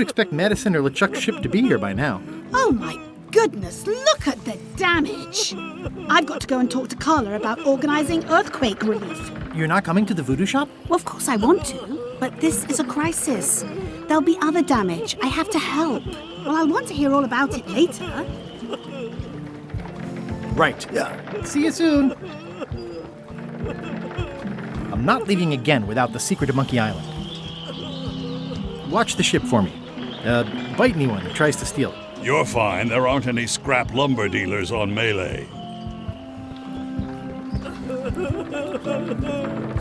would expect Madison or LeChuck's ship to be here by now. Oh my goodness, look at the damage. I've got to go and talk to Carla about organising earthquake relief. You're not coming to the voodoo shop? Well, of course I want to, but this is a crisis. There'll be other damage. I have to help. Well, I'll want to hear all about it later. Right. Yeah. See you soon. I'm not leaving again without the secret of Monkey Island. Watch the ship for me. Bite anyone who tries to steal it. You're fine. There aren't any scrap lumber dealers on Melee.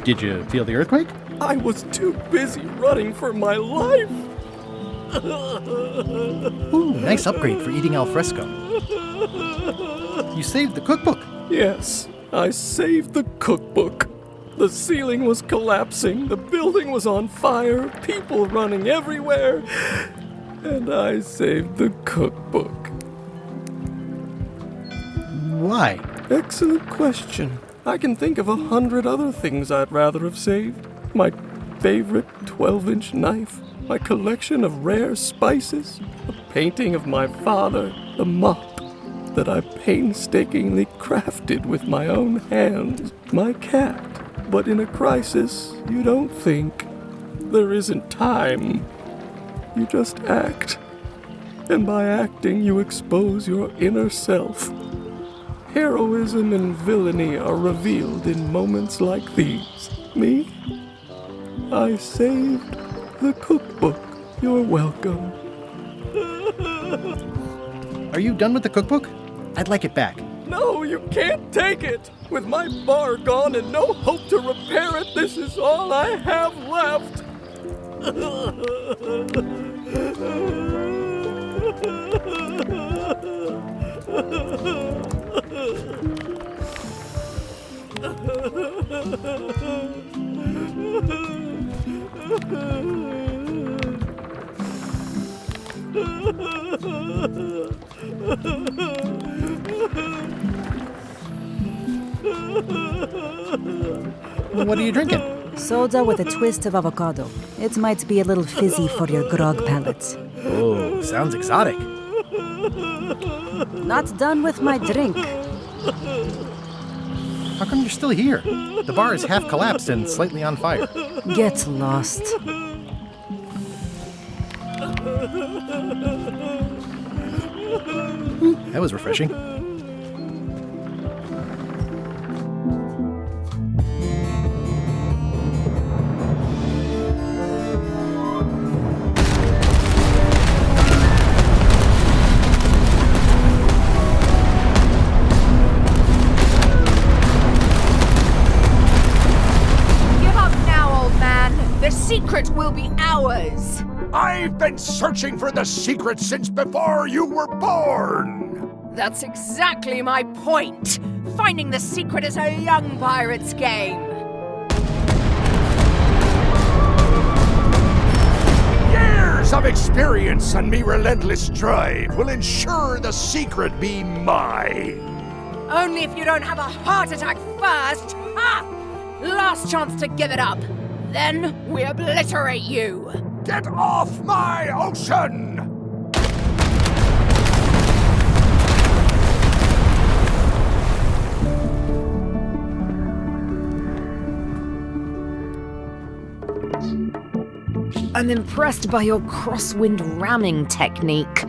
Did you feel the earthquake? I was too busy running for my life. Ooh, nice upgrade for eating al fresco. You saved the cookbook. Yes, I saved the cookbook. The ceiling was collapsing, the building was on fire, people running everywhere, and I saved the cookbook. Why? Excellent question. I can think of 100 other things I'd rather have saved. My favorite 12-inch knife, my collection of rare spices, a painting of my father, the mop that I painstakingly crafted with my own hands, my cat. But in a crisis, you don't think. There isn't time. You just act. And by acting, you expose your inner self. Heroism and villainy are revealed in moments like these. Me? I saved the cookbook. You're welcome. Are you done with the cookbook? I'd like it back. No, you can't take it! With my bar gone and no hope to repair it, this is all I have left! What are you drinking? Soda with a twist of avocado. It might be a little fizzy for your grog palate. Oh, sounds exotic. Not done with my drink. How come you're still here? The bar is half collapsed and slightly on fire. Get lost. That was refreshing. The secret will be ours! I've been searching for the secret since before you were born! That's exactly my point! Finding the secret is a young pirate's game! Years of experience and me relentless drive will ensure the secret be mine! Only if you don't have a heart attack first! Ha! Last chance to give it up! Then we obliterate you! Get off my ocean! I'm impressed by your crosswind ramming technique.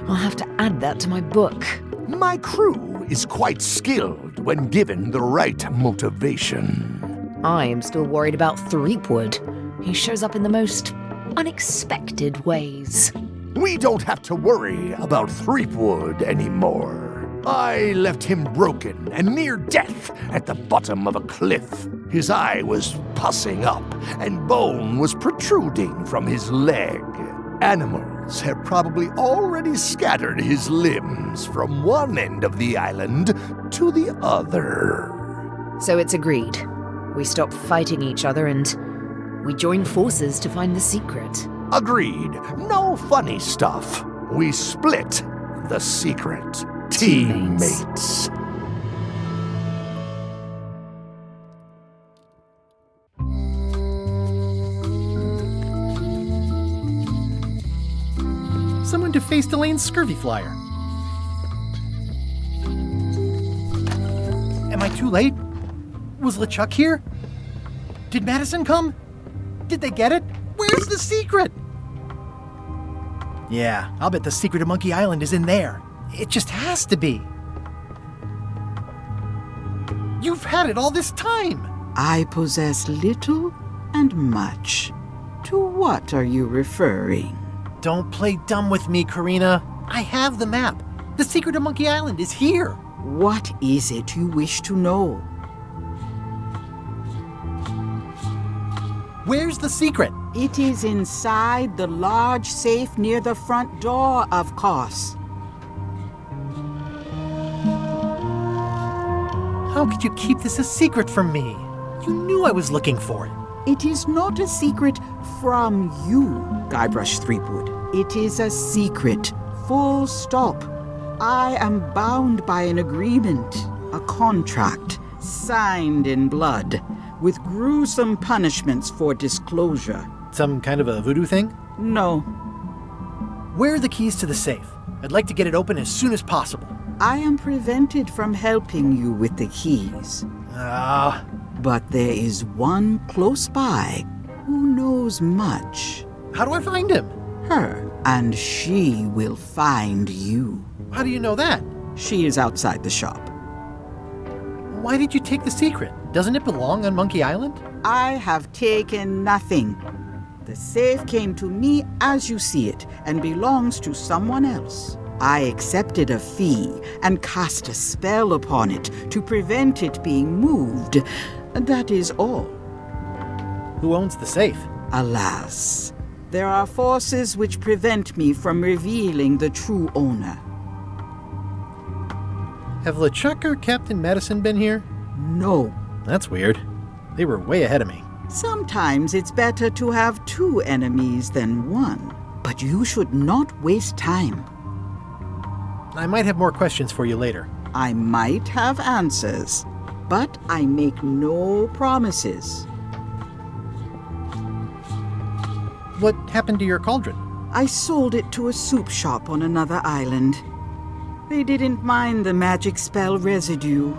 I'll have to add that to my book. My crew is quite skilled when given the right motivation. I am still worried about Threepwood. He shows up in the most unexpected ways. We don't have to worry about Threepwood anymore. I left him broken and near death at the bottom of a cliff. His eye was pussing up, and bone was protruding from his leg. Animals have probably already scattered his limbs from one end of the island to the other. So it's agreed. We stop fighting each other and we join forces to find the secret. Agreed. No funny stuff. We split the secret. Teammates. to face Delane's scurvy flyer. Am I too late? Was LeChuck here? Did Madison come? Did they get it? Where's the secret? Yeah, I'll bet the secret of Monkey Island is in there. It just has to be. You've had it all this time! I possess little and much. To what are you referring? Don't play dumb with me, Karina. I have the map. The secret of Monkey Island is here. What is it you wish to know? Where's the secret? It is inside the large safe near the front door, of course. How could you keep this a secret from me? You knew I was looking for it. It is not a secret from you, Guybrush Threepwood. It is a secret, full stop. I am bound by an agreement, a contract, signed in blood, with gruesome punishments for disclosure. Some kind of a voodoo thing? No, Where are the keys to the safe? I'd like to get it open as soon as possible. I am prevented from helping you with the keys. But there is one close by who knows much. How do I find him? Her, and she will find you. How do you know that? She is outside the shop. Why did you take the secret? Doesn't it belong on Monkey Island? I have taken nothing. The safe came to me as you see it and belongs to someone else. I accepted a fee and cast a spell upon it to prevent it being moved. That is all. Who owns the safe? Alas, there are forces which prevent me from revealing the true owner. Have LeChuck or Captain Madison been here? No. That's weird. They were way ahead of me. Sometimes it's better to have two enemies than one. But you should not waste time. I might have more questions for you later. I might have answers, but I make no promises. What happened to your cauldron? I sold it to a soup shop on another island. They didn't mind the magic spell residue.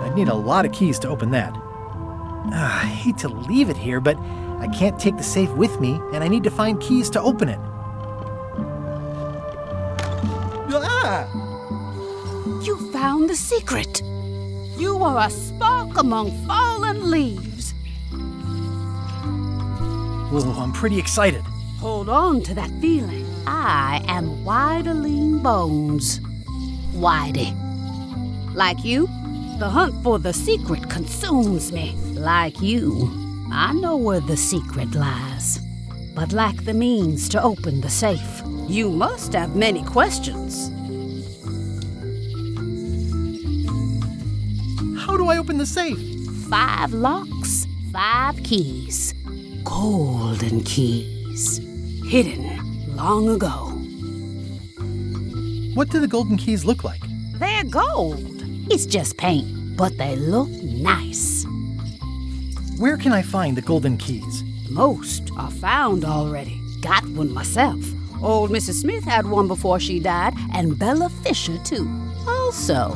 I'd need a lot of keys to open that. I hate to leave it here, but I can't take the safe with me, and I need to find keys to open it. Ah! You found the secret. You are a spark among fallen leaves. Whoa, I'm pretty excited. Hold on to that feeling. I am Whiteling Bones. Whitey. Like you, the hunt for the secret consumes me. Like you, I know where the secret lies, but lack the means to open the safe. You must have many questions. How do I open the safe? 5 locks, 5 keys. Golden keys. Hidden long ago. What do the golden keys look like? They're gold. It's just paint, but they look nice. Where can I find the golden keys? Most are found already. Got one myself. Old Mrs. Smith had one before she died, and Bella Fisher, too. Also,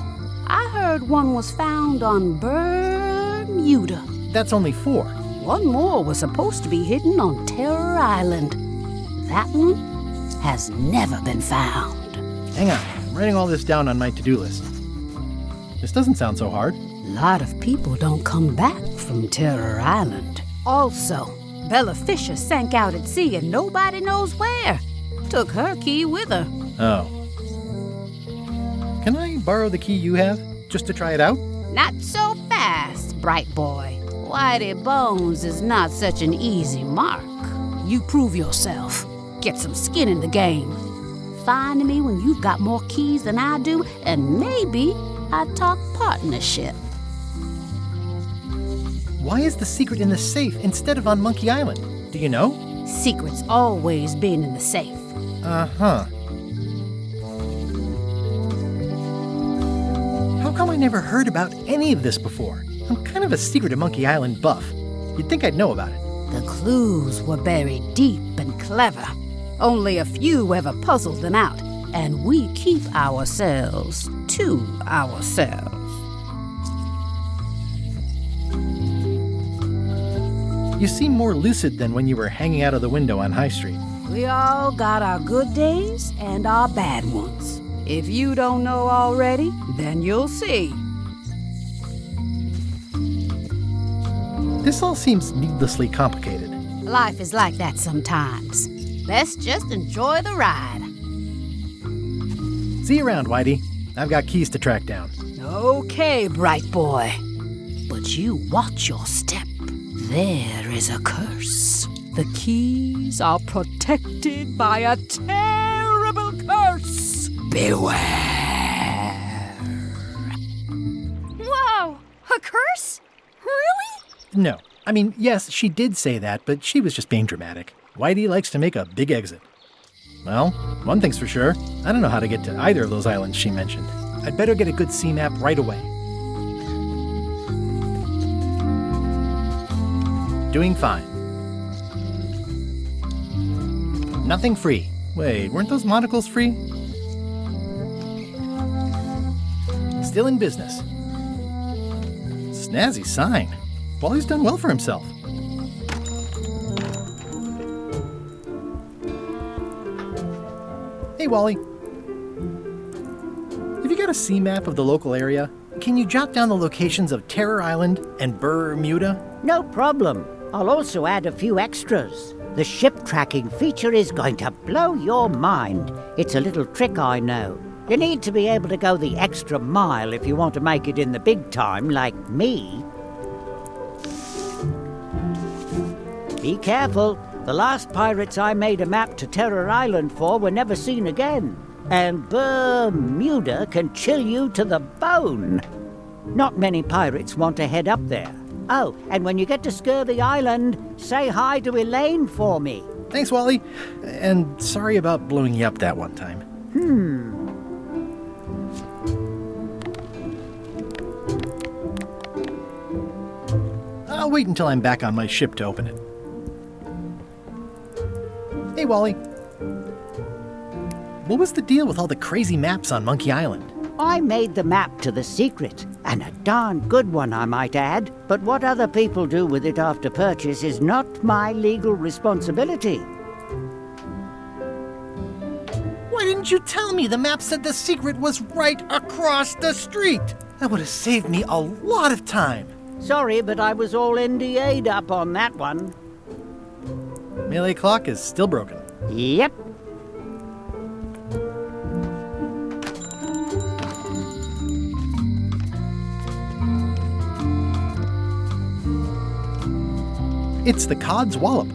I heard one was found on Bermuda. That's only 4. One more was supposed to be hidden on Terror Island. That one has never been found. Hang on, I'm writing all this down on my to-do list. This doesn't sound so hard. A lot of people don't come back from Terror Island. Also, Bella Fisher sank out at sea and nobody knows where. Took her key with her. Oh. Can I borrow the key you have, just to try it out? Not so fast, bright boy. Whitey Bones is not such an easy mark. You prove yourself. Get some skin in the game. Find me when you've got more keys than I do, and maybe I'd talk partnership. Why is the secret in the safe instead of on Monkey Island? Do you know? Secret's always been in the safe. Uh-huh. How come I never heard about any of this before? I'm kind of a Secret of Monkey Island buff. You'd think I'd know about it. The clues were buried deep and clever. Only a few ever puzzled them out, and we keep ourselves to ourselves. You seem more lucid than when you were hanging out of the window on High Street. We all got our good days and our bad ones. If you don't know already, then you'll see. This all seems needlessly complicated. Life is like that sometimes. Best just enjoy the ride. See you around, Whitey. I've got keys to track down. Okay, bright boy. But you watch your step. There is a curse. The keys are protected by a terrible curse. Beware. Whoa! A curse? Really? No. I mean, yes, she did say that, but she was just being dramatic. Whitey likes to make a big exit. Well, one thing's for sure. I don't know how to get to either of those islands she mentioned. I'd better get a good sea map right away. Doing fine. Nothing free. Wait, weren't those monocles free? Still in business. Snazzy sign. Wally's done well for himself. Hey, Wally. Have you got a sea map of the local area? Can you jot down the locations of Terror Island and Bermuda? No problem. I'll also add a few extras. The ship tracking feature is going to blow your mind. It's a little trick, I know. You need to be able to go the extra mile if you want to make it in the big time, like me. Be careful. The last pirates I made a map to Terror Island for were never seen again. And Bermuda can chill you to the bone. Not many pirates want to head up there. Oh, and when you get to Scurvy Island, say hi to Elaine for me. Thanks, Wally. And sorry about blowing you up that one time. I'll wait until I'm back on my ship to open it. Hey, Wally. What was the deal with all the crazy maps on Monkey Island? I made the map to the secret, and a darn good one, I might add. But what other people do with it after purchase is not my legal responsibility. Why didn't you tell me the map said the secret was right across the street? That would have saved me a lot of time. Sorry, but I was all NDA'd up on that one. Melee clock is still broken. Yep. It's the Cod's Wallop.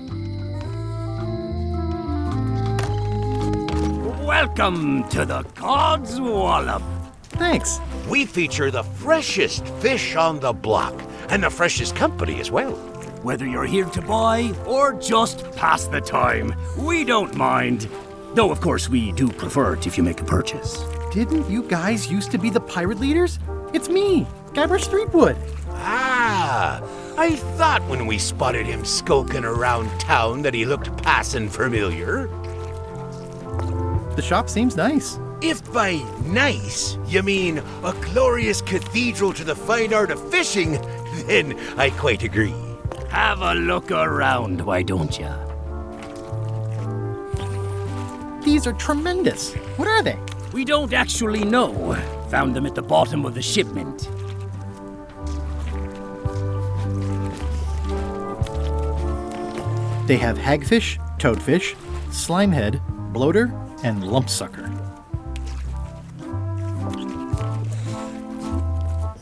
Welcome to the Cod's Wallop. Thanks. We feature the freshest fish on the block, and the freshest company as well. Whether you're here to buy or just pass the time, we don't mind. Though, of course, we do prefer it if you make a purchase. Didn't you guys used to be the pirate leaders? It's me, Guybrush Threepwood. Ah, I thought when we spotted him skulking around town that he looked passing familiar. The shop seems nice. If by nice you mean a glorious cathedral to the fine art of fishing, then I quite agree. Have a look around, why don't ya? These are tremendous. What are they? We don't actually know. Found them at the bottom of the shipment. They have hagfish, toadfish, slimehead, bloater, and lumpsucker.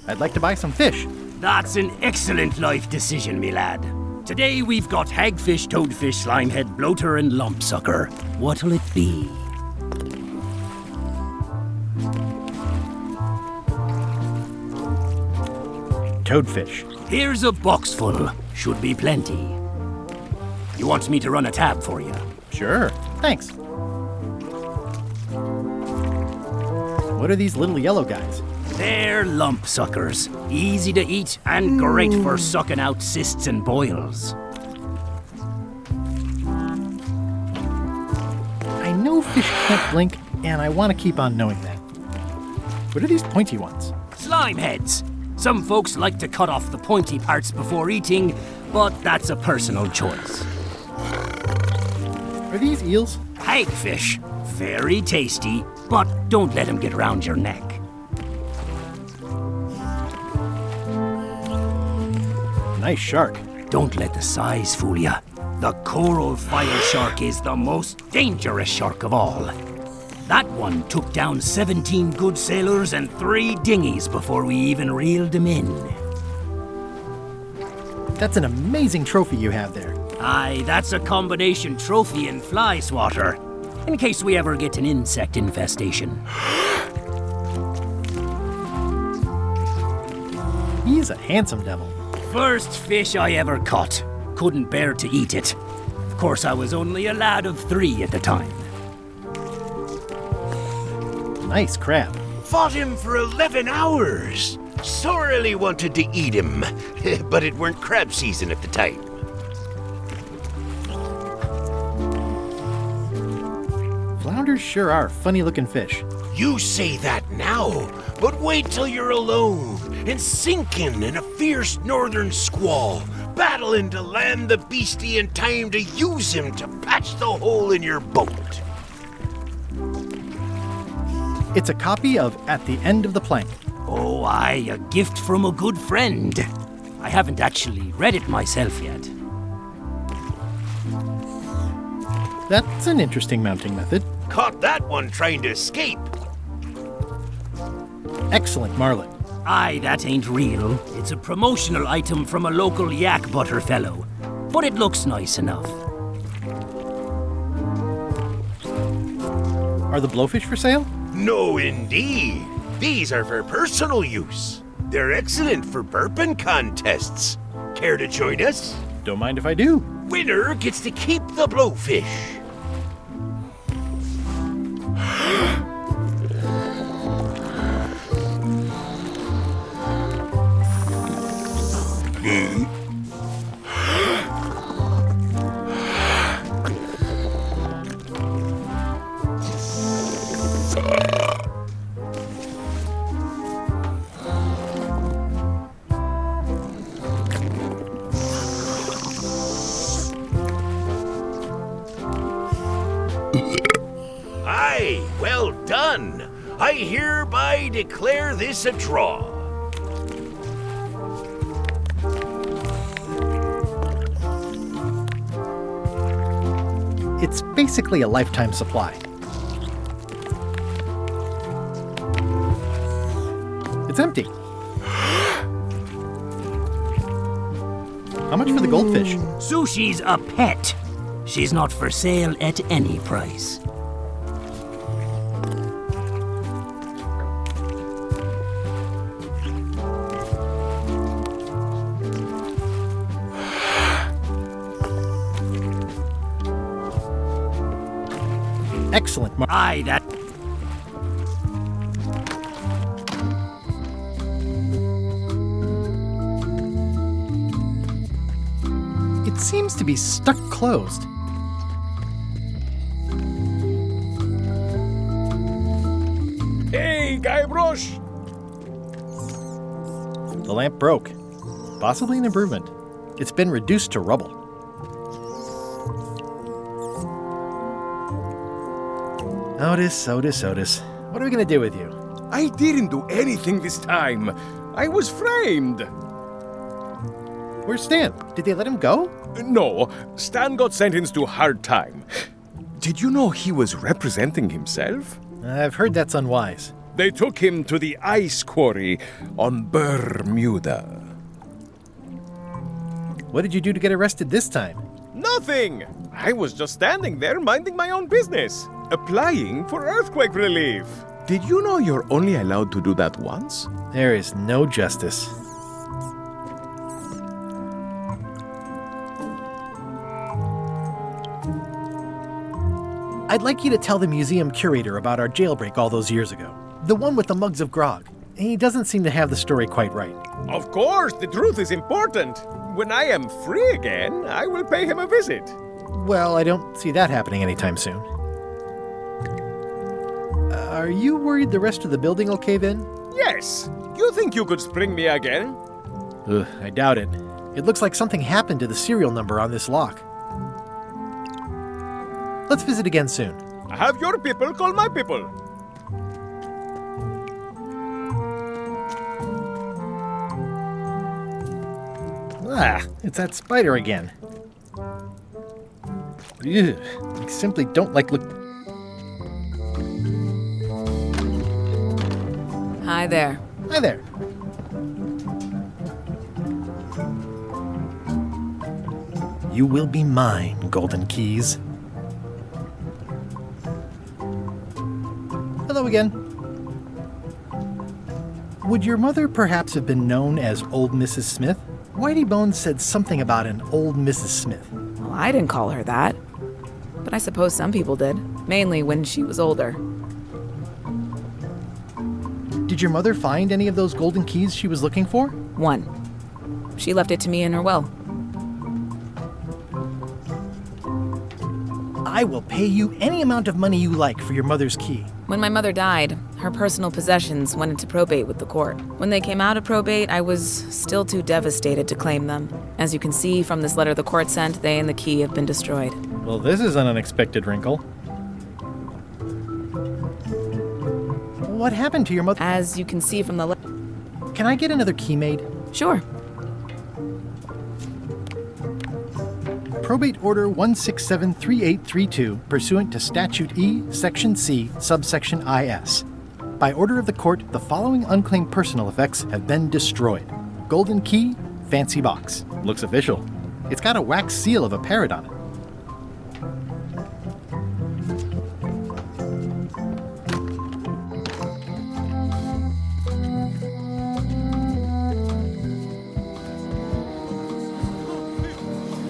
I'd like to buy some fish. That's an excellent life decision, me lad. Today we've got hagfish, toadfish, slimehead, bloater, and lumpsucker. What'll it be? Toadfish. Here's a box full. Should be plenty. You want me to run a tab for you? Sure. Thanks. What are these little yellow guys? They're lumpsuckers. Easy to eat and great for sucking out cysts and boils. know fish can't blink, and I want to keep on knowing that. What are these pointy ones? Slime heads. Some folks like to cut off the pointy parts before eating, but that's a personal choice. Are these eels? Hagfish. Very tasty, but don't let them get round your neck. Nice shark. Don't let the size fool you. The coral fire shark is the most dangerous shark of all. That one took down 17 good sailors and 3 dinghies before we even reeled him in. That's an amazing trophy you have there. Aye, that's a combination trophy and fly swatter, in case we ever get an insect infestation. He is a handsome devil. First fish I ever caught. Couldn't bear to eat it. Of course, I was only a lad of 3 at the time. Nice crab. Fought him for 11 hours. Sorely wanted to eat him, but it weren't crab season at the time. Flounders sure are funny-looking fish. You say that now, but wait till you're alone and sinking in a fierce northern squall, battling to land the beastie in time to use him to patch the hole in your boat. It's a copy of At the End of the Plank. Oh, aye, a gift from a good friend. I haven't actually read it myself yet. That's an interesting mounting method. Caught that one trying to escape. Excellent marlin. Aye, that ain't real. It's a promotional item from a local yak butter fellow. But it looks nice enough. Are the blowfish for sale? No, indeed. These are for personal use. They're excellent for burping contests. Care to join us? Don't mind if I do. Winner gets to keep the blowfish. Aye, well done. I hereby declare this a draw. It's basically a lifetime supply. It's empty. How much for the goldfish? Sushi's a pet. She's not for sale at any price. Excellent. Aye, that... It seems to be stuck closed. Hey, Guybrush! The lamp broke. Possibly an improvement. It's been reduced to rubble. Otis. What are we gonna do with you? I didn't do anything this time. I was framed. Where's Stan? Did they let him go? No, Stan got sentenced to hard time. Did you know he was representing himself? I've heard that's unwise. They took him to the ice quarry on Bermuda. What did you do to get arrested this time? Nothing! I was just standing there minding my own business, applying for earthquake relief. Did you know you're only allowed to do that once? There is no justice. I'd like you to tell the museum curator about our jailbreak all those years ago. The one with the mugs of grog. He doesn't seem to have the story quite right. Of course, the truth is important. When I am free again, I will pay him a visit. Well, I don't see that happening anytime soon. Are you worried the rest of the building will cave in? Yes. You think you could spring me again? Ugh, I doubt it. It looks like something happened to the serial number on this lock. Let's visit again soon. Have your people call my people. Ah, it's that spider again. Ugh, I simply don't like look. Hi there. Hi there. You will be mine, Golden Keys. Hello again. Would your mother perhaps have been known as Old Mrs. Smith? Whitey Bones said something about an old Mrs. Smith. Well, I didn't call her that. But I suppose some people did. Mainly when she was older. Did your mother find any of those golden keys she was looking for? One. She left it to me in her will. I will pay you any amount of money you like for your mother's key. When my mother died, her personal possessions went into probate with the court. When they came out of probate, I was still too devastated to claim them. As you can see from this letter the court sent, they and the key have been destroyed. Well, this is an unexpected wrinkle. What happened to your mother? As you can see from the letter... Can I get another key made? Sure. Probate Order 1673832, pursuant to Statute E, Section C, subsection IS. By order of the court, the following unclaimed personal effects have been destroyed. Golden key, fancy box. Looks official. It's got a wax seal of a parrot on it.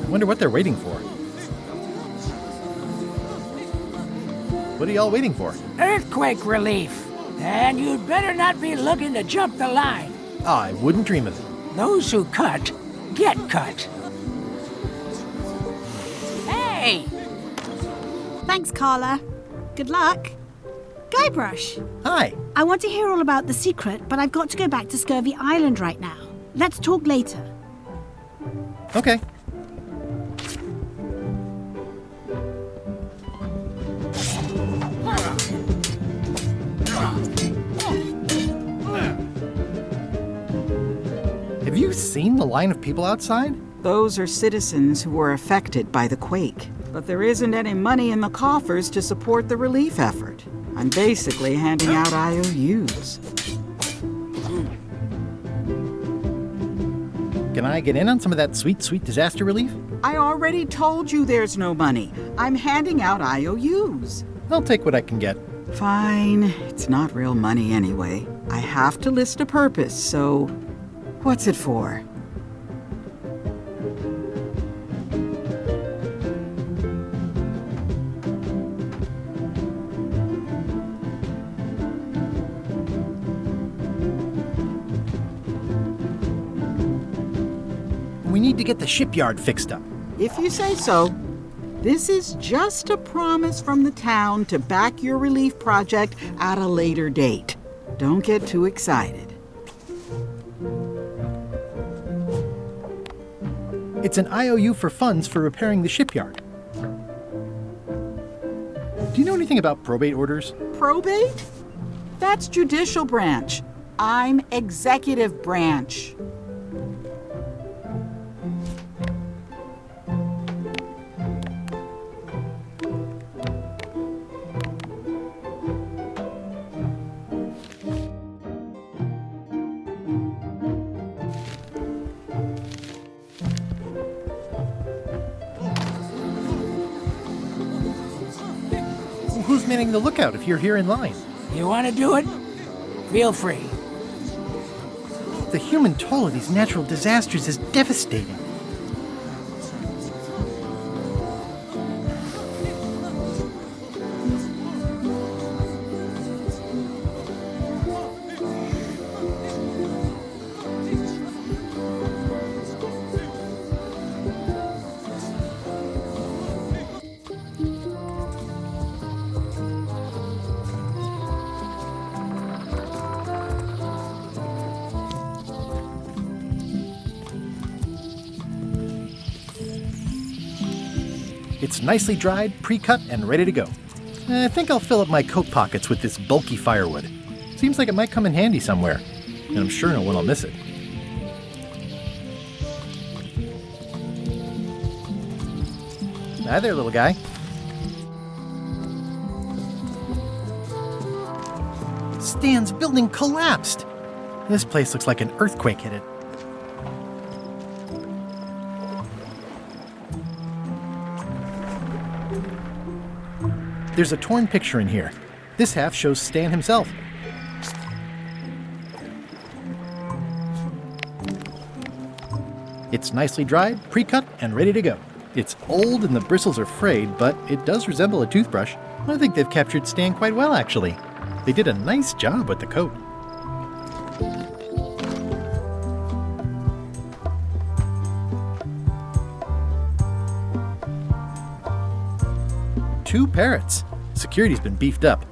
Wonder what they're waiting for. What are y'all waiting for? Earthquake relief. And you'd better not be looking to jump the line. I wouldn't dream of it. Those who cut, get cut. Hey! Thanks, Carla. Good luck. Guybrush. Hi. I want to hear all about the secret, but I've got to go back to Scurvy Island right now. Let's talk later. Okay. Have you seen the line of people outside? Those are citizens who were affected by the quake. But there isn't any money in the coffers to support the relief effort. I'm basically handing out IOUs. Can I get in on some of that sweet, sweet disaster relief? I already told you there's no money. I'm handing out IOUs. I'll take what I can get. Fine. It's not real money anyway. I have to list a purpose, so what's it for? We need to get the shipyard fixed up. If you say so. This is just a promise from the town to back your relief project at a later date. Don't get too excited. It's an IOU for funds for repairing the shipyard. Do you know anything about probate orders? Probate? That's judicial branch. I'm executive branch. Who's manning the lookout if you're here in line? You want to do it? Feel free. The human toll of these natural disasters is devastating. It's nicely dried, pre-cut, and ready to go. I think I'll fill up my coat pockets with this bulky firewood. Seems like it might come in handy somewhere, and I'm sure no one will miss it. Hi there, little guy. Stan's building collapsed. This place looks like an earthquake hit it. There's a torn picture in here. This half shows Stan himself. It's nicely dried, pre-cut, and ready to go. It's old and the bristles are frayed, but it does resemble a toothbrush. I think they've captured Stan quite well, actually. They did a nice job with the coat. Two parrots. Security's been beefed up.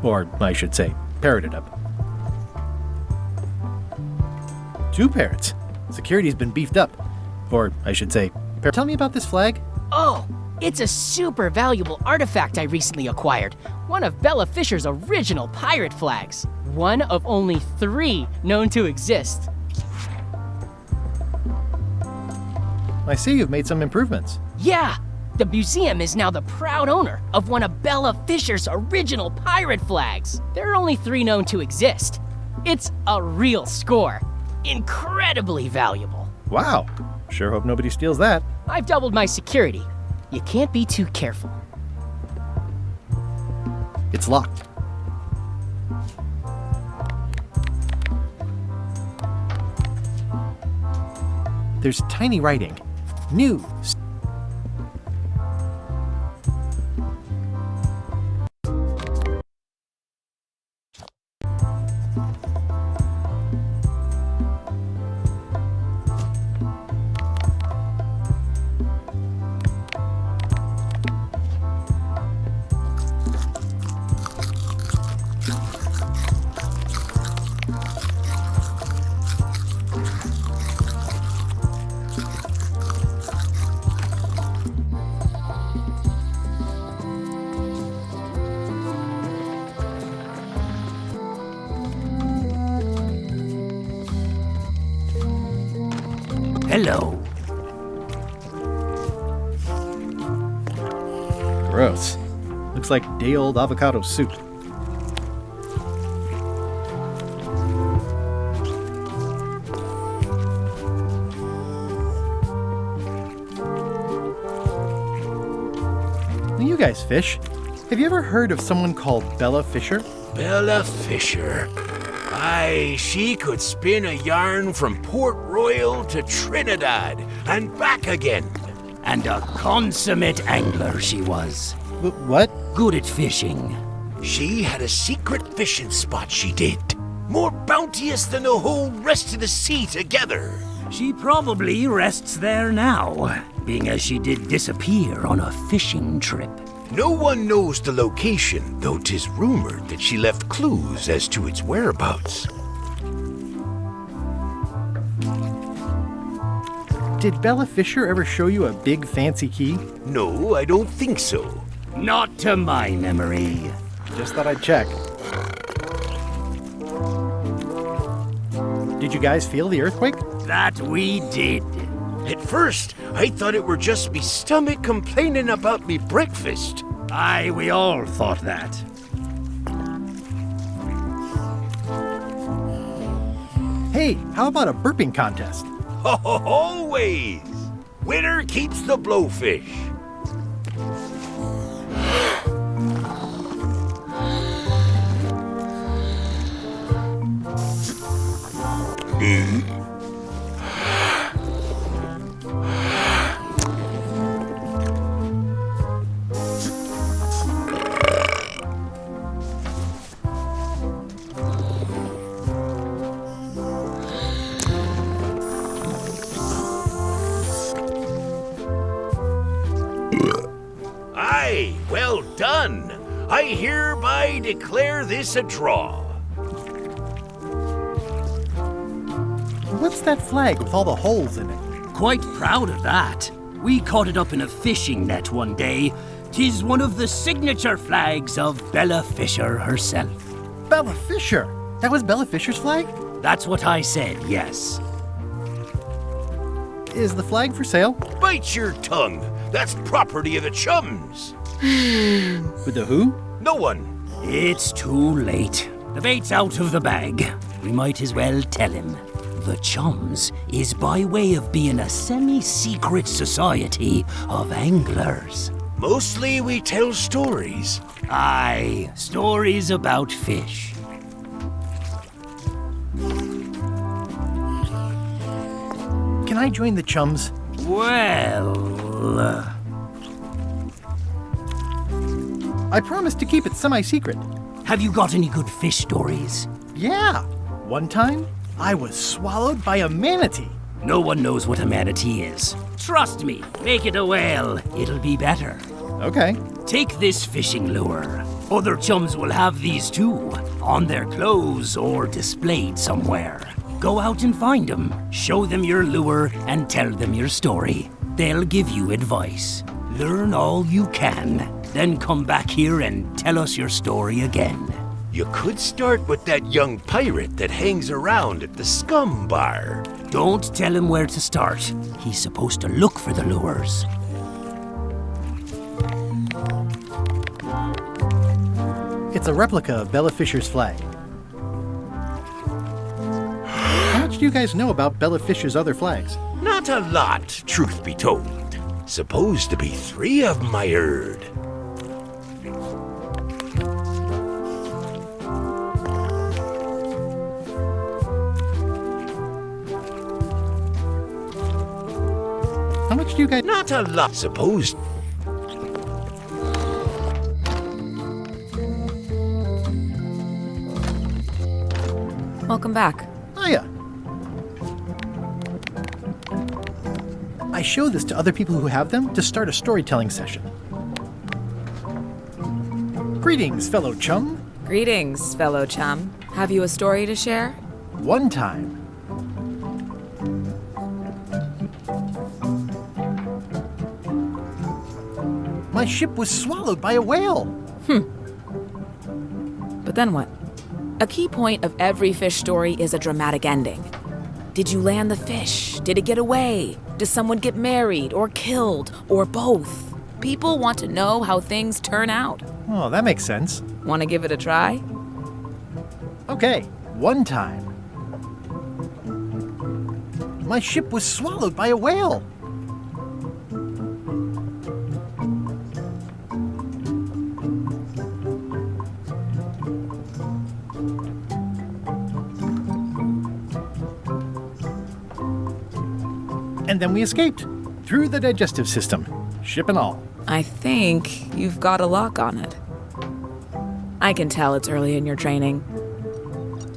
Or, I should say, parroted up. Two parrots. Security's been beefed up. Or, I should say, tell me about this flag. Oh, it's a super valuable artifact I recently acquired. One of Bella Fisher's original pirate flags. One of only 3 known to exist. I see you've made some improvements. Yeah, the museum is now the proud owner of one of Bella Fisher's original pirate flags. There are only 3 known to exist. It's a real score. Incredibly valuable. Wow. Sure hope nobody steals that. I've doubled my security. You can't be too careful. It's locked. There's tiny writing. New. Hello. Gross. Looks like day-old avocado soup. You guys fish. Have you ever heard of someone called Bella Fisher? Bella Fisher. Aye, she could spin a yarn from Port Royal to Trinidad and back again. And a consummate angler she was. What? Good at fishing. She had a secret fishing spot, she did. More bounteous than the whole rest of the sea together. She probably rests there now, being as she did disappear on a fishing trip. No one knows the location, though 'tis rumored that she left clues as to its whereabouts. Did Bella Fisher ever show you a big fancy key? No, I don't think so. Not to my memory. Just thought I'd check. Did you guys feel the earthquake? That we did. At first, I thought it were just me stomach complaining about me breakfast. Aye, we all thought that. Hey, how about a burping contest? Always! Winner keeps the blowfish. Aye, well done. I hereby declare this a draw. What's that flag with all the holes in it? Quite proud of that. We caught it up in a fishing net one day. 'Tis one of the signature flags of Bella Fisher herself. Bella Fisher? That was Bella Fisher's flag? That's what I said, yes. Is the flag for sale? Bite your tongue. That's property of the chums. With the who? No one. It's too late. The bait's out of the bag. We might as well tell him. The Chums is by way of being a semi-secret society of anglers. Mostly we tell stories. Aye, stories about fish. Can I join the Chums? Well... I promised to keep it semi-secret. Have you got any good fish stories? Yeah. One time, I was swallowed by a manatee. No one knows what a manatee is. Trust me, make it a whale. It'll be better. Okay. Take this fishing lure. Other chums will have these too, on their clothes or displayed somewhere. Go out and find them, show them your lure, and tell them your story. They'll give you advice. Learn all you can, then come back here and tell us your story again. You could start with that young pirate that hangs around at the Scum Bar. Don't tell him where to start. He's supposed to look for the lures. It's a replica of Bella Fisher's flag. How much do you guys know about Bella Fisher's other flags? Not a lot, truth be told. Supposed to be 3 of 'em, I heard. How much do you guys... Not a lot, supposed... Welcome back. Hiya. I show this to other people who have them to start a storytelling session. Greetings, fellow chum. Greetings, fellow chum. Have you a story to share? One time, my ship was swallowed by a whale. But then what? A key point of every fish story is a dramatic ending. Did you land the fish? Did it get away? Does someone get married or killed or both? People want to know how things turn out. Oh, that makes sense. Want to give it a try? Okay, one time, my ship was swallowed by a whale. And then we escaped through the digestive system, ship and all. I think you've got a lock on it. I can tell it's early in your training.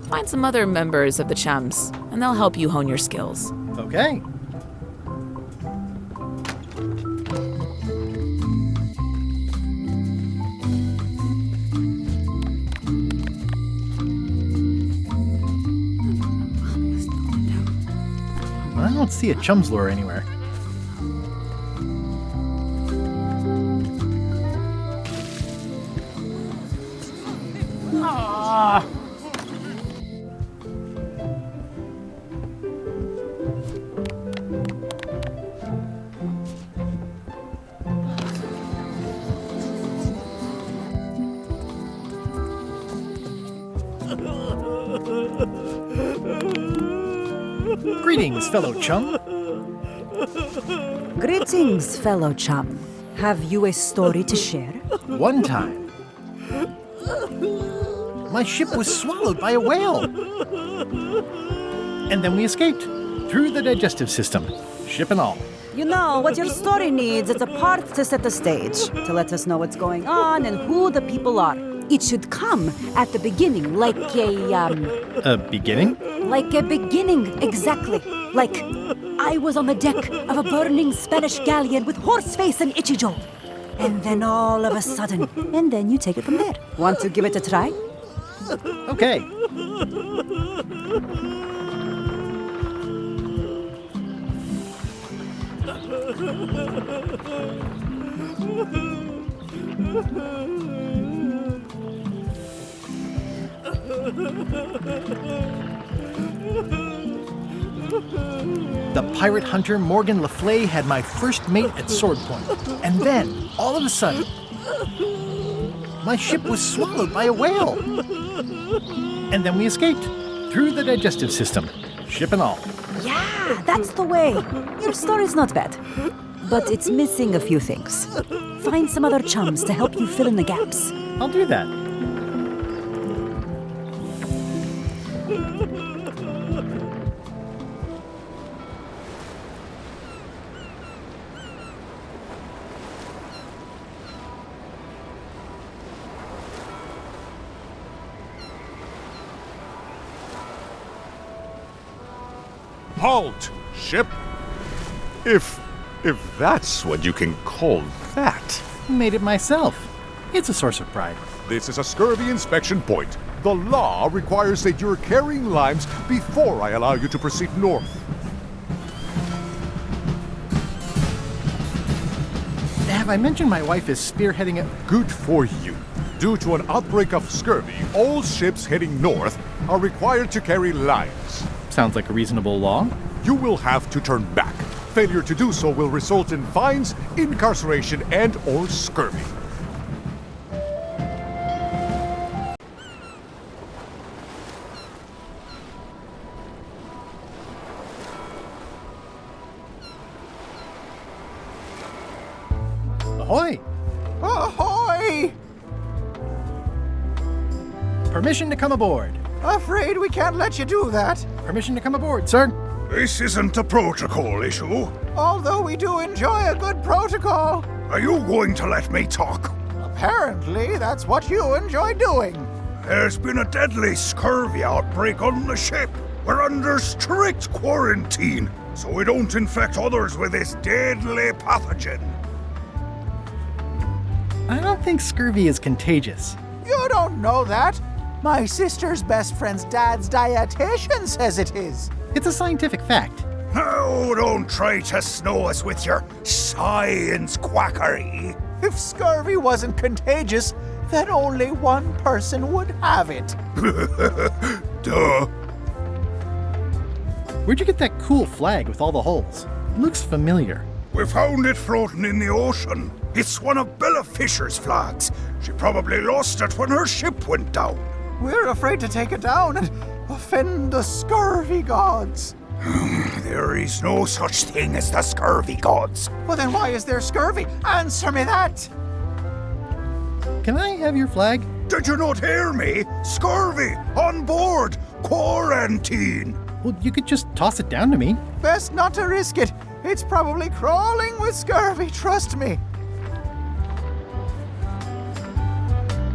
Find some other members of the Chums, and they'll help you hone your skills. Okay. I don't see a Chum's lure anywhere. Greetings, fellow chum. Greetings, fellow chum. Have you a story to share? One time, my ship was swallowed by a whale. And then we escaped through the digestive system, ship and all. You know, what your story needs is a part to set the stage, to let us know what's going on and who the people are. It should come at the beginning, like A beginning? Like a beginning, exactly. Like, I was on the deck of a burning Spanish galleon with Horseface and Ichijo. And then all of a sudden, and then you take it from there. Want to give it a try? Okay. The pirate hunter Morgan Le Fay had my first mate at sword point. And then, all of a sudden, my ship was swallowed by a whale. And then we escaped through the digestive system, ship and all. Yeah, that's the way. Your story's not bad, but it's missing a few things. Find some other chums to help you fill in the gaps. I'll do that. Halt, ship! If that's what you can call that. Made it myself. It's a source of pride. This is a scurvy inspection point. The law requires that you're carrying limes before I allow you to proceed north. Have I mentioned my wife is spearheading a... Good for you. Due to an outbreak of scurvy, all ships heading north are required to carry limes. Sounds like a reasonable law. You will have to turn back. Failure to do so will result in fines, incarceration, and/or scurvy. Ahoy! Ahoy! Permission to come aboard. Afraid we can't let you do that. Permission to come aboard, sir. This isn't a protocol issue. Although we do enjoy a good protocol. Are you going to let me talk? Apparently, that's what you enjoy doing. There's been a deadly scurvy outbreak on the ship. We're under strict quarantine, so we don't infect others with this deadly pathogen. I don't think scurvy is contagious. You don't know that. My sister's best friend's dad's dietitian says it is. It's a scientific fact. Oh, don't try to snow us with your science quackery. If scurvy wasn't contagious, then only one person would have it. Duh. Where'd you get that cool flag with all the holes? It looks familiar. We found it floating in the ocean. It's one of Bella Fisher's flags. She probably lost it when her ship went down. We're afraid to take it down and offend the scurvy gods. There is no such thing as the scurvy gods. Well, then why is there scurvy? Answer me that! Can I have your flag? Did you not hear me? Scurvy! On board! Quarantine! Well, you could just toss it down to me. Best not to risk it. It's probably crawling with scurvy, trust me.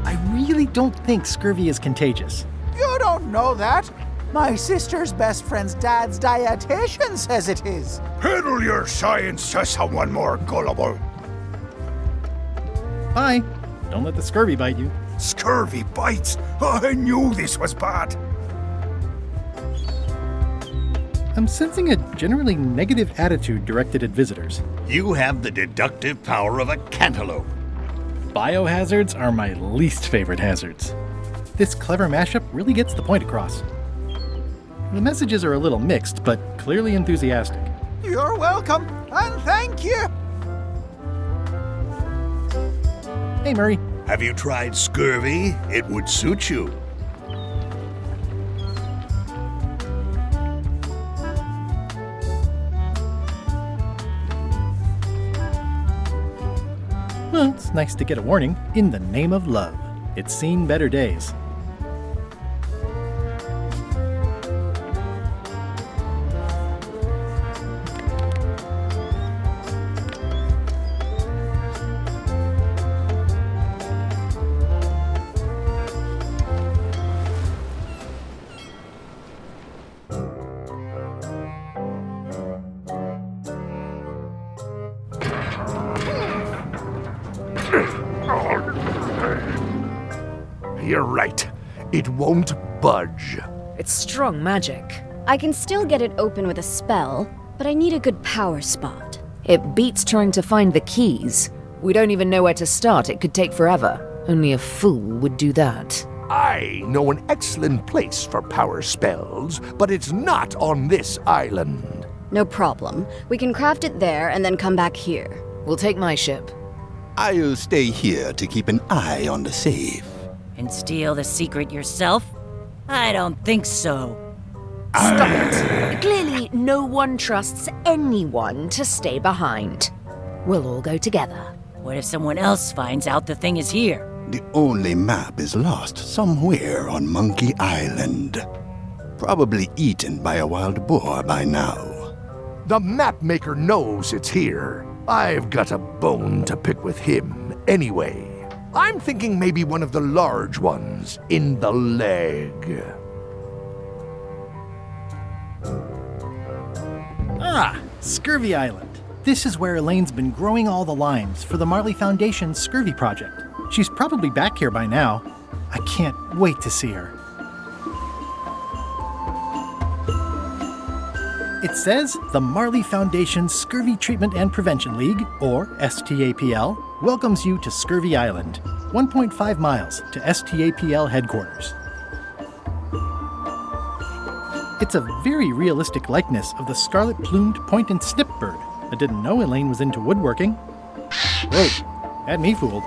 I really don't think scurvy is contagious. You don't know that. My sister's best friend's dad's dietitian says it is. Peddle your science to someone more gullible. Bye. Don't let the scurvy bite you. Scurvy bites? I knew this was bad. I'm sensing a generally negative attitude directed at visitors. You have the deductive power of a cantaloupe. Biohazards are my least favorite hazards. This clever mashup really gets the point across. The messages are a little mixed, but clearly enthusiastic. You're welcome, and thank you. Hey, Murray. Have you tried scurvy? It would suit you. Well, it's nice to get a warning. In the name of love. It's seen better days. You're right. It won't budge. It's strong magic. I can still get it open with a spell, but I need a good power spot. It beats trying to find the keys. We don't even know where to start. It could take forever. Only a fool would do that. I know an excellent place for power spells, but it's not on this island. No problem. We can craft it there and then come back here. We'll take my ship. I'll stay here to keep an eye on the safe. And steal the secret yourself? I don't think so. Stop it. Clearly, no one trusts anyone to stay behind. We'll all go together. What if someone else finds out the thing is here? The only map is lost somewhere on Monkey Island. Probably eaten by a wild boar by now. The map maker knows it's here. I've got a bone to pick with him anyway. I'm thinking maybe one of the large ones in the leg. Ah, Scurvy Island. This is where Elaine's been growing all the limes for the Marley Foundation's Scurvy project. She's probably back here by now. I can't wait to see her. It says the Marley Foundation Scurvy Treatment and Prevention League, or STAPL, welcomes you to Scurvy Island, 1.5 miles to STAPL headquarters. It's a very realistic likeness of the scarlet-plumed point and snip bird. I didn't know Elaine was into woodworking. Whoa, had me fooled.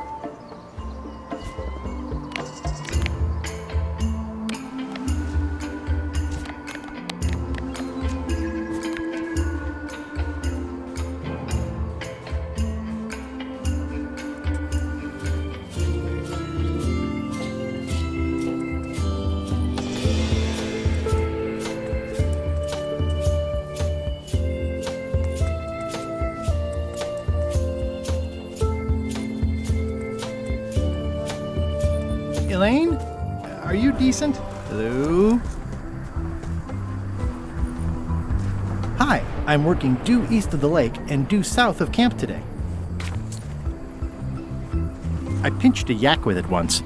Elaine? Are you decent? Hello? Hi, I'm working due east of the lake and due south of camp today. I pinched a yak with it once,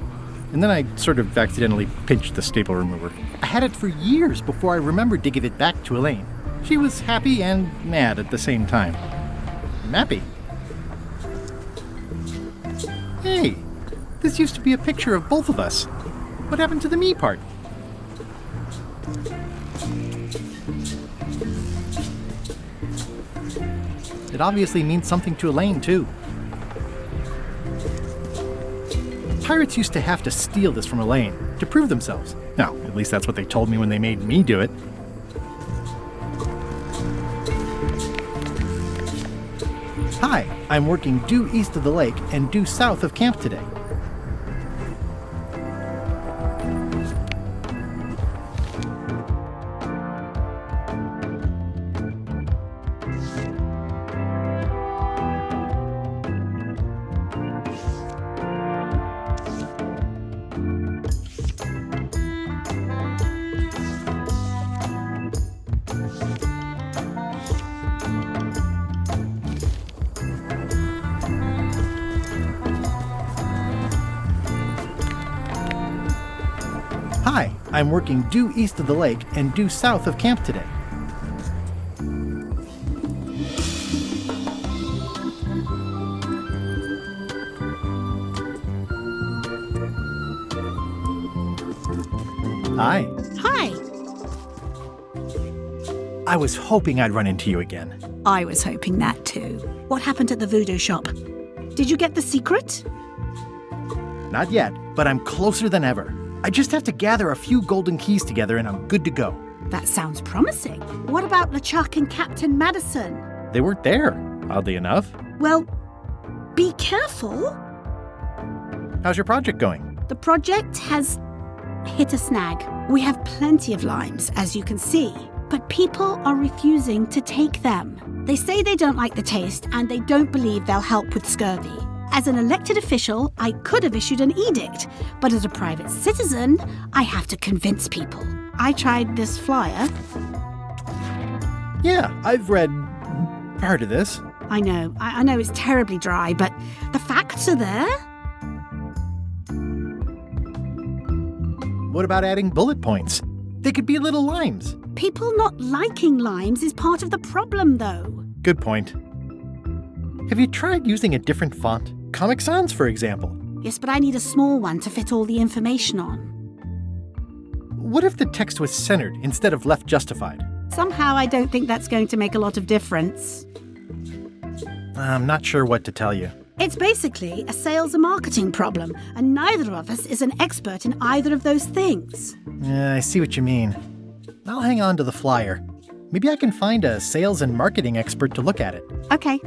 and then I sort of accidentally pinched the staple remover. I had it for years before I remembered to give it back to Elaine. She was happy and mad at the same time. Mappy. Hey! This used to be a picture of both of us. What happened to the me part? It obviously means something to Elaine, too. Pirates used to have to steal this from Elaine to prove themselves. Now, at least that's what they told me when they made me do it. Hi, I'm working due east of the lake and due south of camp today. Hi, I'm working due east of the lake and due south of camp today. Hi. Hi. I was hoping I'd run into you again. I was hoping that too. What happened at the voodoo shop? Did you get the secret? Not yet, but I'm closer than ever. I just have to gather a few golden keys together and I'm good to go. That sounds promising. What about LeChuck and Captain Madison? They weren't there, oddly enough. Well, be careful. How's your project going? The project has hit a snag. We have plenty of limes, as you can see, but people are refusing to take them. They say they don't like the taste and they don't believe they'll help with scurvy. As an elected official, I could have issued an edict, but as a private citizen, I have to convince people. I tried this flyer. Yeah, I've read part of this. I know it's terribly dry, but the facts are there. What about adding bullet points? They could be little limes. People not liking limes is part of the problem, though. Good point. Have you tried using a different font? Comic Sans, for example. Yes, but I need a small one to fit all the information on. What if the text was centered instead of left justified? Somehow I don't think that's going to make a lot of difference. I'm not sure what to tell you. It's basically a sales and marketing problem, and neither of us is an expert in either of those things. Yeah, I see what you mean. I'll hang on to the flyer. Maybe I can find a sales and marketing expert to look at it. Okay.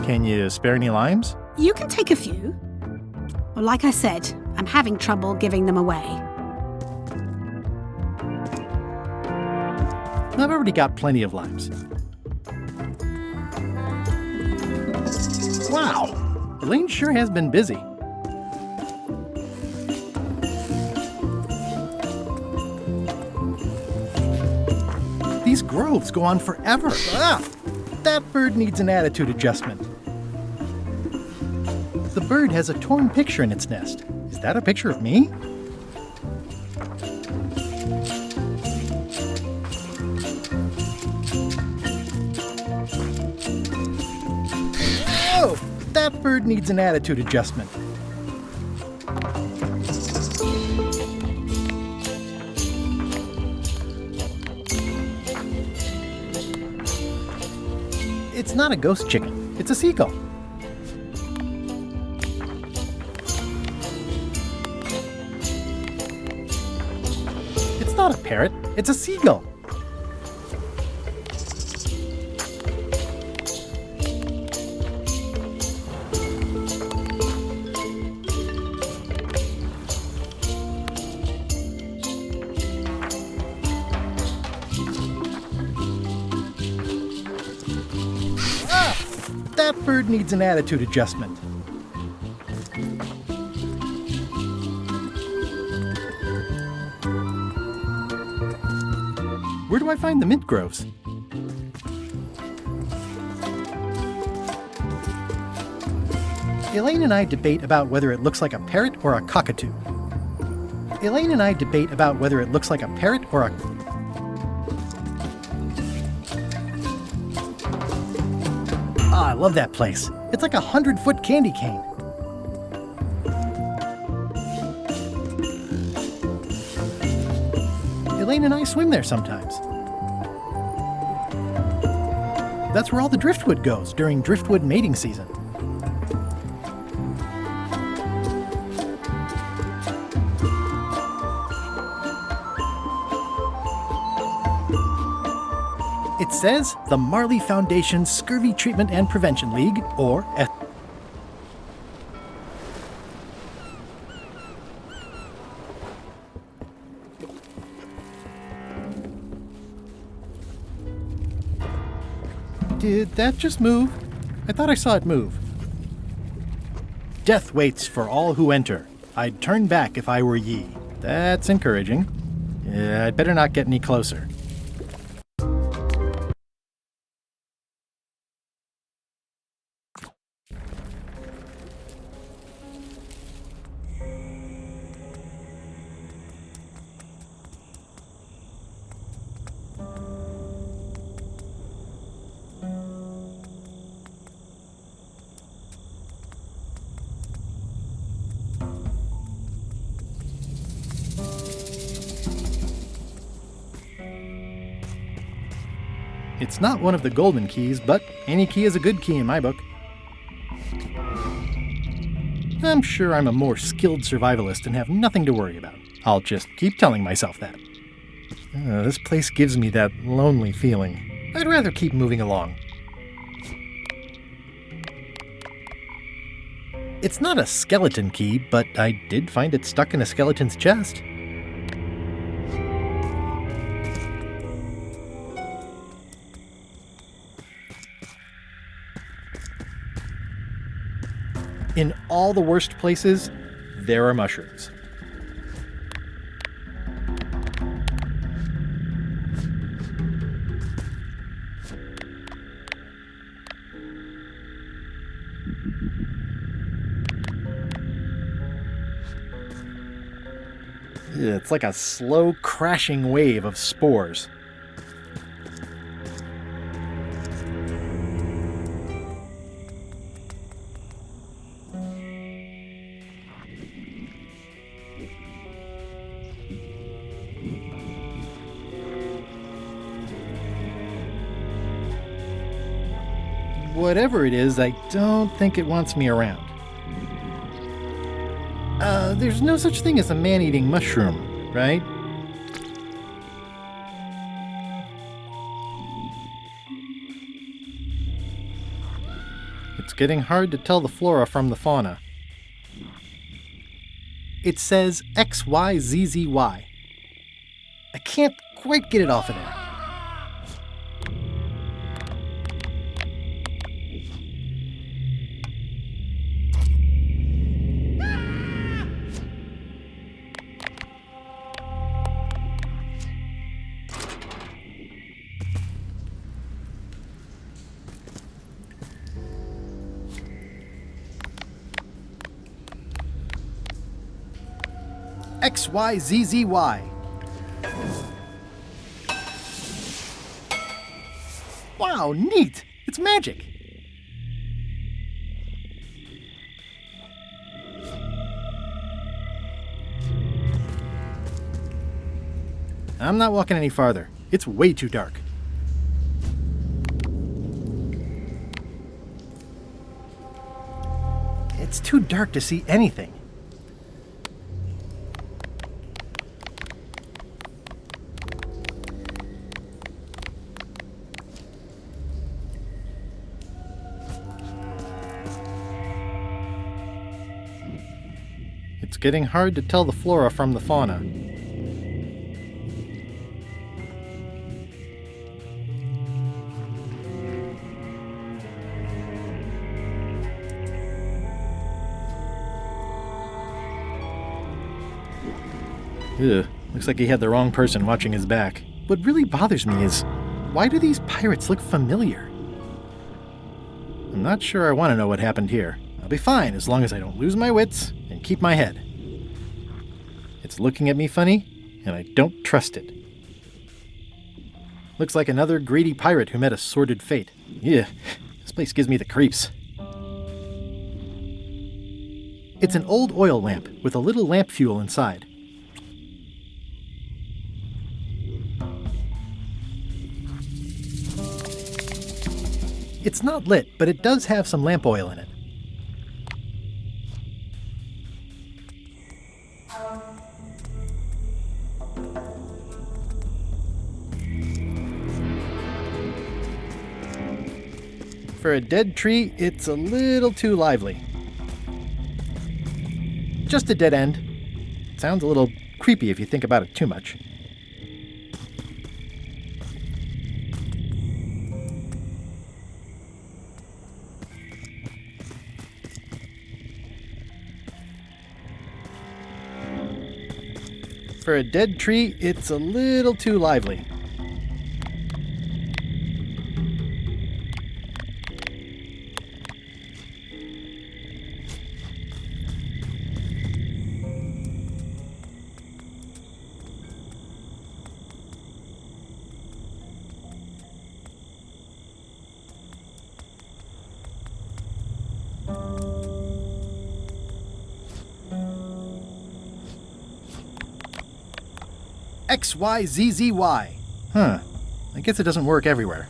Can you spare any limes? You can take a few. Well, like I said, I'm having trouble giving them away. I've already got plenty of limes. Wow, Elaine sure has been busy. These groves go on forever. That bird needs an attitude adjustment. The bird has a torn picture in its nest. Is that a picture of me? Oh, that bird needs an attitude adjustment. It's not a ghost chicken. It's a seagull. It's not a parrot. It's a seagull. That bird needs an attitude adjustment. Where do I find the mint groves? Elaine and I debate about whether it looks like a parrot or a cockatoo. Elaine and I debate about whether it looks like a parrot or a... I love that place. It's like a 100-foot candy cane. Elaine and I swim there sometimes. That's where all the driftwood goes during driftwood mating season. It says the Marley Foundation Scurvy Treatment and Prevention League, or Did that just move? I thought I saw it move. Death waits for all who enter. I'd turn back if I were ye. That's encouraging. I'd better not get any closer. It's not one of the golden keys, but any key is a good key in my book. I'm sure I'm a more skilled survivalist and have nothing to worry about. I'll just keep telling myself that. This place gives me that lonely feeling. I'd rather keep moving along. It's not a skeleton key, but I did find it stuck in a skeleton's chest. In all the worst places, there are mushrooms. It's like a slow crashing wave of spores. Whatever it is, I don't think it wants me around. There's no such thing as a man-eating mushroom, right? It's getting hard to tell the flora from the fauna. It says XYZZY. I can't quite get it off of there. XYZZY. Wow, neat! It's magic! I'm not walking any farther. It's way too dark. It's too dark to see anything. It's getting hard to tell the flora from the fauna. Ugh, looks like he had the wrong person watching his back. What really bothers me is, why do these pirates look familiar? I'm not sure I want to know what happened here. I'll be fine as long as I don't lose my wits and keep my head. It's looking at me funny, and I don't trust it. Looks like another greedy pirate who met a sordid fate. Yeah, this place gives me the creeps. It's an old oil lamp with a little lamp fuel inside. It's not lit, but it does have some lamp oil in it. For a dead tree, it's a little too lively. Just a dead end. Sounds a little creepy if you think about it too much. For a dead tree, it's a little too lively. XYZZY. Huh. I guess it doesn't work everywhere.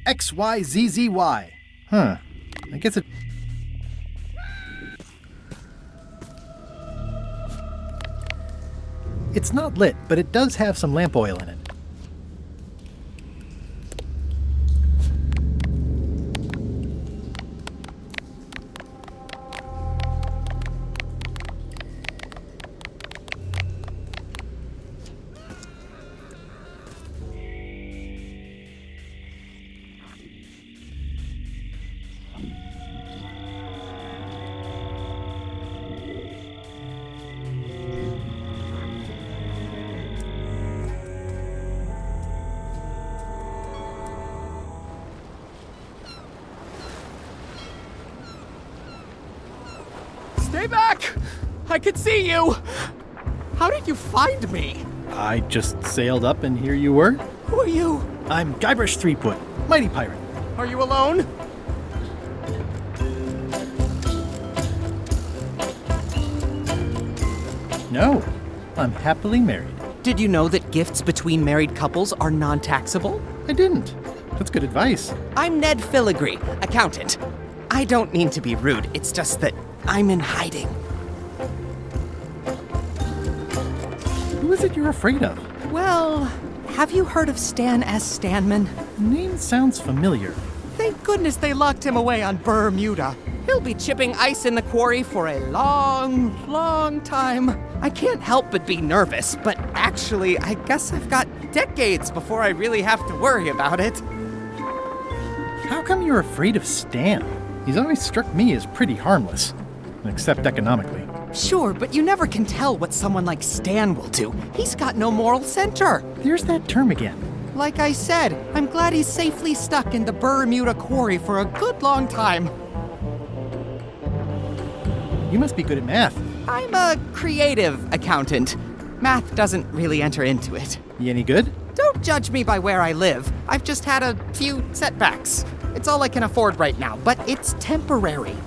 XYZZY. Huh. I guess it... It's not lit, but it does have some lamp oil in it. way back! I could see you! How did you find me? I just sailed up and here you were. Who are you? I'm Guybrush Threepwood, mighty pirate. Are you alone? No, I'm happily married. Did you know that gifts between married couples are non-taxable? I didn't. That's good advice. I'm Ned Filigree, accountant. I don't mean to be rude, it's just that I'm in hiding. Who is it you're afraid of? Well, have you heard of Stan S. Stanman? Name sounds familiar. Thank goodness they locked him away on Bermuda. He'll be chipping ice in the quarry for a long, long time. I can't help but be nervous, but actually, I guess I've got decades before I really have to worry about it. How come you're afraid of Stan? He's always struck me as pretty harmless, except economically. Sure, but you never can tell what someone like Stan will do. He's got no moral center. There's that term again. Like I said, I'm glad he's safely stuck in the Bermuda quarry for a good long time. You must be good at math. I'm a creative accountant. Math doesn't really enter into it. You any good? Don't judge me by where I live. I've just had a few setbacks. It's all I can afford right now, but it's temporary.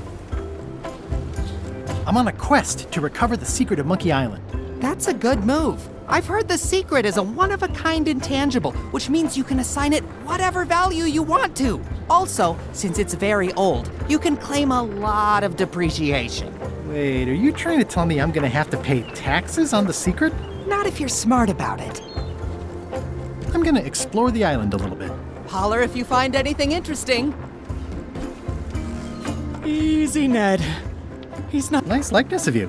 I'm on a quest to recover the secret of Monkey Island. That's a good move. I've heard the secret is a one-of-a-kind intangible, which means you can assign it whatever value you want to. Also, since it's very old, you can claim a lot of depreciation. Wait, are you trying to tell me I'm gonna have to pay taxes on the secret? Not if you're smart about it. I'm gonna explore the island a little bit. Holler if you find anything interesting. Easy, Ned. He's not... Nice likeness of you.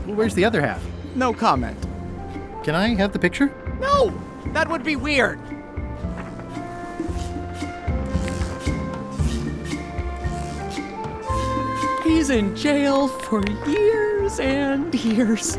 Where's the other half? No comment. Can I have the picture? No! That would be weird. He's in jail for years and years.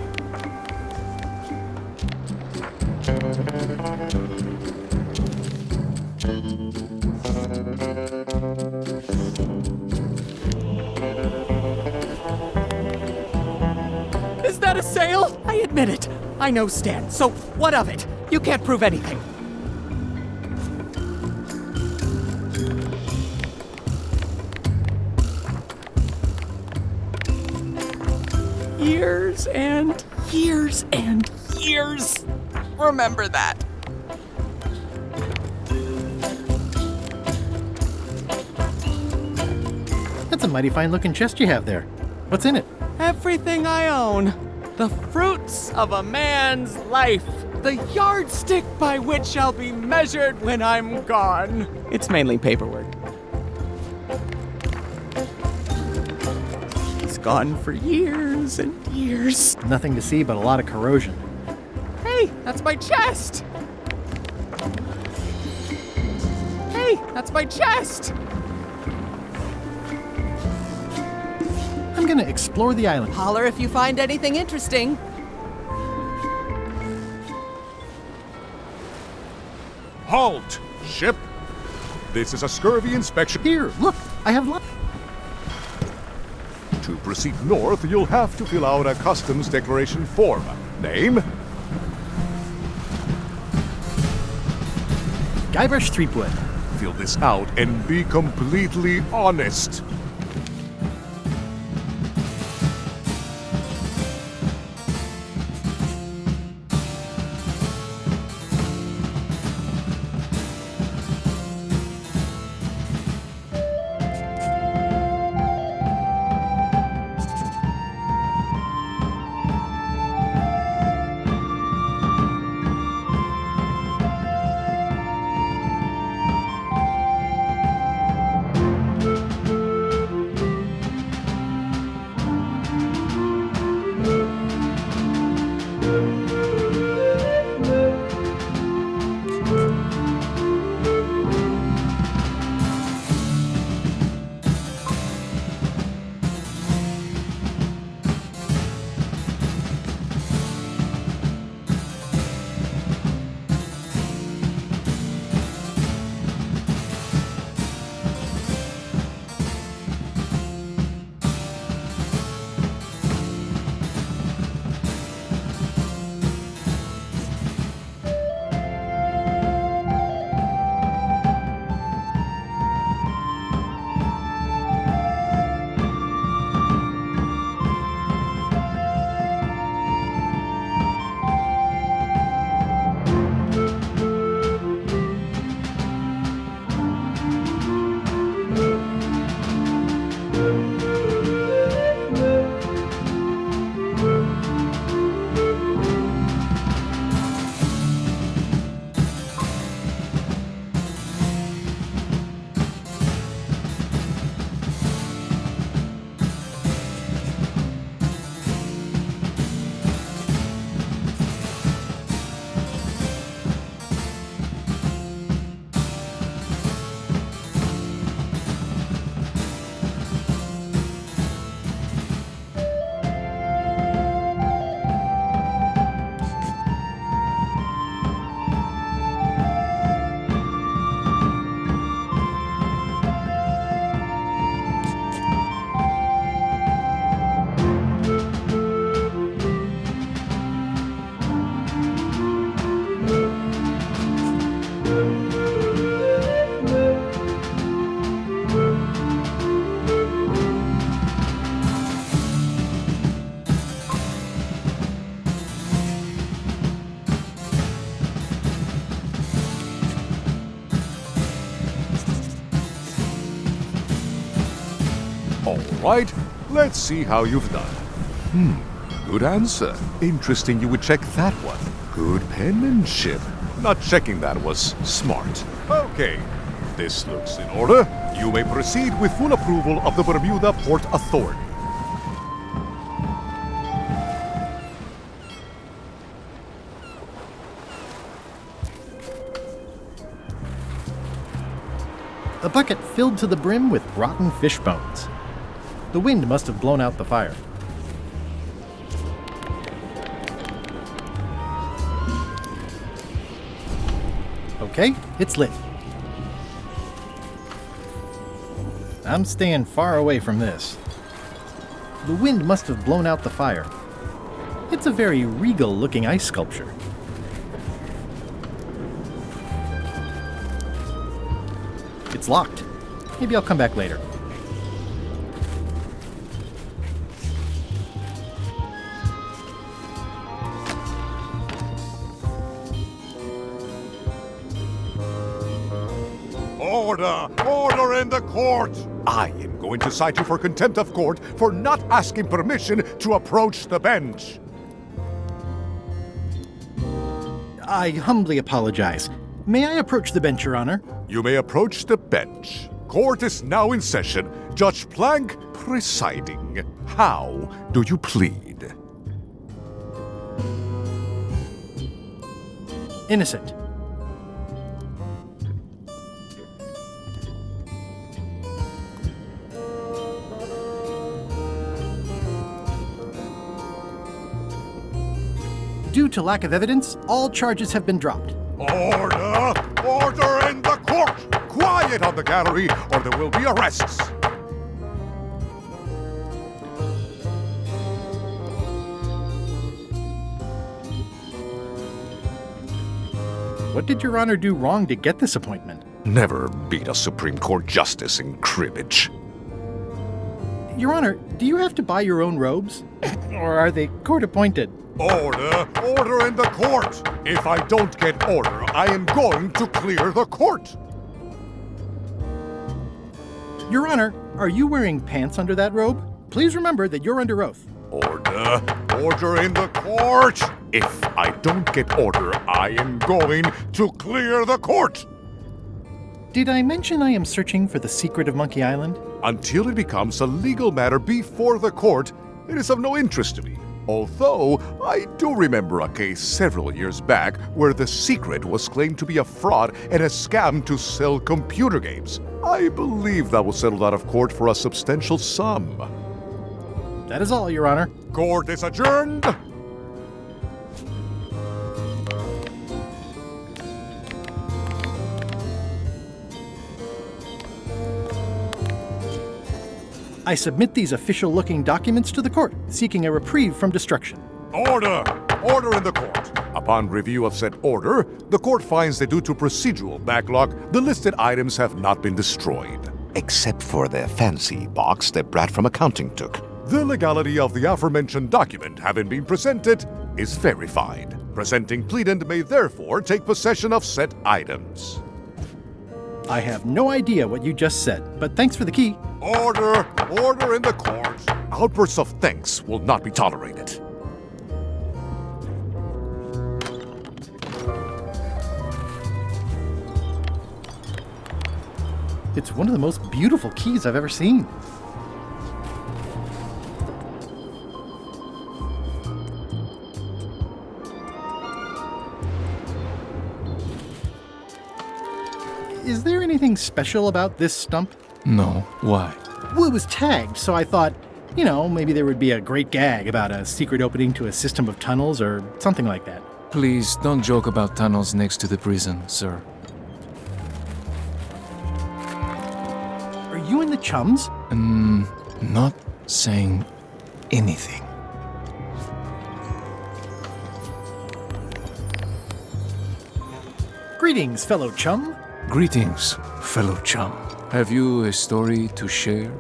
Is that a sale? I admit it. I know Stan, so what of it? You can't prove anything. Years and years and years. Remember that. That's a mighty fine looking chest you have there. What's in it? Everything I own. The fruits of a man's life. The yardstick by which I'll be measured when I'm gone. It's mainly paperwork. He's gone for years and years. Nothing to see but a lot of corrosion. Hey, that's my chest! Hey, that's my chest! I'm gonna explore the island. Holler if you find anything interesting. Halt! Ship! This is a scurvy inspection. Here, look, I have To proceed north, you'll have to fill out a customs declaration form. Name? Guybrush Threepwood. Fill this out and be completely honest. right, let's see how you've done. Good answer. Interesting you would check that one. Good penmanship. Not checking that was smart. Okay, this looks in order. You may proceed with full approval of the Bermuda Port Authority. A bucket filled to the brim with rotten fish bones. The wind must have blown out the fire. Okay, it's lit. I'm staying far away from this. The wind must have blown out the fire. It's a very regal-looking ice sculpture. It's locked. Maybe I'll come back later. Order! Order in the court! I am going to cite you for contempt of court for not asking permission to approach the bench. I humbly apologize. May I approach the bench, Your Honor? You may approach the bench. Court is now in session. Judge Plank presiding. How do you plead? Innocent. Due to lack of evidence, all charges have been dropped. Order! Order in the court! Quiet on the gallery, or there will be arrests! What did Your Honor do wrong to get this appointment? Never beat a Supreme Court justice in cribbage. Your Honor, do you have to buy your own robes? Or are they court-appointed? Order! Order in the court! If I don't get order, I am going to clear the court! Your Honor, are you wearing pants under that robe? Please remember that you're under oath. Order! Order in the court! If I don't get order, I am going to clear the court! Did I mention I am searching for the secret of Monkey Island? Until it becomes a legal matter before the court, it is of no interest to me. Although, I do remember a case several years back where the secret was claimed to be a fraud and a scam to sell computer games. I believe that was settled out of court for a substantial sum. That is all, Your Honor. Court is adjourned! I submit these official-looking documents to the court, seeking a reprieve from destruction. Order! Order in the court! Upon review of said order, the court finds that due to procedural backlog, the listed items have not been destroyed. Except for the fancy box that Brad from accounting took. The legality of the aforementioned document having been presented is verified. Presenting pleadant may therefore take possession of said items. I have no idea what you just said, but thanks for the key. Order! Order in the court! Outbursts of thanks will not be tolerated. It's one of the most beautiful keys I've ever seen. Is there anything special about this stump? No. Why? Well, it was tagged, so I thought, maybe there would be a great gag about a secret opening to a system of tunnels or something like that. Please don't joke about tunnels next to the prison, sir. Are you in the Chums? Not saying anything. Greetings, fellow chum. Greetings, fellow chum. Have you a story to share?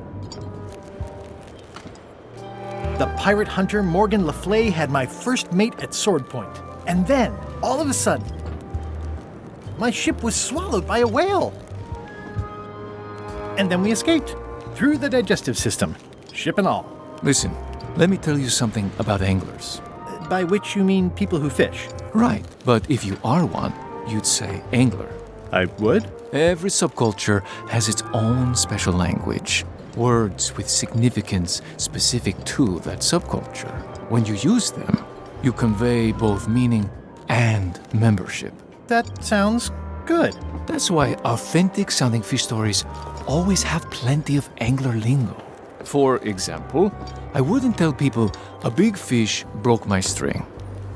The pirate hunter Morgan LaFlay had my first mate at Sword Point. And then, all of a sudden, my ship was swallowed by a whale. And then we escaped through the digestive system. ship and all. Listen, let me tell you something about anglers. By which you mean people who fish? Right, but if you are one, you'd say angler. I would? Every subculture has its own special language, words with significance specific to that subculture. When you use them, you convey both meaning and membership. That sounds good. That's why authentic sounding fish stories always have plenty of angler lingo. For example, I wouldn't tell people a big fish broke my string.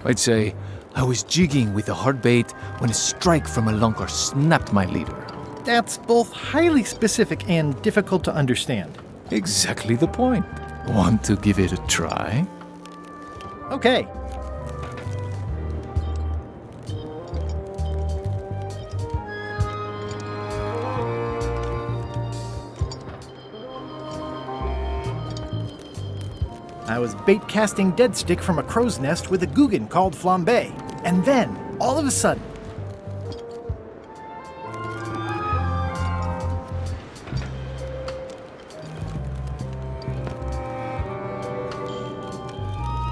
I'd say I was jigging with a hard bait when a strike from a lunker snapped my leader. That's both highly specific and difficult to understand. Exactly the point. Want to give it a try? Okay. I was bait casting dead stick from a crow's nest with a Guggen called Flambe. And then, all of a sudden,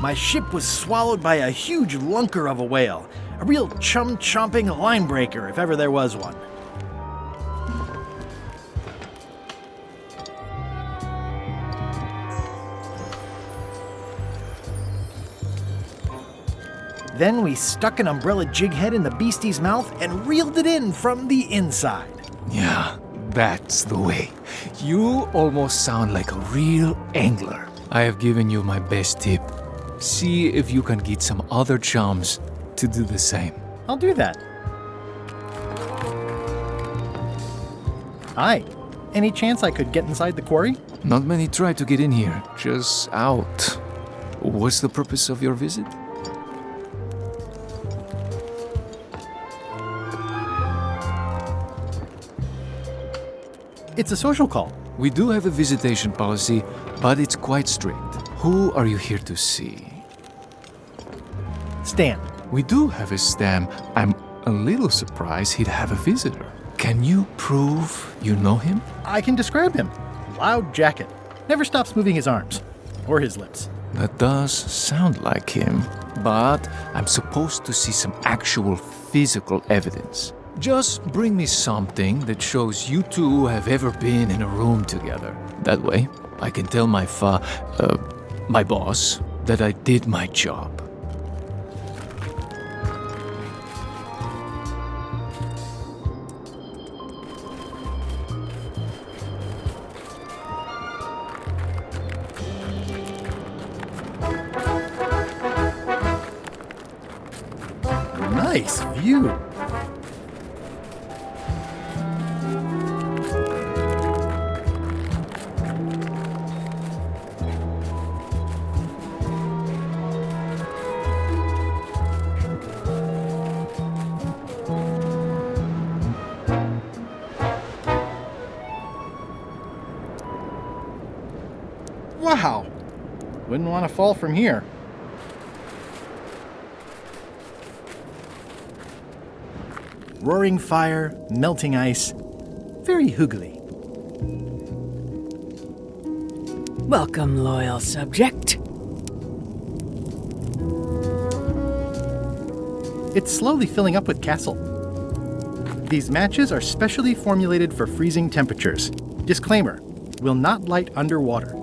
my ship was swallowed by a huge lunker of a whale. A real chum-chomping line breaker, if ever there was one. Then we stuck an umbrella jig head in the beastie's mouth and reeled it in from the inside. Yeah, that's the way. You almost sound like a real angler. I have given you my best tip. See if you can get some other chums to do the same. I'll do that. Hi. Any chance I could get inside the quarry? Not many try to get in here, just out. What's the purpose of your visit? It's a social call. We do have a visitation policy, but it's quite strict. Who are you here to see? Stan. We do have a Stan. I'm a little surprised he'd have a visitor. Can you prove you know him? I can describe him. Loud jacket. Never stops moving his arms. Or his lips. That does sound like him, but I'm supposed to see some actual physical evidence. Just bring me something that shows you two have ever been in a room together. That way, I can tell my boss that I did my job. Nice view. Wow! Wouldn't want to fall from here. Roaring fire, melting ice. Very hoogly. Welcome, loyal subject. It's slowly filling up with castle. These matches are specially formulated for freezing temperatures. Disclaimer, will not light underwater.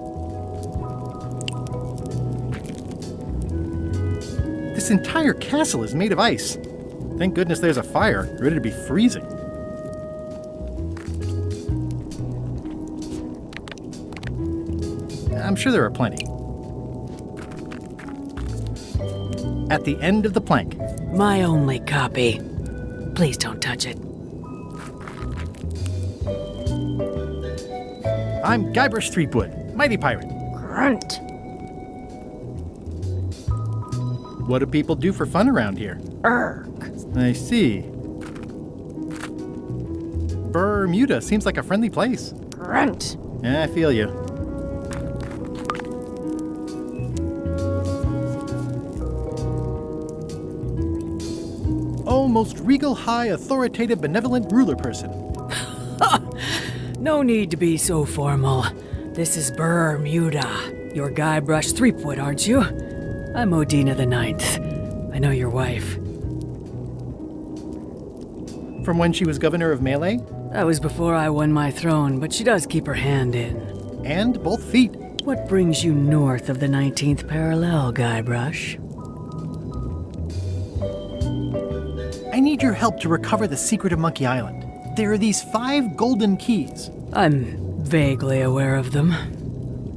This entire castle is made of ice. Thank goodness there's a fire, ready to be freezing. I'm sure there are plenty. At the end of the plank. My only copy. Please don't touch it. I'm Guybrush Threepwood, Mighty Pirate. Grunt. What do people do for fun around here? Erg. I see. Bermuda seems like a friendly place. Grunt. Yeah, I feel you. Oh, most regal, high, authoritative, benevolent ruler person. No need to be so formal. This is Bermuda. You're Guybrush Threepwood, aren't you? I'm Odina the Ninth. I know your wife. From when she was governor of Melee? That was before I won my throne, but she does keep her hand in. And both feet. What brings you north of the 19th parallel, Guybrush? I need your help to recover the secret of Monkey Island. There are these 5 golden keys. I'm vaguely aware of them.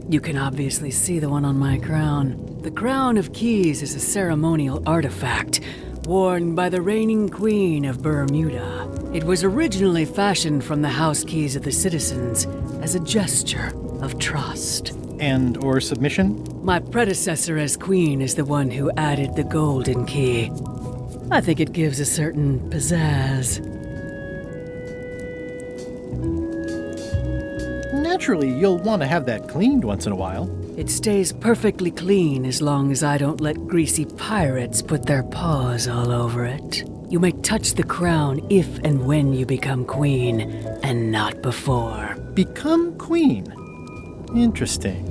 You can obviously see the one on my crown. The Crown of Keys is a ceremonial artifact worn by the reigning queen of Bermuda. It was originally fashioned from the house keys of the citizens as a gesture of trust. And or submission? My predecessor as queen is the one who added the golden key. I think it gives a certain pizzazz. Naturally, you'll want to have that cleaned once in a while. It stays perfectly clean as long as I don't let greasy pirates put their paws all over it. You may touch the crown if and when you become queen, and not before. Become queen? Interesting.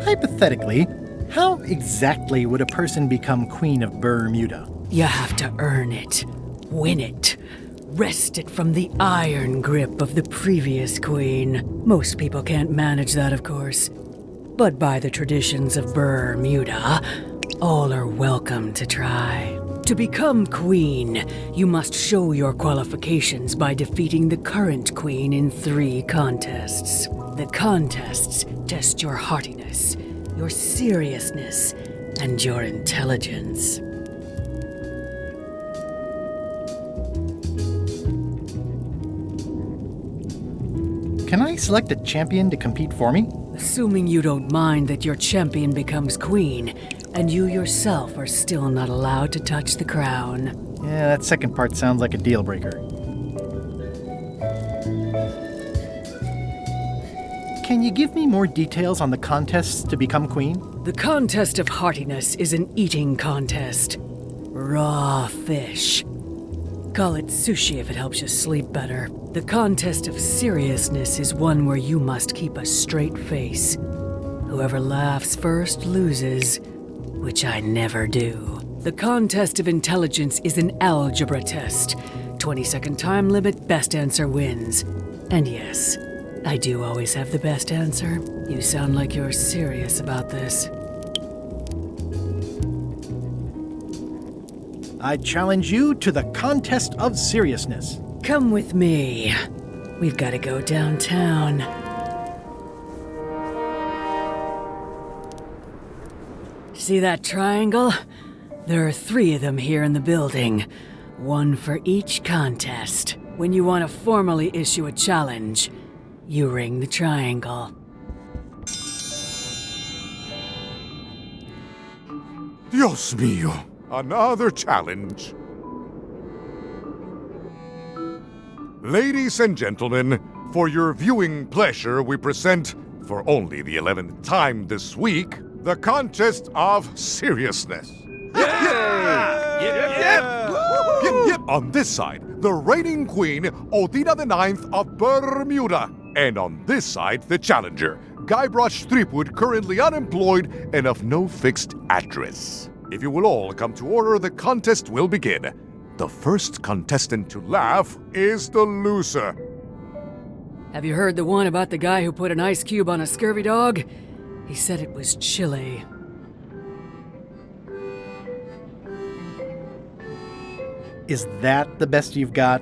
Hypothetically, how exactly would a person become queen of Bermuda? You have to earn it, win it, wrest it from the iron grip of the previous queen. Most people can't manage that, of course. But by the traditions of Bermuda, all are welcome to try. To become queen, you must show your qualifications by defeating the current queen in 3 contests. The contests test your heartiness, your seriousness, and your intelligence. Can I select a champion to compete for me? Assuming you don't mind that your champion becomes queen, and you yourself are still not allowed to touch the crown. Yeah, that second part sounds like a deal breaker. Can you give me more details on the contests to become queen? The contest of heartiness is an eating contest. Raw fish. Call it sushi if it helps you sleep better. The contest of seriousness is one where you must keep a straight face. Whoever laughs first loses, which I never do. The contest of intelligence is an algebra test. 20-second time limit, best answer wins. And yes, I do always have the best answer. You sound like you're serious about this. I challenge you to the contest of seriousness. Come with me. We've got to go downtown. See that triangle? There are 3 of them here in the building. 1 for each contest. When you want to formally issue a challenge, you ring the triangle. Dios mío, another challenge. Ladies and gentlemen, for your viewing pleasure, we present, for only the 11th time this week, the contest of seriousness. Yep. On this side, the reigning queen, Odina the Ninth of Bermuda. And on this side, the challenger, Guybrush Threepwood, currently unemployed and of no fixed address. If you will all come to order, the contest will begin. The first contestant to laugh is the loser. Have you heard the one about the guy who put an ice cube on a scurvy dog? He said it was chilly. Is that the best you've got?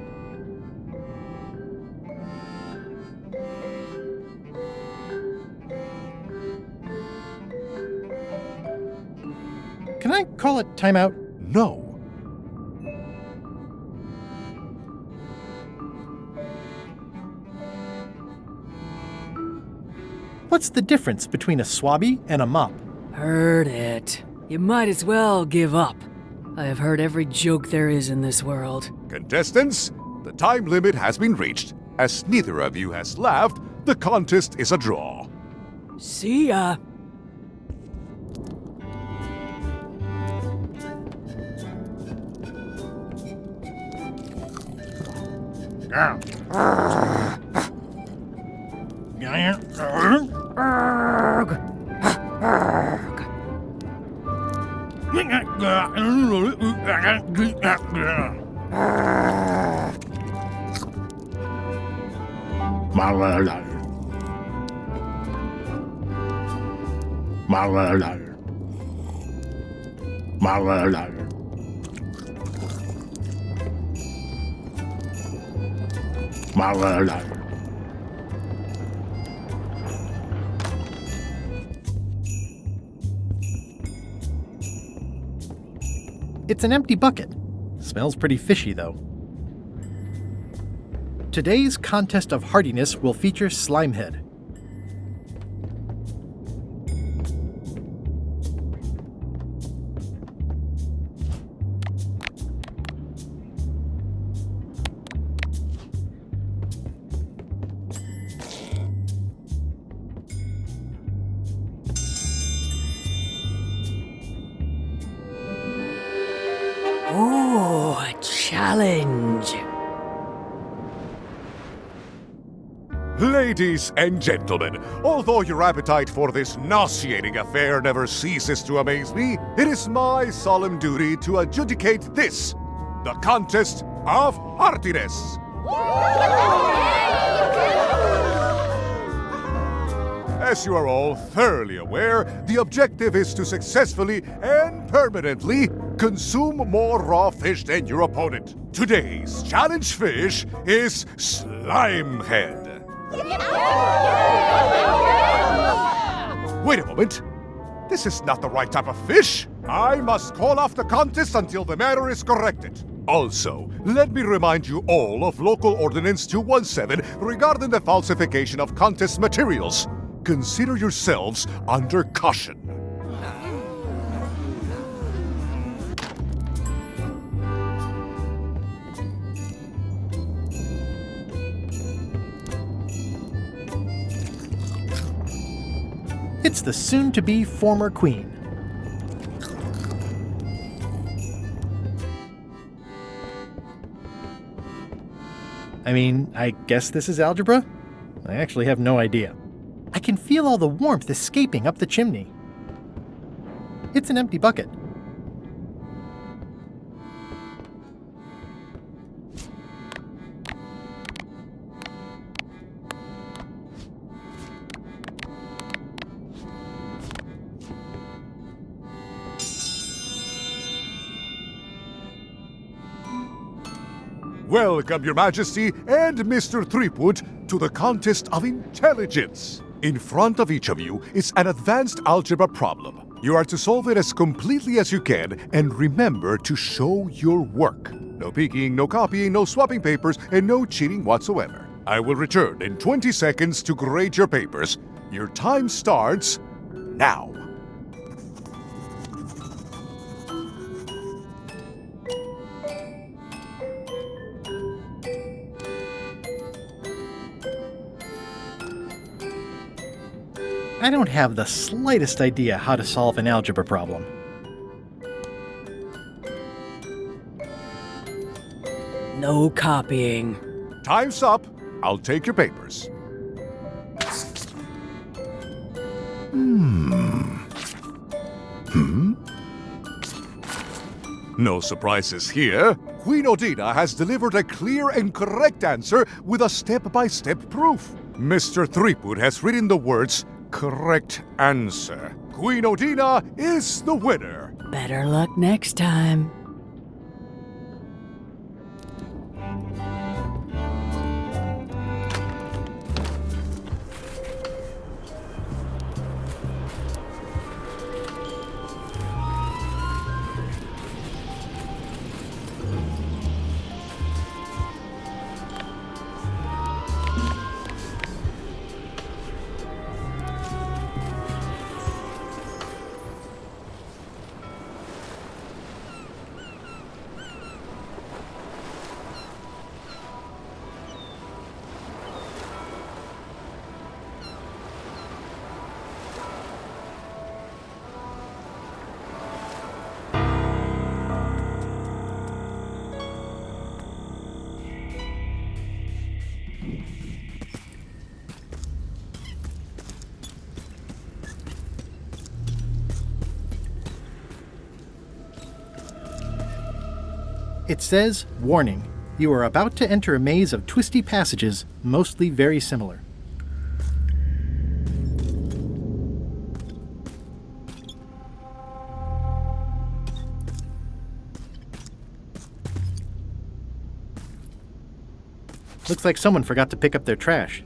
Can I call it timeout? No. What's the difference between a swabby and a mop? Heard it. You might as well give up. I have heard every joke there is in this world. Contestants, the time limit has been reached. As neither of you has laughed, the contest is a draw. See ya. It's an empty bucket. Smells pretty fishy, though. Today's contest of hardiness will feature Slimehead. Ooh, a challenge. Ladies and gentlemen, although your appetite for this nauseating affair never ceases to amaze me, it is my solemn duty to adjudicate this, the contest of heartiness. As you are all thoroughly aware, the objective is to successfully and permanently consume more raw fish than your opponent. Today's challenge fish is Slimehead. Wait a moment. This is not the right type of fish. I must call off the contest until the matter is corrected. Also, let me remind you all of Local Ordinance 217 regarding the falsification of contest materials. Consider yourselves under caution. It's the soon-to-be former queen. I mean, I guess this is algebra? I actually have no idea. I can feel all the warmth escaping up the chimney. It's an empty bucket. Welcome, Your Majesty and Mr. Threepwood, to the contest of intelligence. In front of each of you is an advanced algebra problem. You are to solve it as completely as you can, and remember to show your work. No peeking, no copying, no swapping papers, and no cheating whatsoever. I will return in 20 seconds to grade your papers. Your time starts now. I don't have the slightest idea how to solve an algebra problem. No copying. Time's up. I'll take your papers. No surprises here. Queen Odina has delivered a clear and correct answer with a step-by-step proof. Mr. Threepwood has written the words, correct answer. Queen Odina is the winner. Better luck next time. It says, warning, you are about to enter a maze of twisty passages, mostly very similar. Looks like someone forgot to pick up their trash.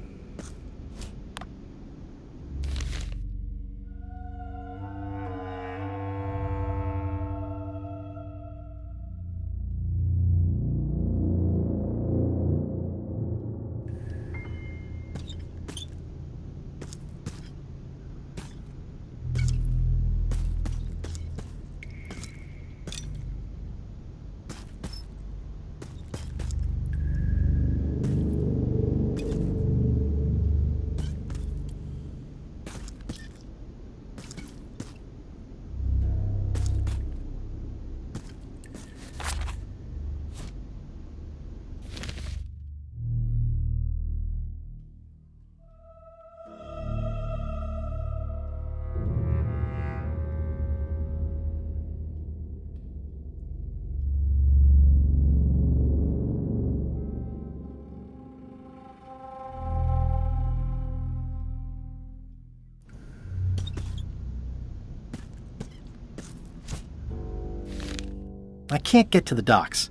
I can't get to the docks.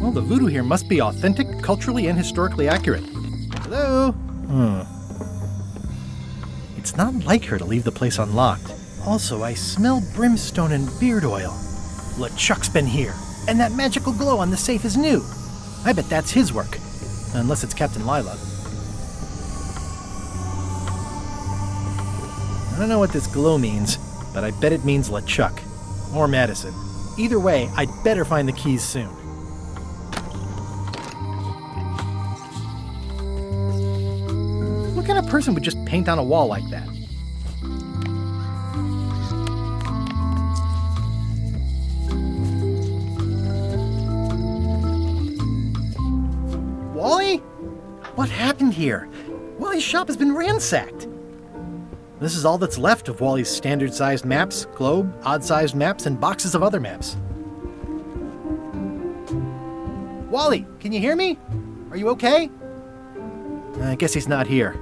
Well, the voodoo here must be authentic, culturally, and historically accurate. Hello? It's not like her to leave the place unlocked. Also, I smell brimstone and beard oil. LeChuck's been here, and that magical glow on the safe is new. I bet that's his work. Unless it's Captain Lila. I don't know what this glow means, but I bet it means LeChuck. Or Madison. Either way, I'd better find the keys soon. What kind of person would just paint on a wall like that? Wally? What happened here? Wally's shop has been ransacked. This is all that's left of Wally's standard-sized maps, globe, odd-sized maps, and boxes of other maps. Wally, can you hear me? Are you okay? I guess he's not here.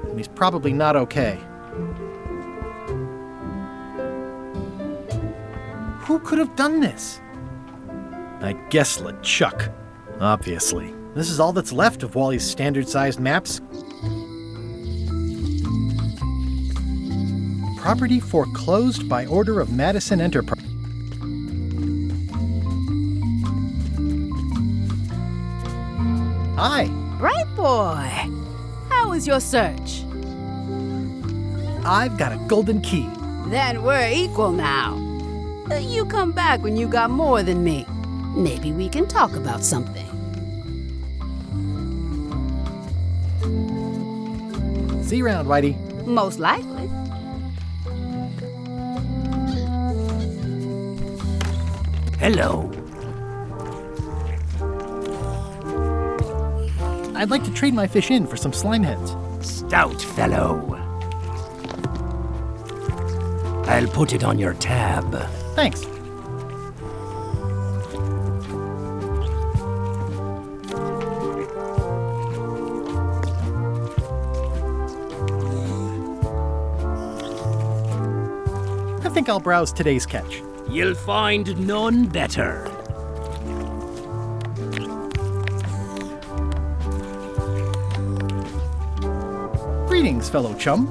And he's probably not okay. Who could have done this? I guess LeChuck, obviously. This is all that's left of Wally's standard-sized maps. Property foreclosed by order of Madison Enterprise. Hi. Bright boy. How was your search? I've got a golden key. Then we're equal now. You come back when you got more than me. Maybe we can talk about something. See you around, Whitey. Most likely. Hello. I'd like to trade my fish in for some slime heads. Stout fellow. I'll put it on your tab. Thanks. I think I'll browse today's catch. You'll find none better. Greetings, fellow chum.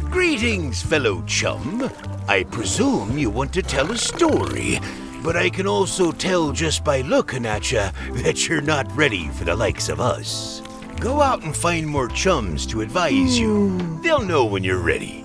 Greetings, fellow chum. I presume you want to tell a story, but I can also tell just by looking at you that you're not ready for the likes of us. Go out and find more chums to advise you. They'll know when you're ready.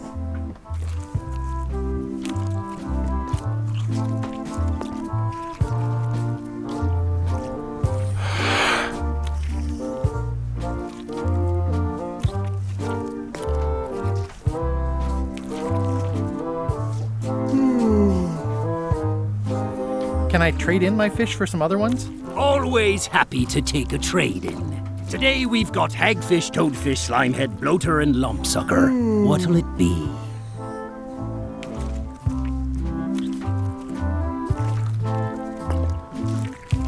Can I trade in my fish for some other ones? Always happy to take a trade in. Today we've got hagfish, toadfish, slimehead, bloater, and lumpsucker. What'll it be?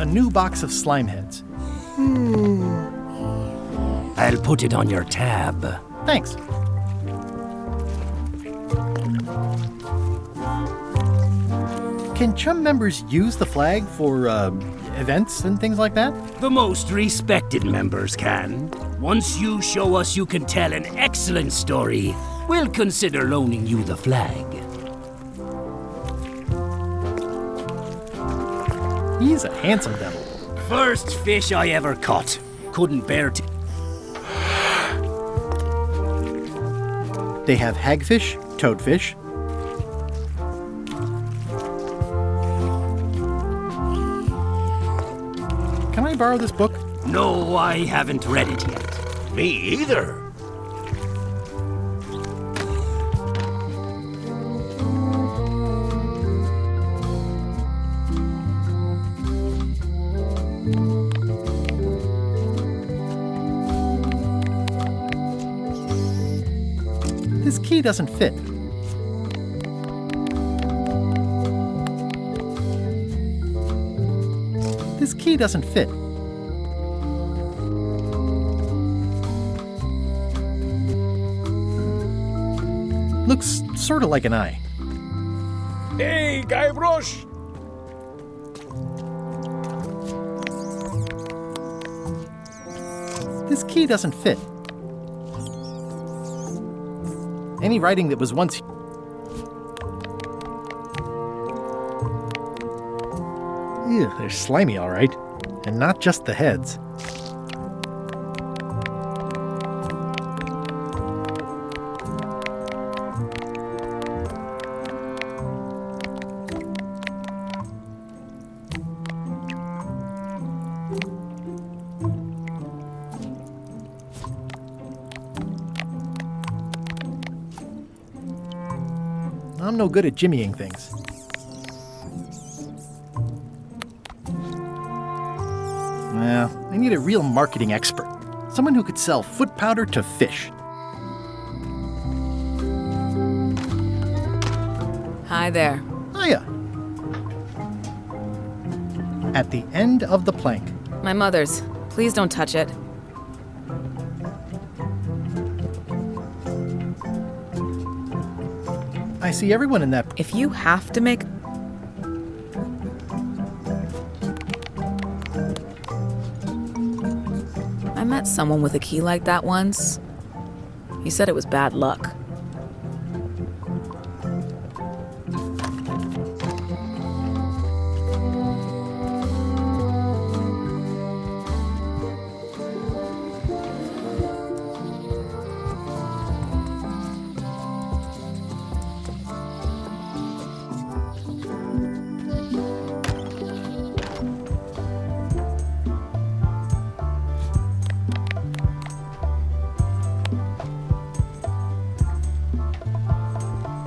A new box of slime heads. I'll put it on your tab. Thanks. Can chum members use the flag for, events and things like that? The most respected members can. Once you show us you can tell an excellent story, we'll consider loaning you the flag. He's a handsome devil. First fish I ever caught. Couldn't bear to... They have hagfish, toadfish. Can I borrow this book? No, I haven't read it yet. Me either. This key doesn't fit. This key doesn't fit. Looks sort of like an eye. Hey, Guybrush! This key doesn't fit. Any writing that was once... Ew, they're slimy, all right. And not just the heads. I'm no good at jimmying things. Well, I need a real marketing expert. Someone who could sell foot powder to fish. Hi there. Hiya. At the end of the plank. My mother's. Please don't touch it. I see everyone in that... If you have to make... I met someone with a key like that once. He said it was bad luck.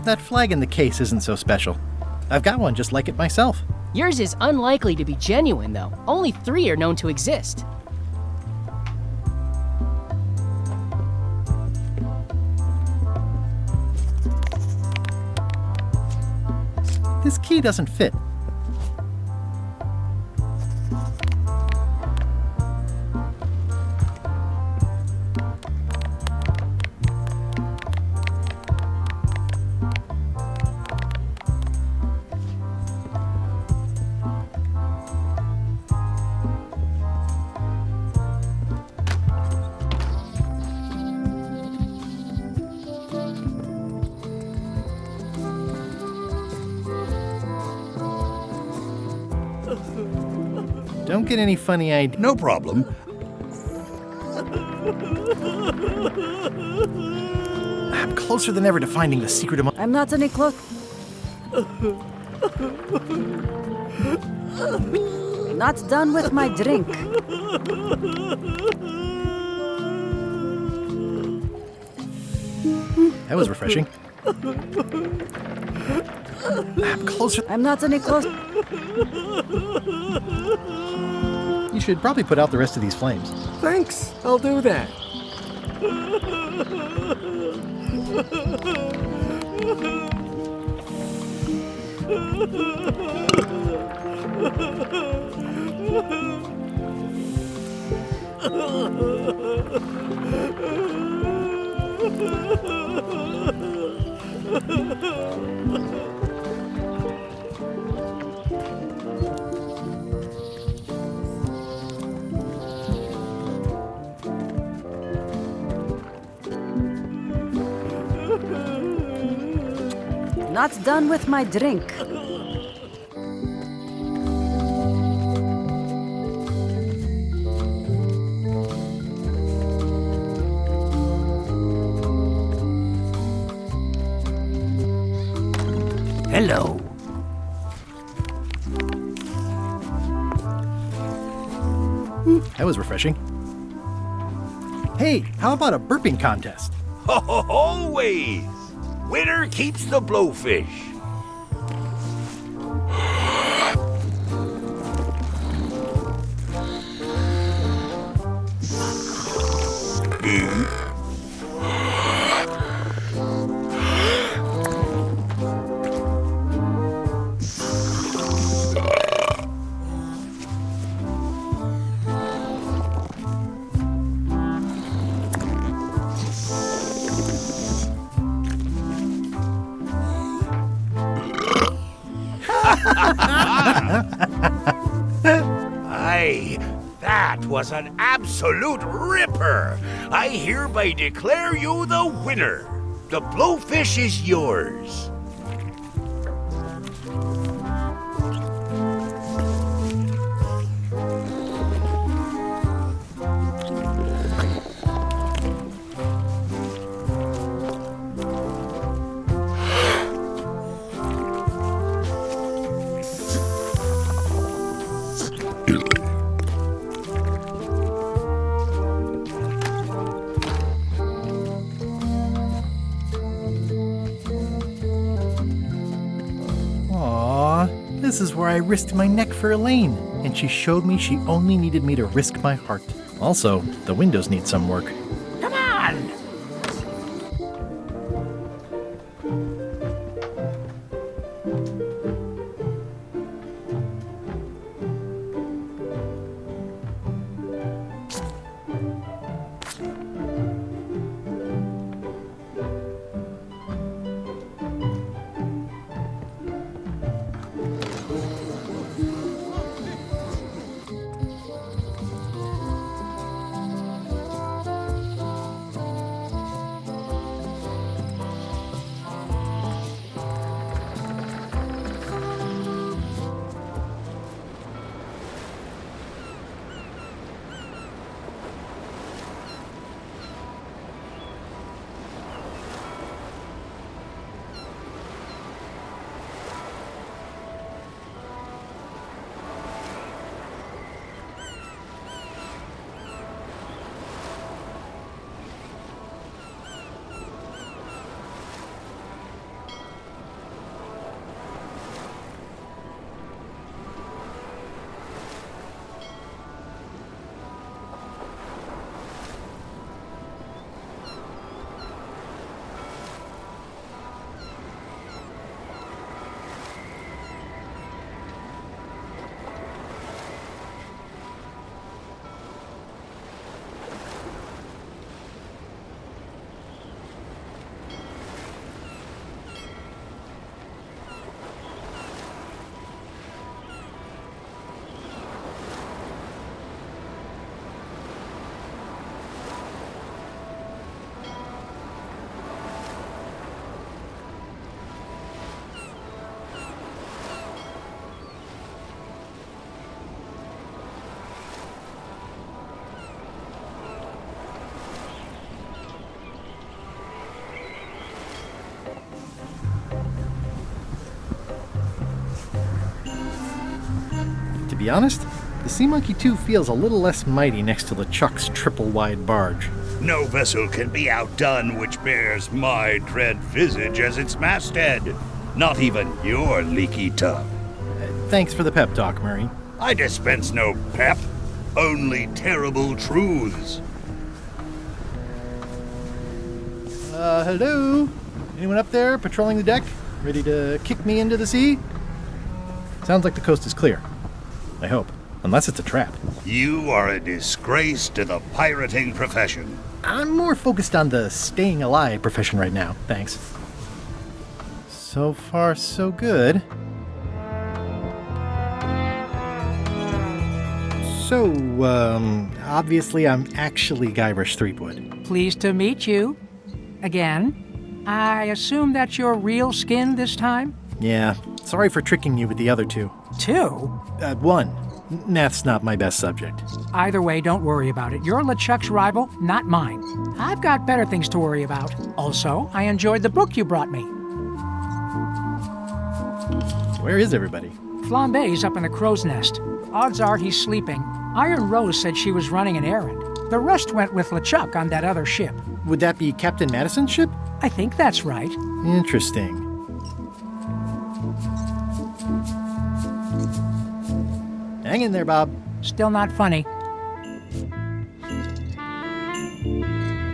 That flag in the case isn't so special. I've got one just like it myself. Yours is unlikely to be genuine, though. Only 3 are known to exist. This key doesn't fit. Don't get any funny ideas. No problem. I'm closer than ever to finding the secret of my... I'm not any close. Not done with my drink. That was refreshing. I'm closer. I'm not any close. You should probably put out the rest of these flames. Thanks, I'll do that. Not done with my drink. Hello. That was refreshing. Hey, how about a burping contest? Always! Winner keeps the blowfish. Aye, that was an absolute ripper. I hereby declare you the winner. The blowfish is yours. This is where I risked my neck for Elaine, and she showed me she only needed me to risk my heart. Also, the windows need some work. Come on! be honest, the Sea Monkey 2 feels a little less mighty next to LeChuck's triple-wide barge. No vessel can be outdone which bears my dread visage as its masthead. Not even your leaky tub. Thanks for the pep talk, Murray. I dispense no pep, only terrible truths. Hello? Anyone up there patrolling the deck? Ready to kick me into the sea? Sounds like the coast is clear. I hope. Unless it's a trap. You are a disgrace to the pirating profession. I'm more focused on the staying alive profession right now, thanks. So far, so good. So, obviously I'm actually Guybrush Threepwood. Pleased to meet you. Again. I assume that's your real skin this time? Yeah, sorry for tricking you with the other two. Two? One. Math's not my best subject. Either way, don't worry about it. You're LeChuck's rival, not mine. I've got better things to worry about. Also, I enjoyed the book you brought me. Where is everybody? Flambe's up in the crow's nest. Odds are he's sleeping. Iron Rose said she was running an errand. The rest went with LeChuck on that other ship. Would that be Captain Madison's ship? I think that's right. Interesting. Hang in there, Bob. Still not funny.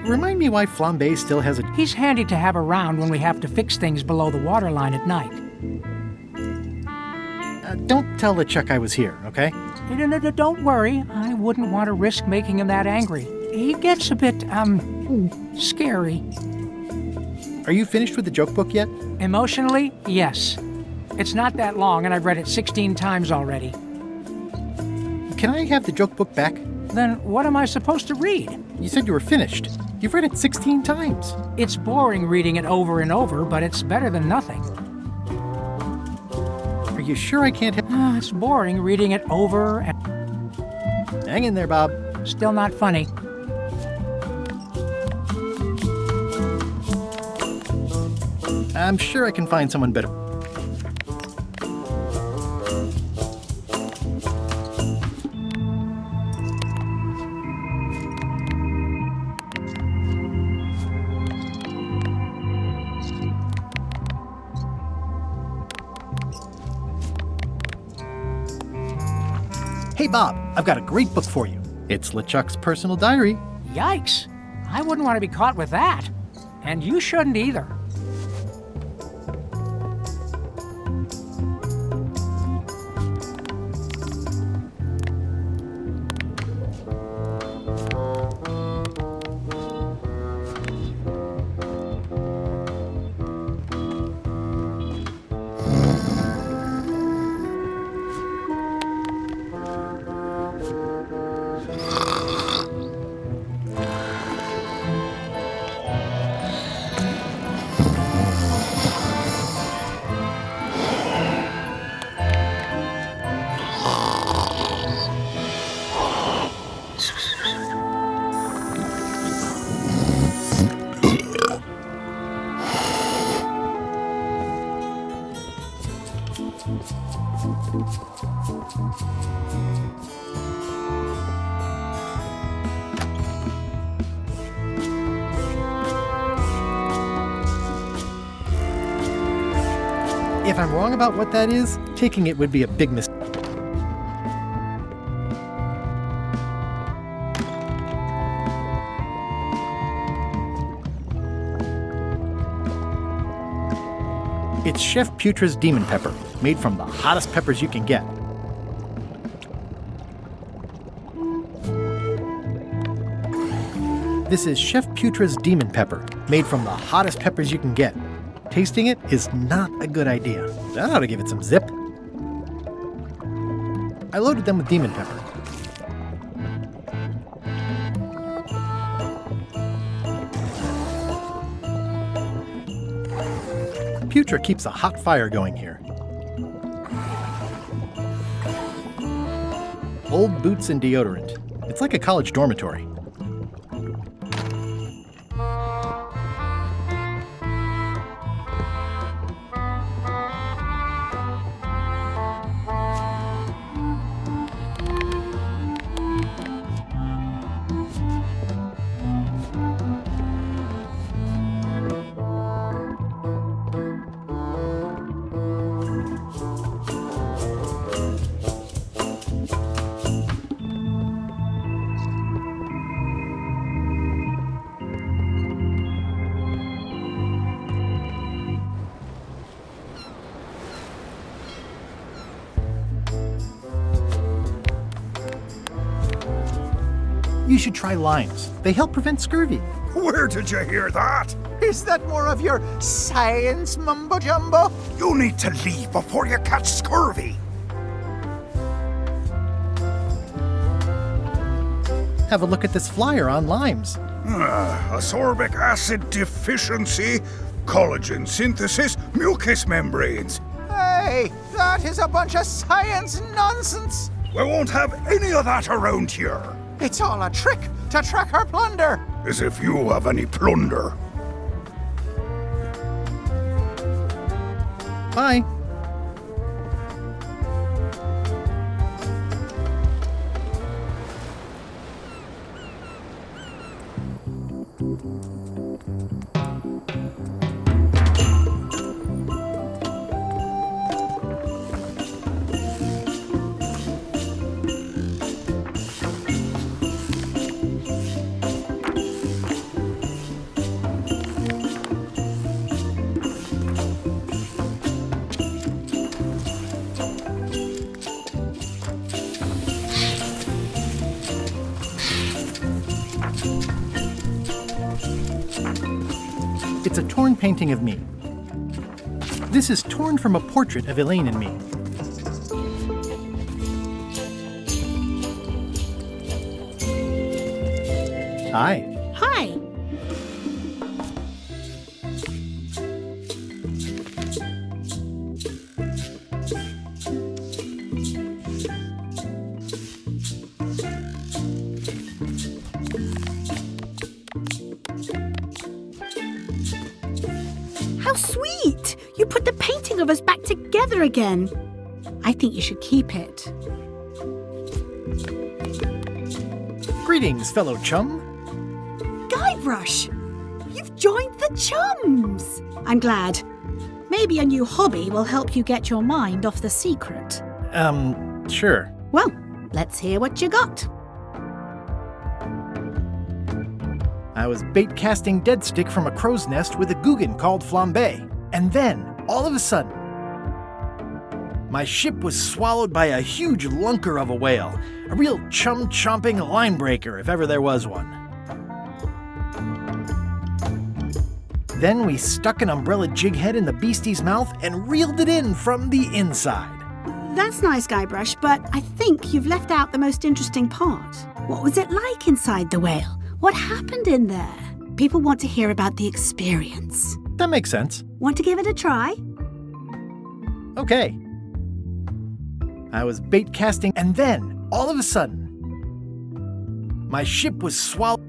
Remind me why Flambe still has a... He's handy to have around when we have to fix things below the waterline at night. Don't tell LeChuck I was here, okay? Don't worry. I wouldn't want to risk making him that angry. He gets a bit, scary. Are you finished with the joke book yet? Emotionally, yes. It's not that long, and I've read it 16 times already. Can I have the joke book back? Then what am I supposed to read? You said you were finished. You've read it 16 times. It's boring reading it over and over, but it's better than nothing. Are you sure I can't have... It's boring reading it over and... Hang in there, Bob. Still not funny. I'm sure I can find someone better. Hey, Bob, I've got a great book for you. It's LeChuck's personal diary. Yikes! I wouldn't want to be caught with that. And you shouldn't either. If I'm wrong about what that is, taking it would be a big mistake. It's Chef Putra's Demon Pepper, made from the hottest peppers you can get. This is Chef Putra's Demon Pepper, made from the hottest peppers you can get. Tasting it is not a good idea. That ought to give it some zip. I loaded them with demon pepper. Putra keeps a hot fire going here. Old boots and deodorant. It's like a college dormitory. You should try limes. They help prevent scurvy. Where did you hear that? Is that more of your science mumbo-jumbo? You need to leave before you catch scurvy. Have a look at this flyer on limes. Ascorbic acid deficiency, collagen synthesis, mucous membranes. Hey, that is a bunch of science nonsense. We won't have any of that around here. It's all a trick to track our plunder. As if you have any plunder. Bye. It's a torn painting of me. This is torn from a portrait of Elaine and me. Hi. Hi. How sweet! You put the painting of us back together again. I think you should keep it. Greetings, fellow chum. Guybrush! You've joined the chums! I'm glad. Maybe a new hobby will help you get your mind off the secret. Sure. Well, let's hear what you got. I was bait casting dead stick from a crow's nest with a Guggen called Flambe. And then, all of a sudden, my ship was swallowed by a huge lunker of a whale. A real chum-chomping line breaker, if ever there was one. Then we stuck an umbrella jig head in the beastie's mouth and reeled it in from the inside. That's nice, Guybrush, but I think you've left out the most interesting part. What was it like inside the whale? What happened in there? People want to hear about the experience. That makes sense. Want to give it a try? Okay. I was bait casting, and then, all of a sudden, my ship was swallowed.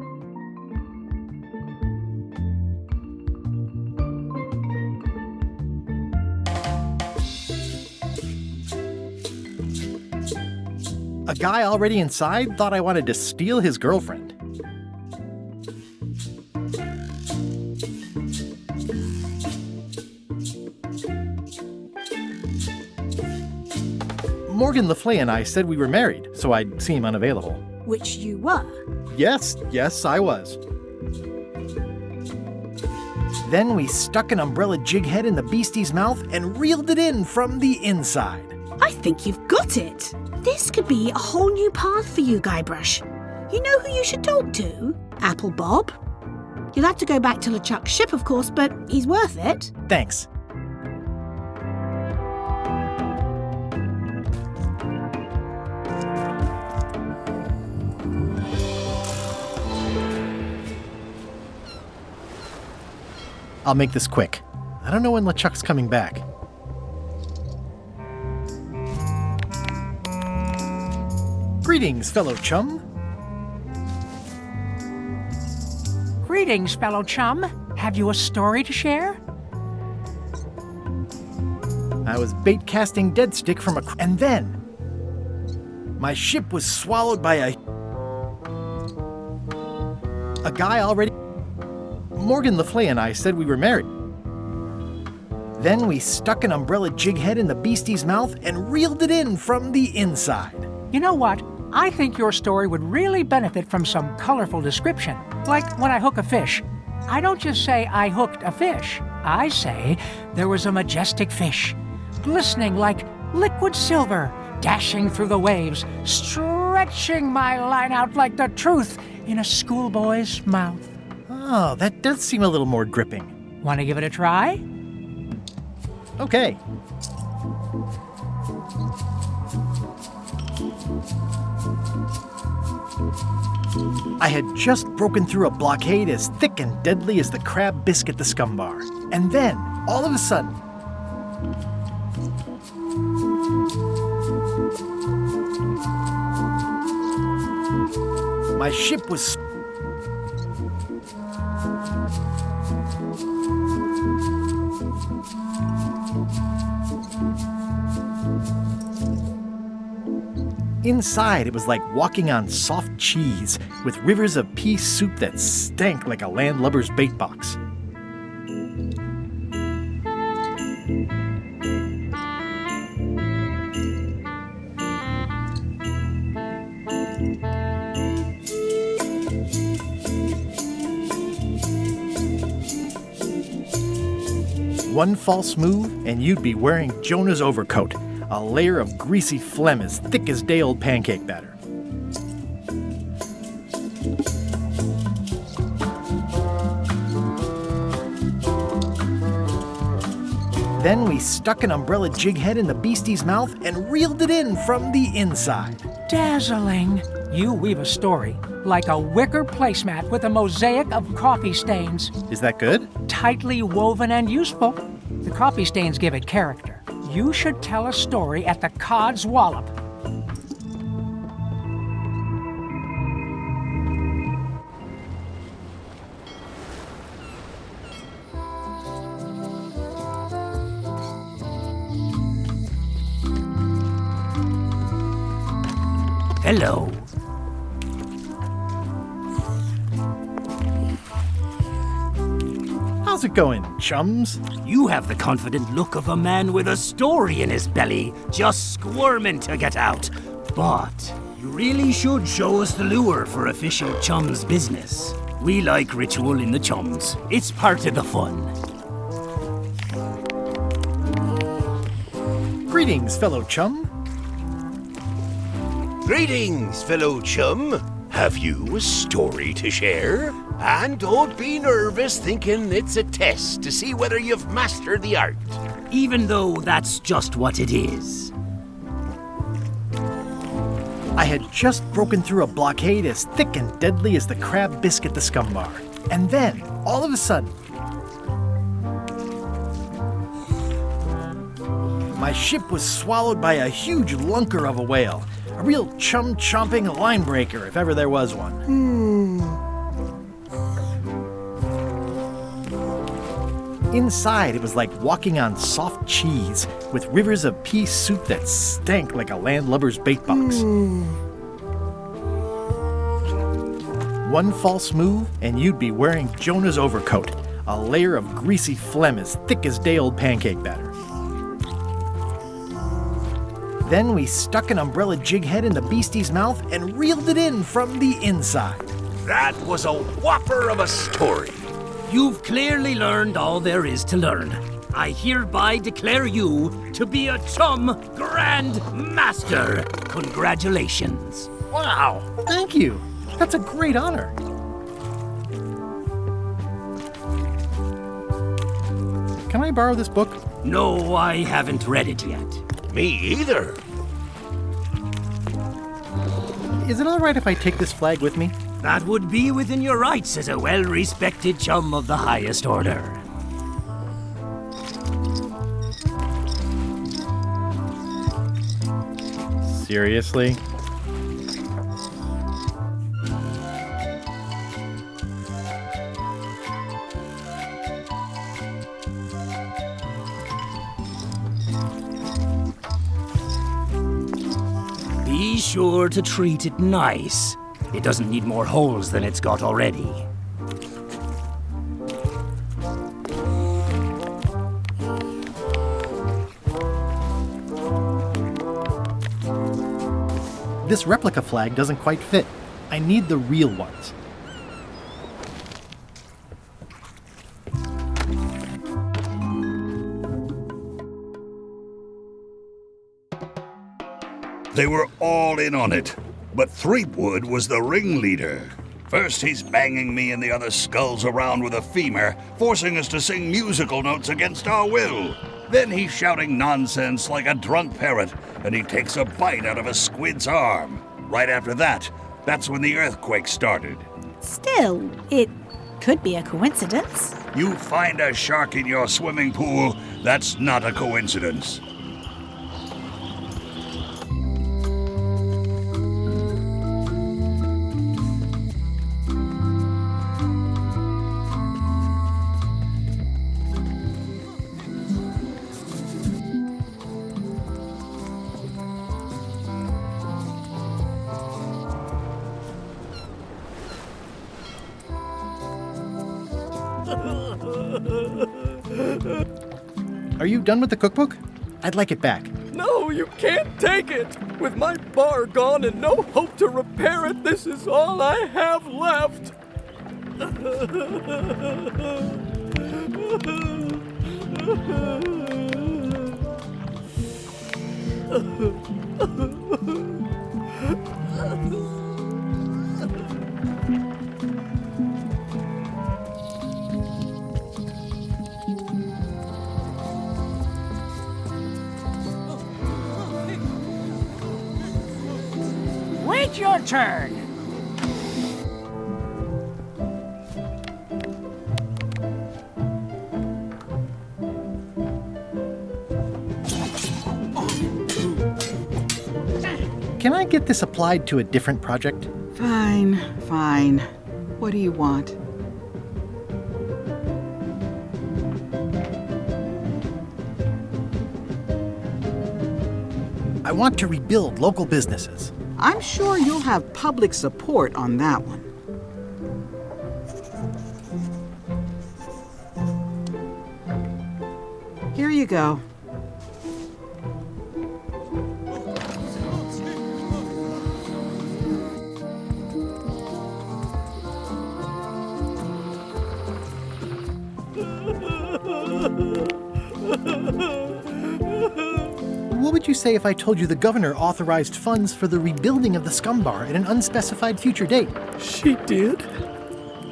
A guy already inside thought I wanted to steal his girlfriend. Morgan Le Fay and I said we were married, so I'd seem unavailable. Which you were. Yes, I was. Then we stuck an umbrella jig head in the beastie's mouth and reeled it in from the inside. I think you've got it. This could be a whole new path for you, Guybrush. You know who you should talk to? Apple Bob. You'll have to go back to LeChuck's ship, of course, but he's worth it. Thanks. I'll make this quick. I don't know when LeChuck's coming back. Greetings, fellow chum. Greetings, fellow chum. Have you a story to share? I was bait casting dead stick from a and then my ship was swallowed by a guy already. Morgan Le Fay and I said we were married. Then we stuck an umbrella jig head in the beastie's mouth and reeled it in from the inside. You know what? I think your story would really benefit from some colorful description. Like when I hook a fish. I don't just say I hooked a fish. I say there was a majestic fish, glistening like liquid silver, dashing through the waves, stretching stretching my line out like the truth in a schoolboy's mouth. Oh, that does seem a little more gripping. Want to give it a try? Okay. I had just broken through a blockade as thick and deadly as the crab biscuit the scumbar. And then, all of a sudden, my ship was... Inside, it was like walking on soft cheese with rivers of pea soup that stank like a landlubber's bait box. One false move, and you'd be wearing Jonah's overcoat, a layer of greasy phlegm as thick as day-old pancake batter. Then we stuck an umbrella jig head in the beastie's mouth and reeled it in from the inside. Dazzling. You weave a story like a wicker placemat with a mosaic of coffee stains. Is that good? Tightly woven and useful. The coffee stains give it character. You should tell a story at the Cod's Wallop. Hello. How's it going, chums? You have the confident look of a man with a story in his belly, just squirming to get out. But you really should show us the lure for official chums business. We like ritual in the chums. It's part of the fun. Greetings, fellow chum. Greetings, fellow chum. Have you a story to share? And don't be nervous thinking it's a test to see whether you've mastered the art. Even though that's just what it is. I had just broken through a blockade as thick and deadly as the crab biscuit the scumbar. And then, all of a sudden, my ship was swallowed by a huge lunker of a whale. A real chum-chomping line breaker, if ever there was one. Inside, it was like walking on soft cheese with rivers of pea soup that stank like a landlubber's bait box. One false move, and you'd be wearing Jonah's overcoat, a layer of greasy phlegm as thick as day-old pancake batter. Then we stuck an umbrella jig head in the beastie's mouth and reeled it in from the inside. That was a whopper of a story. You've clearly learned all there is to learn. I hereby declare you to be a Chum Grand Master. Congratulations. Wow, thank you. That's a great honor. Can I borrow this book? No, I haven't read it yet. Me either. Is it all right if I take this flag with me? That would be within your rights as a well-respected chum of the highest order. Seriously? Be sure to treat it nice. It doesn't need more holes than it's got already. This replica flag doesn't quite fit. I need the real ones. They were all in on it. but Threepwood was the ringleader. First he's banging me and the other skulls around with a femur, forcing us to sing musical notes against our will. Then he's shouting nonsense like a drunk parrot, and he takes a bite out of a squid's arm. Right after that, that's when the earthquake started. Still, it could be a coincidence. You find a shark in your swimming pool, that's not a coincidence. Are you done with the cookbook? I'd like it back. No, you can't take it! With my bar gone and no hope to repair it, this is all I have left! Wait your turn. Can I get this applied to a different project? Fine, fine. What do you want? I want to rebuild local businesses. I'm sure you'll have public support on that one. Here you go. What would you say if I told you the governor authorized funds for the rebuilding of the scum bar at an unspecified future date? She did?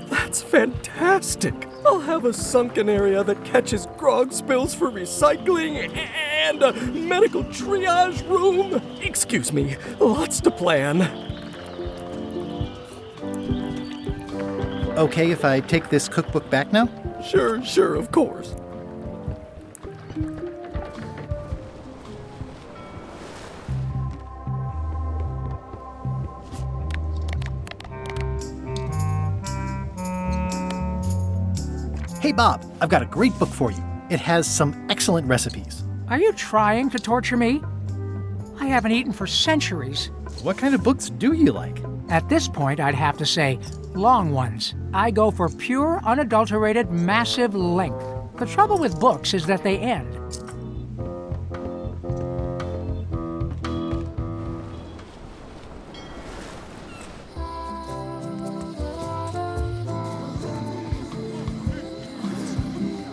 That's fantastic! I'll have a sunken area that catches grog spills for recycling and a medical triage room. Excuse me, lots to plan. Okay if I take this cookbook back now? Sure, of course. Hey Bob, I've got a great book for you. It has some excellent recipes. Are you trying to torture me? I haven't eaten for centuries. What kind of books do you like? At this point, I'd have to say long ones. I go for pure, unadulterated, massive length. The trouble with books is that they end.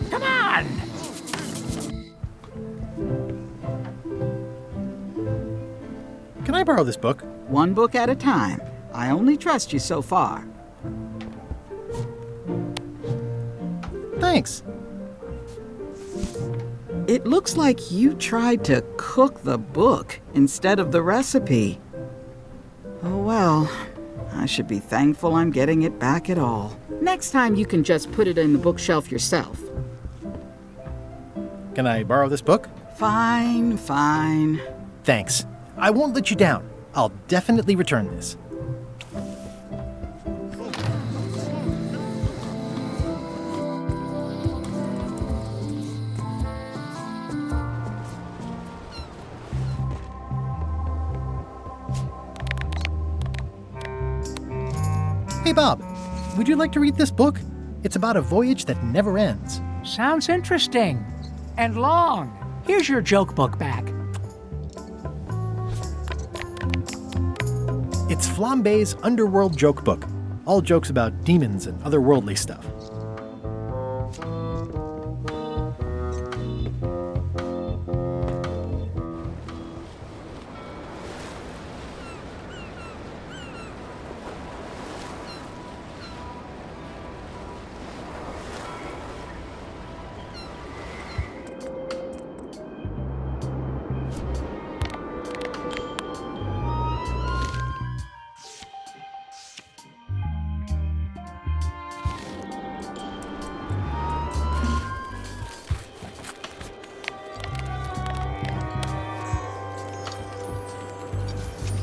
Come on! Can I borrow this book? One book at a time. I only trust you so far. Thanks. It looks like you tried to cook the book instead of the recipe. Oh well, I should be thankful I'm getting it back at all. Next time you can just put it in the bookshelf yourself. Can I borrow this book? Fine. Thanks. I won't let you down. I'll definitely return this. Hey Bob, would you like to read this book? It's about a voyage that never ends. Sounds interesting. And long. Here's your joke book back. It's Flambe's Underworld Joke Book. All jokes about demons and otherworldly stuff.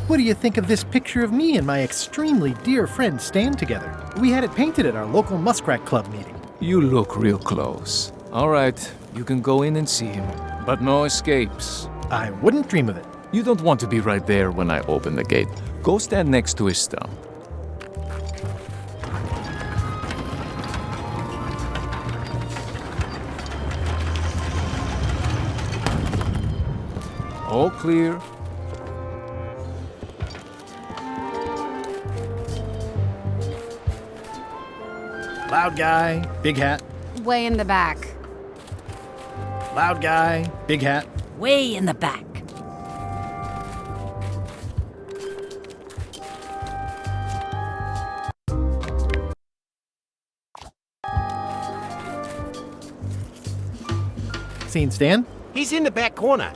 What do you think of this picture of me and my extremely dear friend Stan together? We had it painted at our local Muskrat Club meeting. You look real close. All right, you can go in and see him, but no escapes. I wouldn't dream of it. You don't want to be right there when I open the gate. Go stand next to his stump. All clear. Loud guy, big hat. Way in the back. Loud guy, big hat. Way in the back. Seen Stan? He's in the back corner.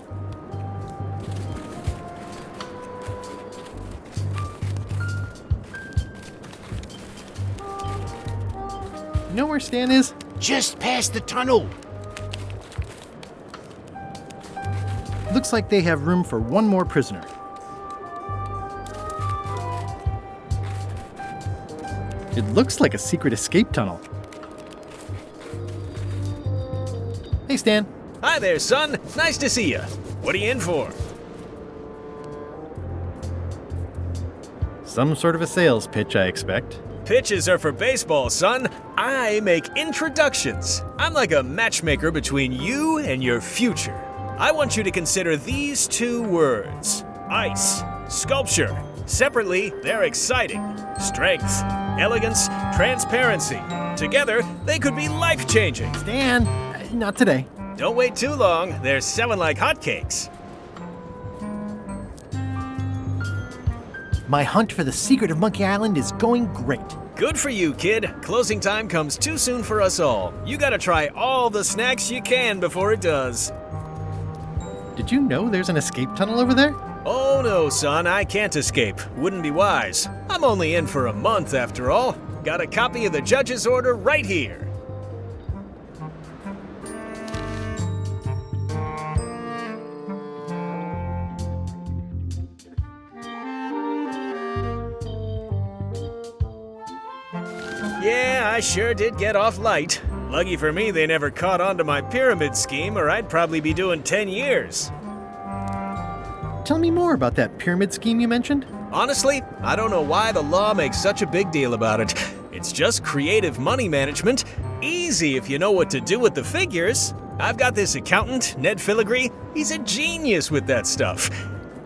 You know where Stan is? Just past the tunnel. Looks like they have room for one more prisoner. It looks like a secret escape tunnel. Hey, Stan. Hi there, son. Nice to see you. What are you in for? Some sort of a sales pitch, I expect. Pitches are for baseball, son. I make introductions. I'm like a matchmaker between you and your future. I want you to consider these two words: ice, sculpture. Separately, they're exciting. Strength, elegance, transparency. Together, they could be life-changing. Stan, not today. Don't wait too long. They're selling like hotcakes. My hunt for the secret of Monkey Island is going great. Good for you, kid. Closing time comes too soon for us all. You gotta try all the snacks you can before it does. Did you know there's an escape tunnel over there? Oh no, son, I can't escape. Wouldn't be wise. I'm only in for a month after all. Got a copy of the judge's order right here. Yeah, I sure did get off light. Lucky for me, they never caught on to my pyramid scheme, or I'd probably be doing 10 years. Tell me more about that pyramid scheme you mentioned. Honestly, I don't know why the law makes such a big deal about it. It's just creative money management. Easy if you know what to do with the figures. I've got this accountant, Ned Filigree. He's a genius with that stuff.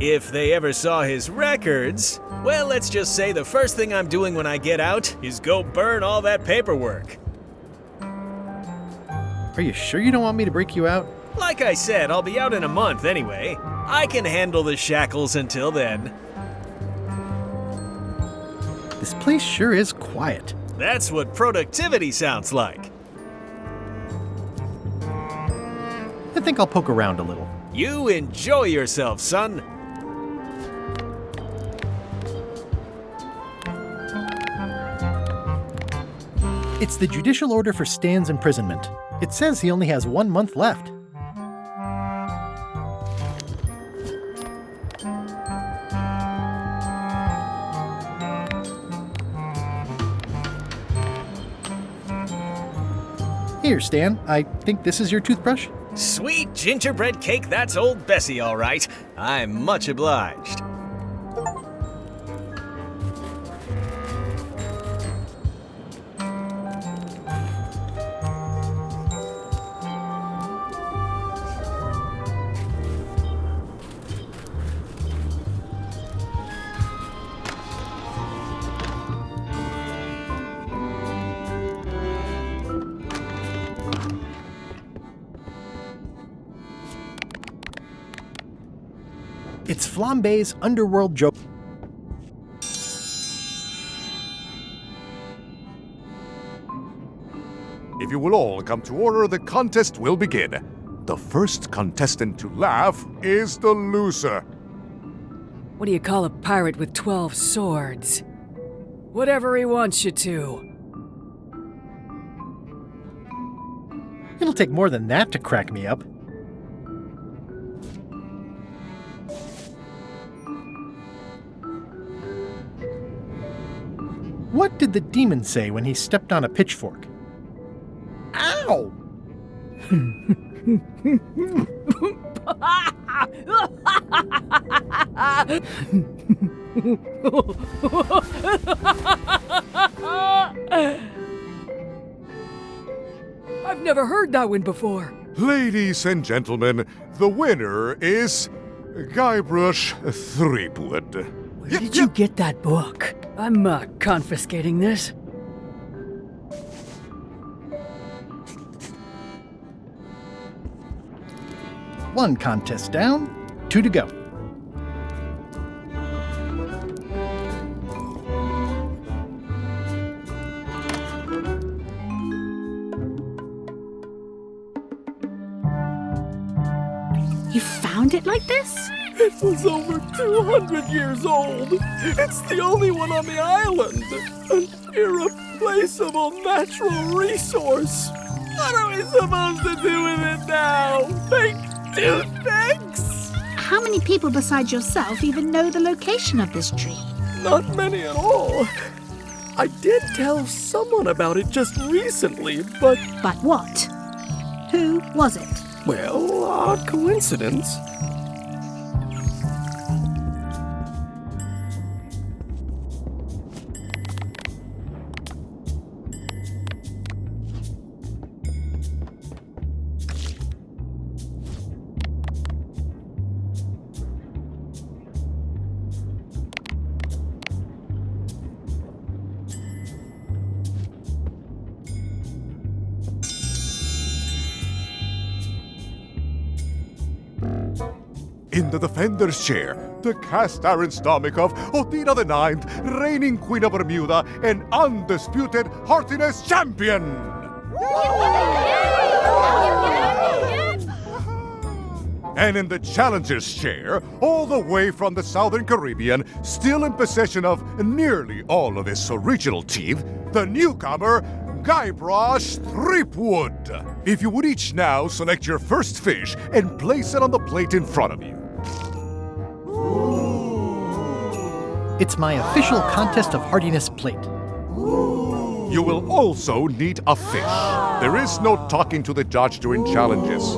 If they ever saw his records, well, let's just say the first thing I'm doing when I get out is go burn all that paperwork. Are you sure you don't want me to break you out? Like I said, I'll be out in a month anyway. I can handle the shackles until then. This place sure is quiet. That's what productivity sounds like. I think I'll poke around a little. You enjoy yourself, son. It's the judicial order for Stan's imprisonment. It says he only has 1 month left. Here, Stan, I think this is your toothbrush. Sweet gingerbread cake, that's old Bessie, all right. I'm much obliged. It's Flambe's Underworld Joke. If you will all come to order, the contest will begin. The first contestant to laugh is the loser. What do you call a pirate with 12 swords? Whatever he wants you to. It'll take more than that to crack me up. What did the demon say when he stepped on a pitchfork? Ow! I've never heard that one before. Ladies and gentlemen, the winner is Guybrush Threepwood. Where did you get that book? I'm confiscating this. One contest down, 2 to go. You found it like this? It was over 200 years old. It's the only one on the island. An irreplaceable natural resource. What are we supposed to do with it now? Make toothpicks? How many people besides yourself even know the location of this tree? Not many at all. I did tell someone about it just recently, but... But what? Who was it? Well, odd coincidence. In the defender's chair, the cast iron stomach of Otina the Ninth, reigning Queen of Bermuda and undisputed heartiness champion! And in the challenger's chair, all the way from the Southern Caribbean, still in possession of nearly all of his original teeth, the newcomer, Guybrush Threepwood. If you would each now select your first fish and place it on the plate in front of you. It's my official contest of hardiness plate. You will also need a fish. There is no talking to the judge during challenges.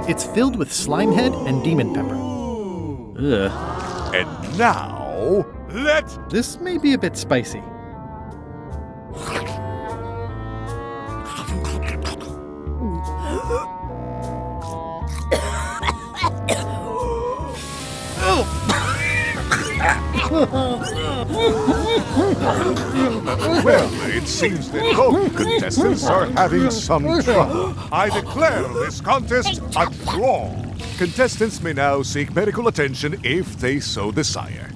It's filled with slime head and demon pepper. Ugh. And now, This may be a bit spicy. Well, it seems that both contestants are having some trouble. I declare this contest a draw. Contestants may now seek medical attention if they so desire.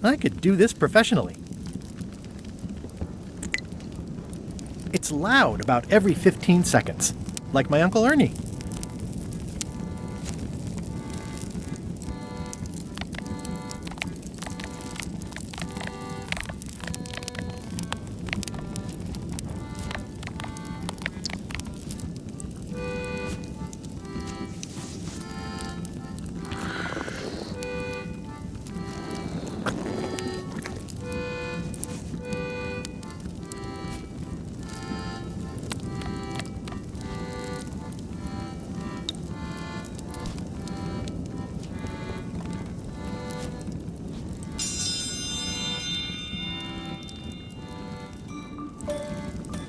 I could do this professionally. It's loud about every 15 seconds, like my Uncle Ernie.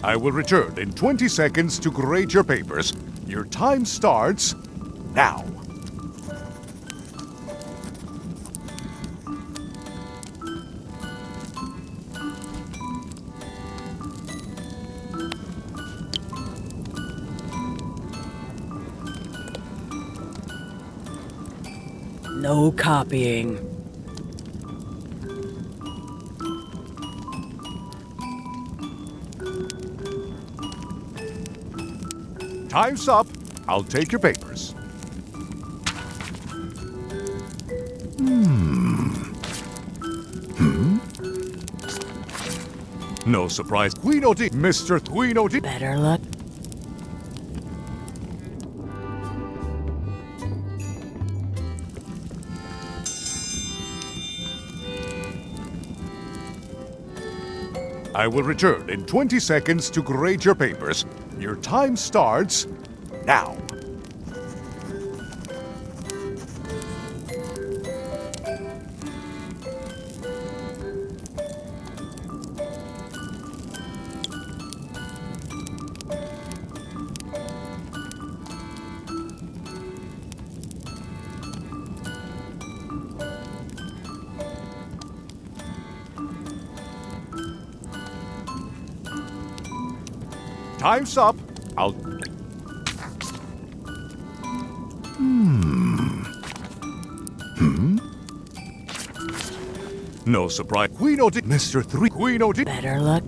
I will return in 20 seconds to grade your papers. Your time starts now. No copying. Time's up. I'll take your papers. No surprise. Queenody, Mr. Queenody. Better luck. I will return in 20 seconds to grade your papers. Your time starts now. Time's up. I'll... No surprise. Queenody, Mr. 3. Queenody. Better luck.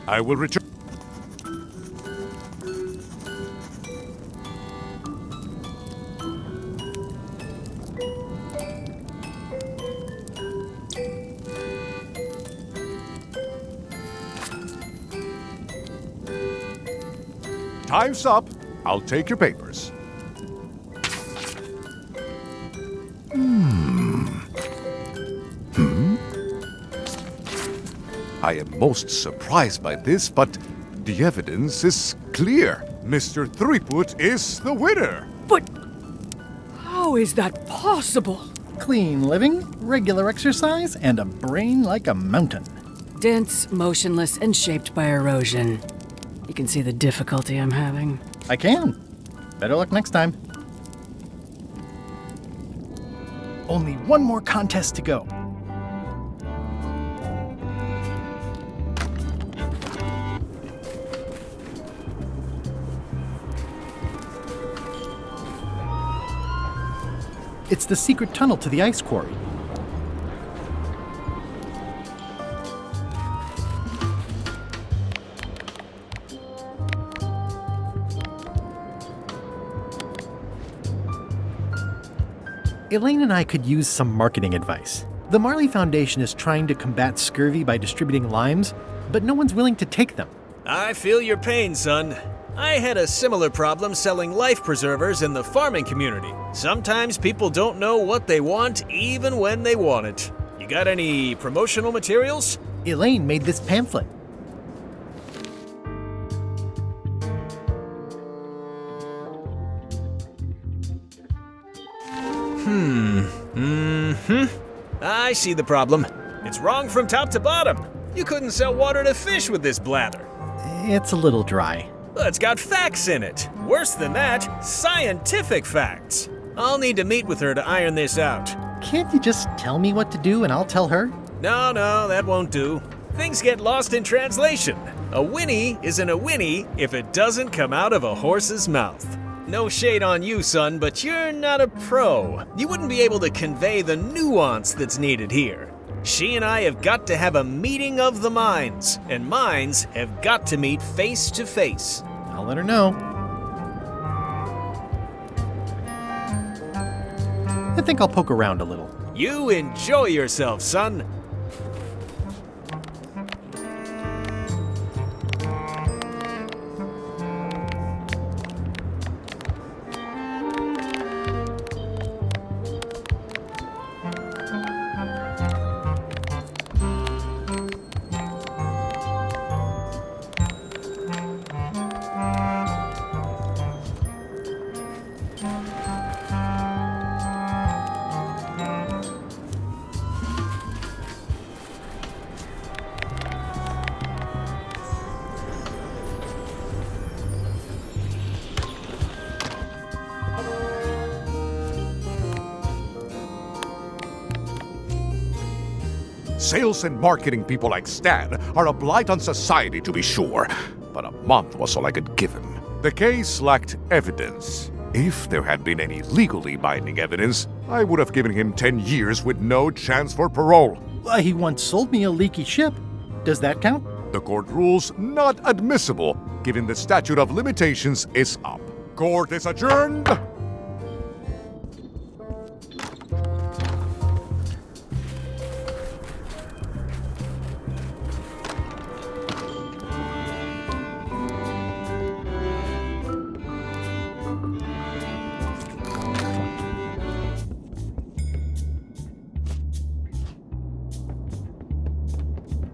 I will return. Time's up. I'll take your papers. I am most surprised by this, but the evidence is clear. Mr. Threepwood is the winner. But how is that possible? Clean living, regular exercise, and a brain like a mountain. Dense, motionless, and shaped by erosion. You can see the difficulty I'm having. I can. Better luck next time. Only one more contest to go. It's the secret tunnel to the ice quarry. Elaine and I could use some marketing advice. The Marley Foundation is trying to combat scurvy by distributing limes, but no one's willing to take them. I feel your pain, son. I had a similar problem selling life preservers in the farming community. Sometimes people don't know what they want even when they want it. You got any promotional materials? Elaine made this pamphlet. I see the problem. It's wrong from top to bottom. You couldn't sell water to fish with this blather. It's a little dry. Well, it's got facts in it. Worse than that, scientific facts. I'll need to meet with her to iron this out. Can't you just tell me what to do and I'll tell her? No, that won't do. Things get lost in translation. A whinny isn't a whinny if it doesn't come out of a horse's mouth. No shade on you, son, but you're not a pro. You wouldn't be able to convey the nuance that's needed here. She and I have got to have a meeting of the minds, and minds have got to meet face to face. I'll let her know. I think I'll poke around a little. You enjoy yourself, son. Sales and marketing people like Stan are a blight on society, to be sure, but a month was all I could give him. The case lacked evidence. If there had been any legally binding evidence, I would have given him 10 years with no chance for parole. Why, he once sold me a leaky ship. Does that count? The court rules not admissible, given the statute of limitations is up. Court is adjourned.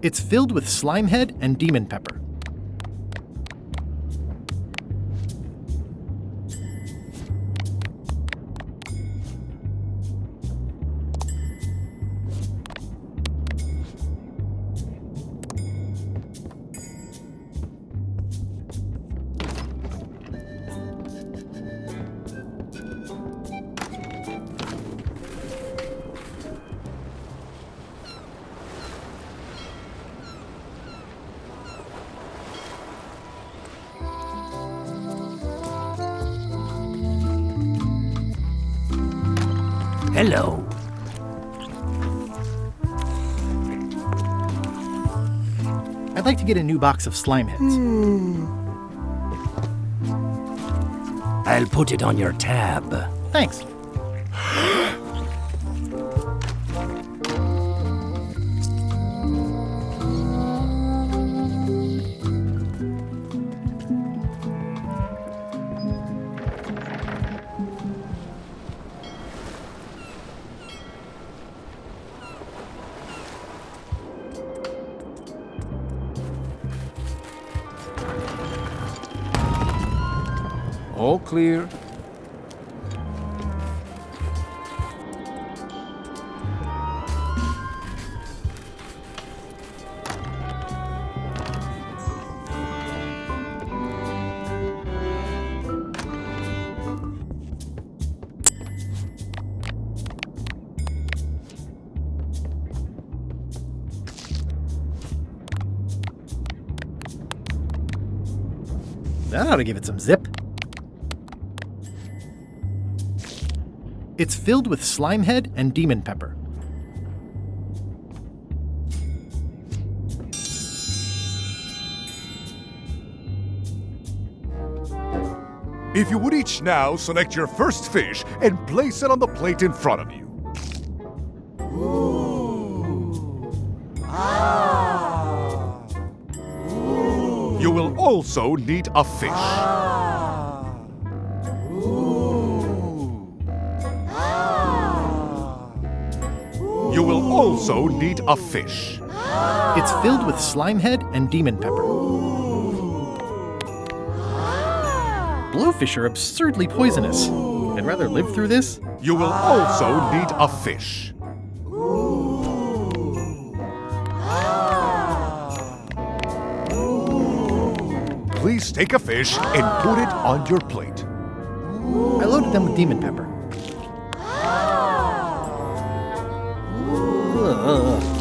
It's filled with slimehead and demon pepper. Hello. I'd like to get a new box of slime heads. I'll put it on your tab. Thanks. All clear. That ought to give it some zip. It's filled with slimehead and demon pepper. If you would each now select your first fish and place it on the plate in front of you. You will also need a fish. You will also need a fish. It's filled with slimehead and demon pepper. Blowfish are absurdly poisonous. I'd rather live through this. You will also need a fish. Please take a fish and put it on your plate. I loaded them with demon pepper.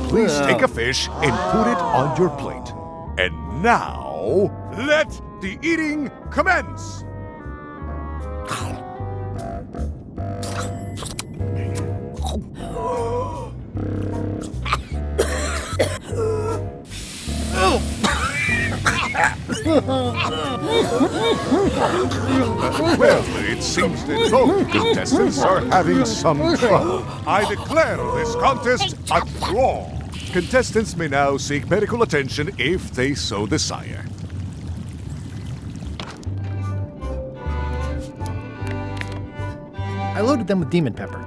Please take a fish and put it on your plate. And now, let the eating commence! Well, it seems that both contestants are having some trouble. I declare this contest a draw. Contestants may now seek medical attention if they so desire. I loaded them with demon pepper.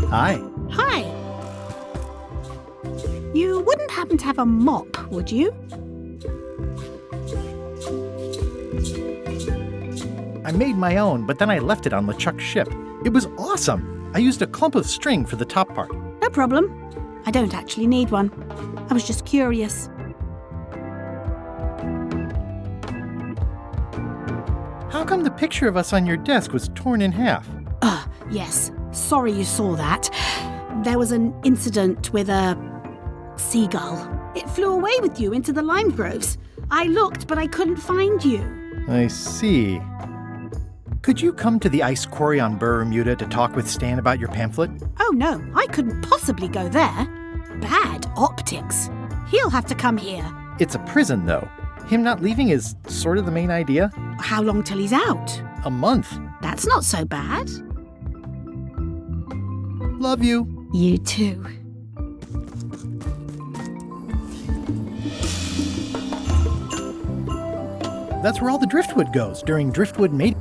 Hi. Hi. You wouldn't happen to have a mop, would you? I made my own, but then I left it on LeChuck's ship. It was awesome. I used a clump of string for the top part. No problem. I don't actually need one. I was just curious. How come the picture of us on your desk was torn in half? Yes. Sorry you saw that. There was an incident with a seagull. It flew away with you into the lime groves. I looked, but I couldn't find you. I see. Could you come to the ice quarry on Bermuda to talk with Stan about your pamphlet? Oh no, I couldn't possibly go there. Bad optics. He'll have to come here. It's a prison, though. Him not leaving is sort of the main idea. How long till he's out? A month. That's not so bad. Love you. You too. That's where all the driftwood goes during driftwood mating.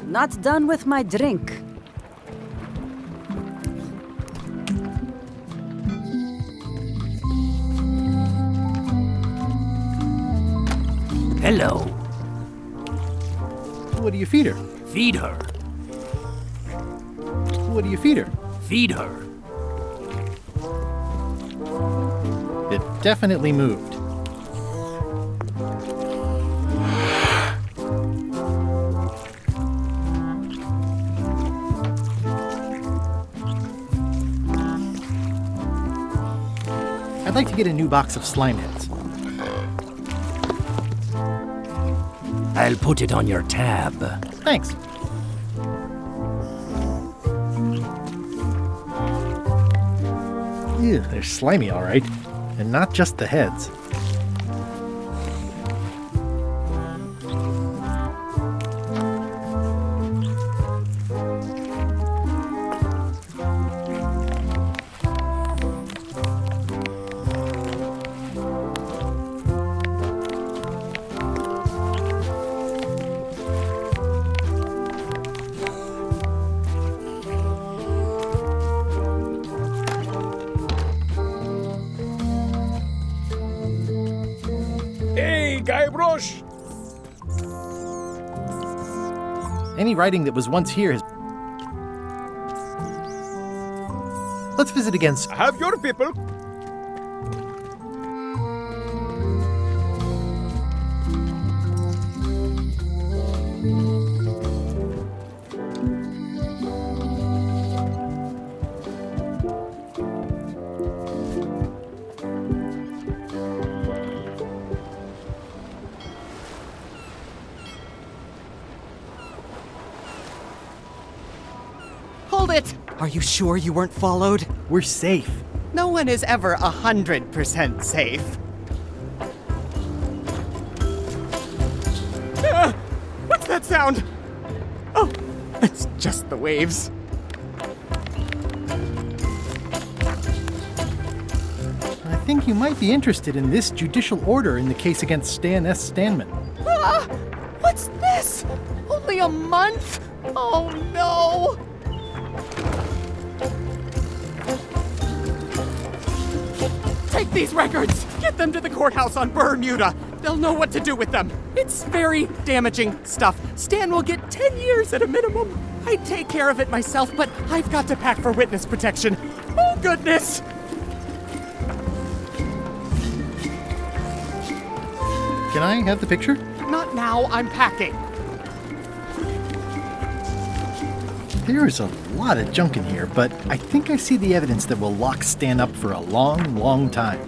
Not done with my drink. Hello. What do you feed her? Feed her. What do you feed her? Feed her. It definitely moved. I'd like to get a new box of slime heads. I'll put it on your tab. Thanks. Ew, they're slimy, all right. And not just the heads. Guybrush! Any writing that was once here has... Let's visit again. Have your people. Hold it! Are you sure you weren't followed? We're safe. No one is ever 100% safe. What's that sound? Oh, it's just the waves. I think you might be interested in this judicial order in the case against Stan S. Stanman. Ah! What's this? Only a month? Oh no! Take these records! Get them to the courthouse on Bermuda! They'll know what to do with them. It's very damaging stuff. Stan will get 10 years at a minimum. I'd take care of it myself, but I've got to pack for witness protection. Oh, goodness! Can I have the picture? Not now, I'm packing. There is a lot of junk in here, but I think I see the evidence that will lock Stan up for a long, long time.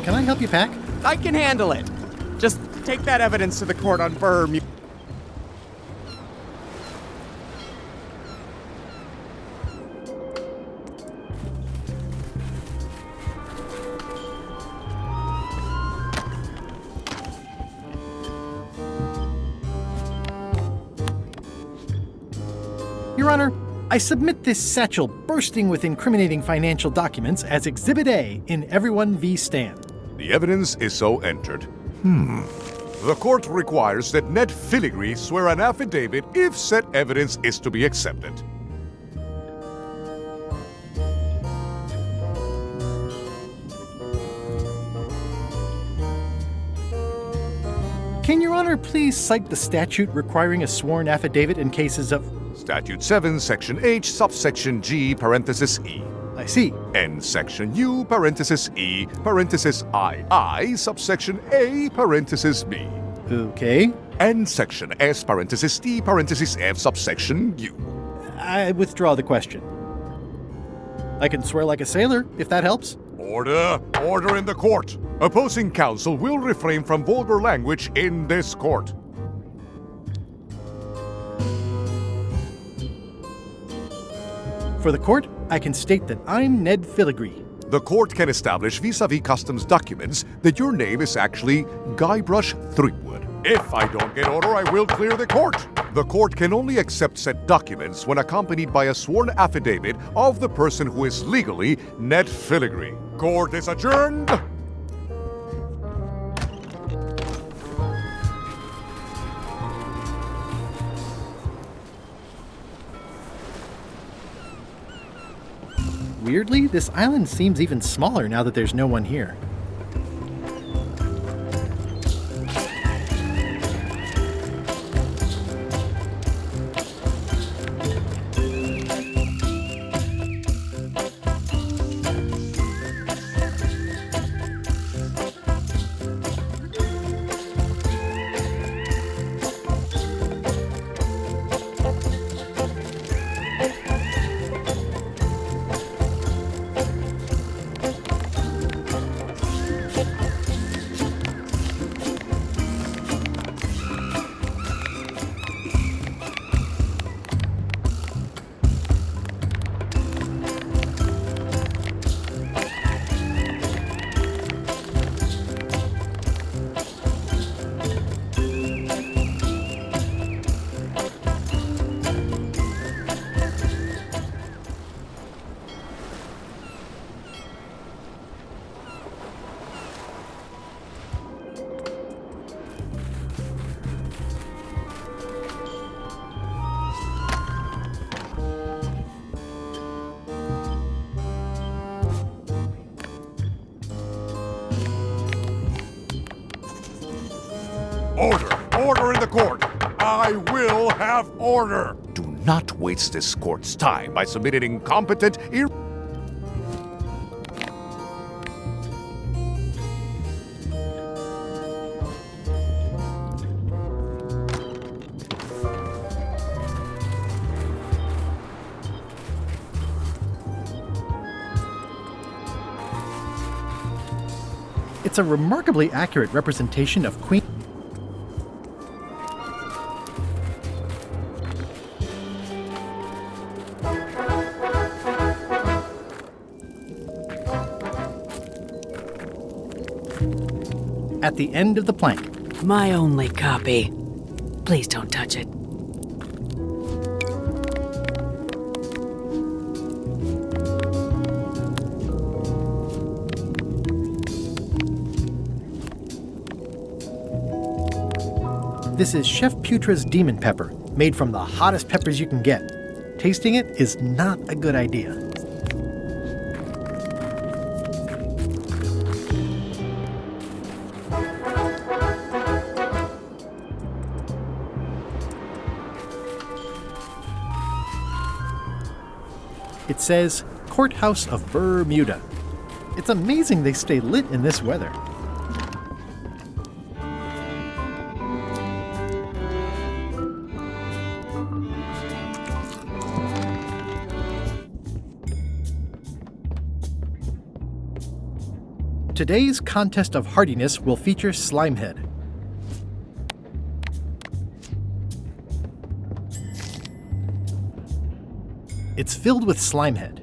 Can I help you pack? I can handle it. Just take that evidence to the court on Bermuda. Your Honor, I submit this satchel bursting with incriminating financial documents as Exhibit A in Everyone v. Stan. The evidence is so entered. The court requires that Ned Filigree swear an affidavit if said evidence is to be accepted. Can Your Honor please cite the statute requiring a sworn affidavit in cases of... Statute 7, Section H, subsection G, parenthesis E. I see. And Section U, parenthesis E, parenthesis I, subsection A, parenthesis B. Okay. And Section S, parenthesis T, parenthesis F, subsection U. I withdraw the question. I can swear like a sailor, if that helps. Order! Order in the court! Opposing counsel will refrain from vulgar language in this court. For the court, I can state that I'm Ned Filigree. The court can establish vis-a-vis customs documents that your name is actually Guybrush Threepwood. If I don't get order, I will clear the court. The court can only accept said documents when accompanied by a sworn affidavit of the person who is legally Ned Filigree. Court is adjourned. Weirdly, this island seems even smaller now that there's no one here. Order in the court! I will have order! Do not waste this court's time by submitting incompetent, It's a remarkably accurate representation of Queen... At the end of the plank. My only copy. Please don't touch it. This is Chef Putra's Demon Pepper, made from the hottest peppers you can get. Tasting it is not a good idea. It says, Courthouse of Bermuda. It's amazing they stay lit in this weather. Today's contest of hardiness will feature Slimehead. It's filled with Slimehead.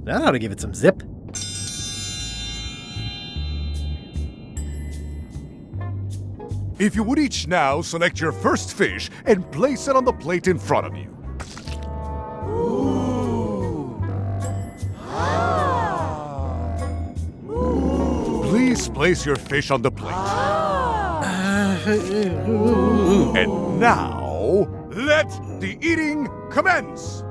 That ought to give it some zip. If you would each now select your first fish and place it on the plate in front of you. Please place your fish on the plate. And now, Let the eating commence!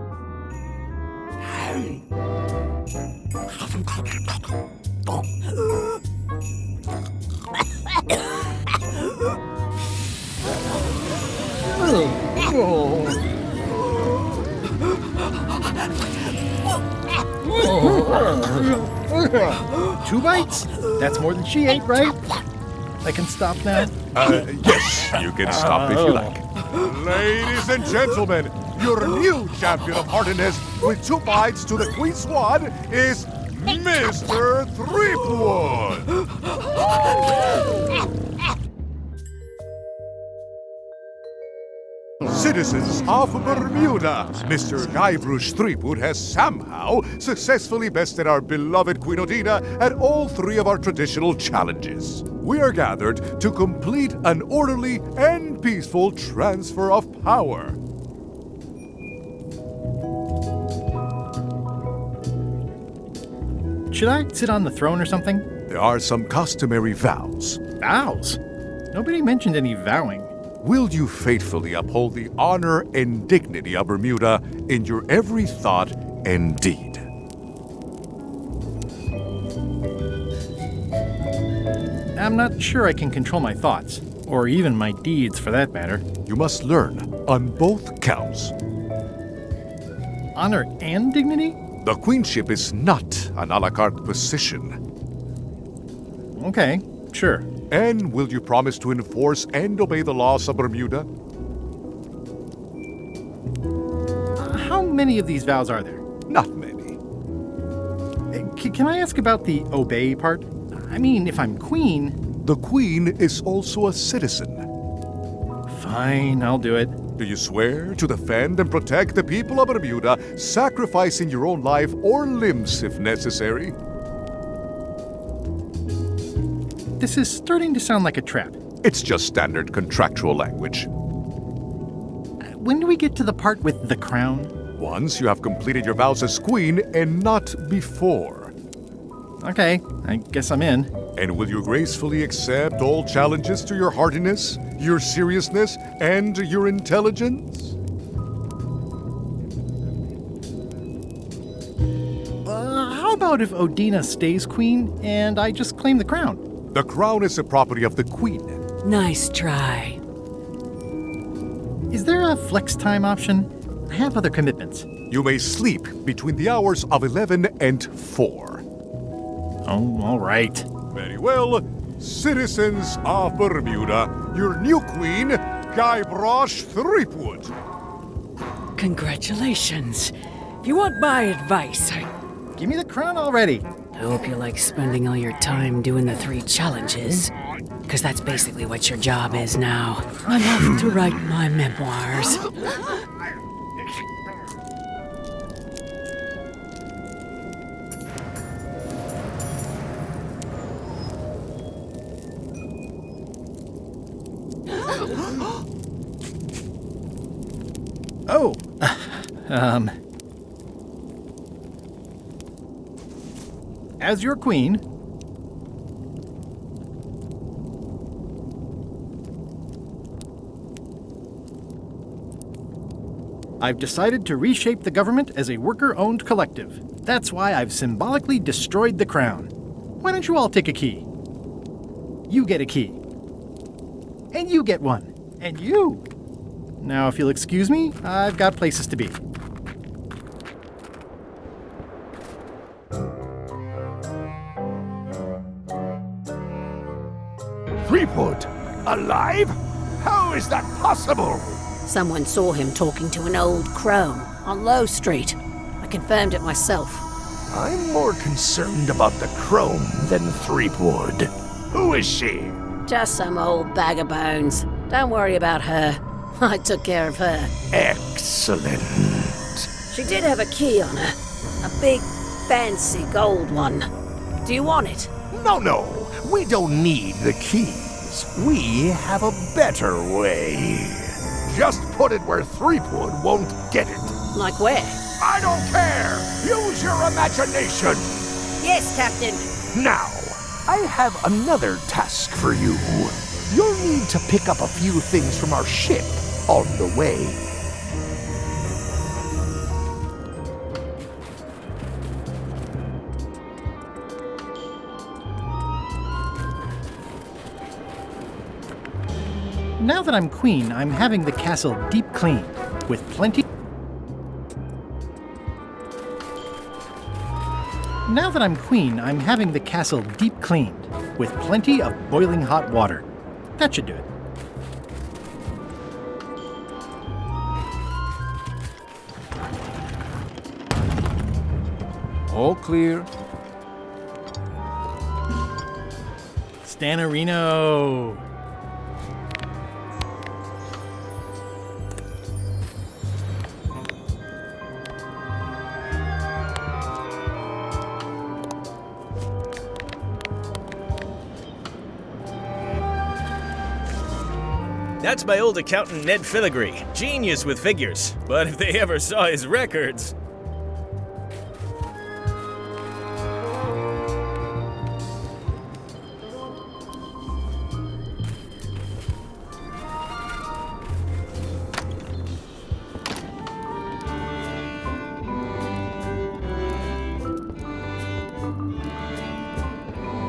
Two bites? That's more than she ate, right? I can stop now? Yes, you can stop if you like. Ladies and gentlemen, your new champion of hardiness with 2 bites to the Queen Swan is Mr. Threepwood! Citizens of Bermuda, Mr. Guybrush Threepwood has somehow successfully bested our beloved Queen Odina at all 3 of our traditional challenges. We are gathered to complete an orderly and peaceful transfer of power. Should I sit on the throne or something? There are some customary vows. Vows? Nobody mentioned any vowing. Will you faithfully uphold the honor and dignity of Bermuda in your every thought and deed? I'm not sure I can control my thoughts, or even my deeds for that matter. You must learn on both counts. Honor and dignity? The queenship is not an a la carte position. Okay, sure. And will you promise to enforce and obey the laws of Bermuda? How many of these vows are there? Not many. Can I ask about the obey part? I mean, if I'm queen... The queen is also a citizen. Fine, I'll do it. Do you swear to defend and protect the people of Bermuda, sacrificing your own life or limbs if necessary? This is starting to sound like a trap. It's just standard contractual language. When do we get to the part with the crown? Once you have completed your vows as queen and not before. Okay, I guess I'm in. And will you gracefully accept all challenges to your hardiness, your seriousness, and your intelligence? How about if Odina stays queen and I just claim the crown? The crown is the property of the queen. Nice try. Is there a flex time option? I have other commitments. You may sleep between the hours of 11 and 4. Oh, all right. Very well. Citizens of Bermuda, your new queen, Guybrush Threepwood. Congratulations. If you want my advice, Give me the crown already. I hope you like spending all your time doing the 3 challenges. Because that's basically what your job is now. I'm off to write my memoirs. Oh, as your queen, I've decided to reshape the government as a worker-owned collective. That's why I've symbolically destroyed the crown. Why don't you all take a key? You get a key. And you get one. And you. Now, if you'll excuse me, I've got places to be. Threepwood? Alive? How is that possible? Someone saw him talking to an old crone on Low Street. I confirmed it myself. I'm more concerned about the crone than Threepwood. Who is she? Just some old bag of bones. Don't worry about her. I took care of her. Excellent. She did have a key on her. A big, fancy gold one. Do you want it? No. We don't need the keys. We have a better way. Just put it where Threepwood won't get it. Like where? I don't care. Use your imagination. Yes, Captain. Now, I have another task for you. You'll need to pick up a few things from our ship on the way. Now that I'm queen, I'm having the castle deep cleaned, with plenty... Now that I'm queen, I'm having the castle deep cleaned, with plenty of boiling hot water. That should do it. All clear. Stanarino! That's my old accountant Ned Filigree. Genius with figures. But if they ever saw his records...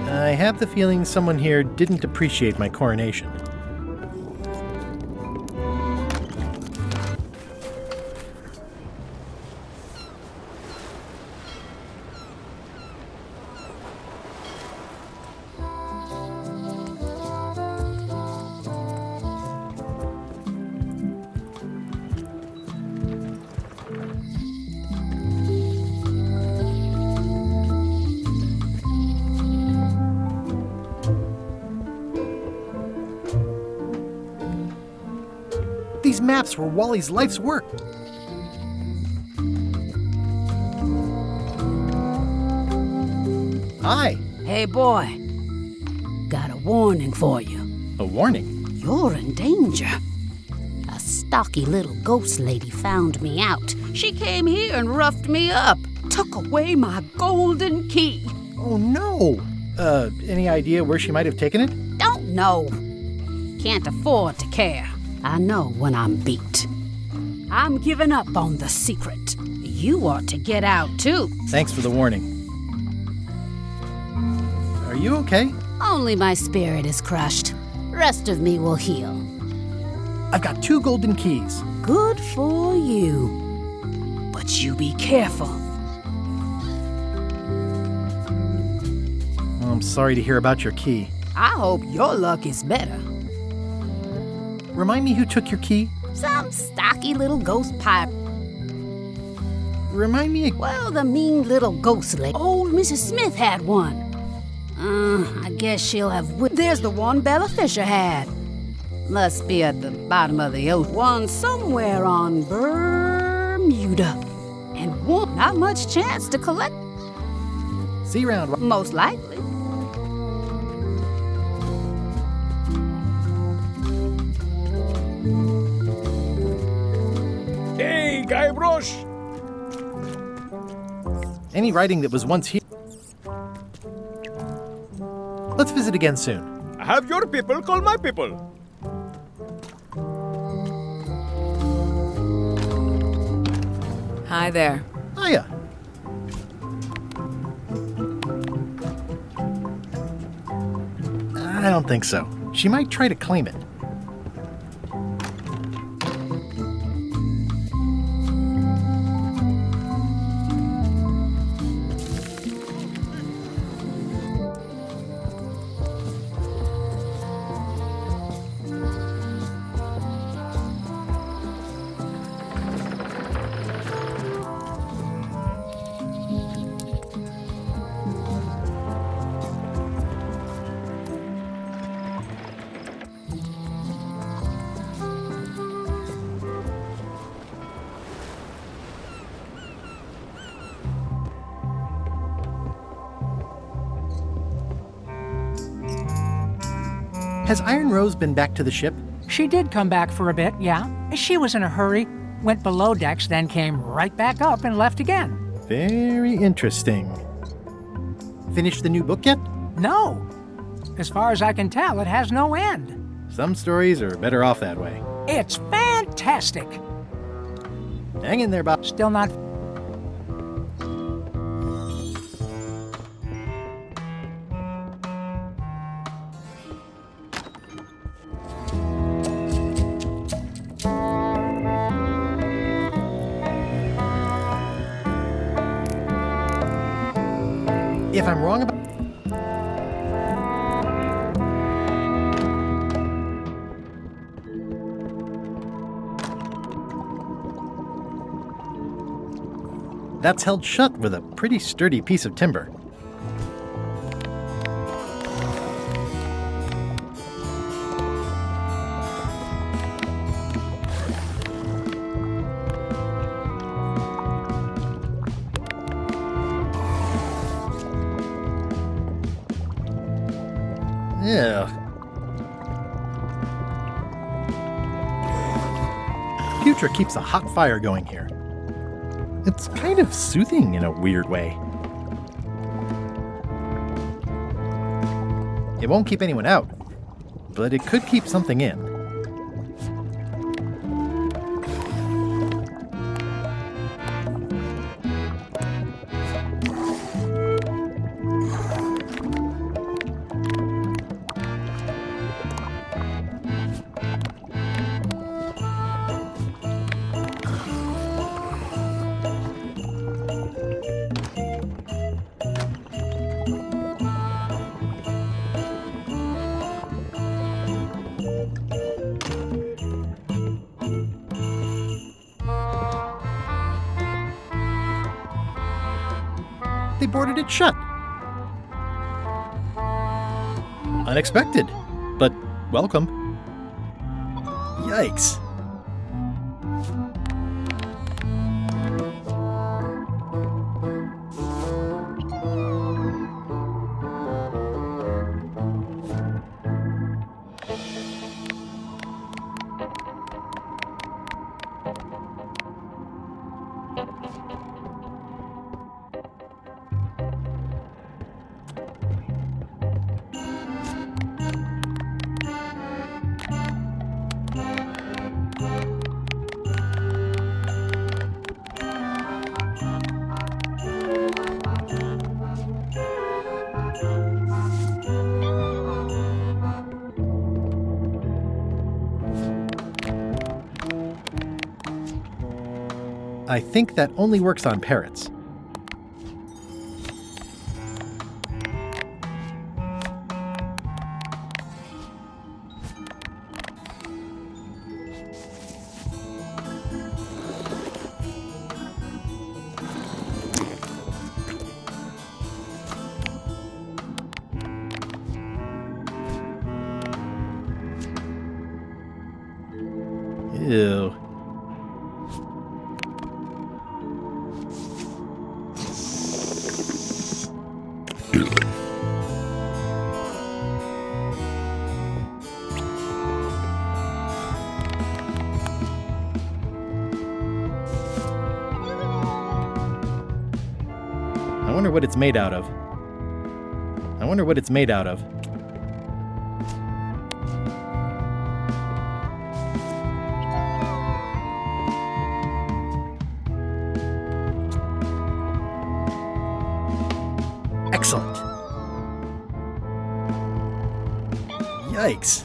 I have the feeling someone here didn't appreciate my coronation. These maps were Wally's life's work. Hi. Hey, boy. Got a warning for you. A warning? You're in danger. A stocky little ghost lady found me out. She came here and roughed me up. Took away my golden key. Oh, no. Any idea where she might have taken it? Don't know. Can't afford to care. I know when I'm beat. I'm giving up on the secret. You ought to get out, too. Thanks for the warning. Are you okay? Only my spirit is crushed. Rest of me will heal. I've got 2 golden keys. Good for you. But you be careful. I'm sorry to hear about your key. I hope your luck is better. Remind me who took your key? Some stocky little ghost pirate. Remind me... Well, the mean little ghost lady. Old Mrs. Smith had one. I guess she'll have... There's the one Bella Fisher had. Must be at the bottom of the ocean. One somewhere on Bermuda. And one not much chance to collect. See you around. Most likely. Hey, Guybrush! Any writing that was once here... Let's visit again soon. Have your people call my people. Hi there. Hiya. I don't think so. She might try to claim it. Has Iron Rose been back to the ship? She did come back for a bit, yeah. She was in a hurry, went below decks, then came right back up and left again. Very interesting. Finished the new book yet? No. As far as I can tell, it has no end. Some stories are better off that way. It's fantastic. Hang in there, Bob. Still not... If I'm wrong about... That's held shut with a pretty sturdy piece of timber. Yeah. Putra keeps a hot fire going here. It's kind of soothing in a weird way. It won't keep anyone out, but it could keep something in. They boarded it shut. Unexpected, but welcome. Yikes. I think that only works on parrots. Ew. I wonder what it's made out of. I wonder what it's made out of. Excellent. Yikes.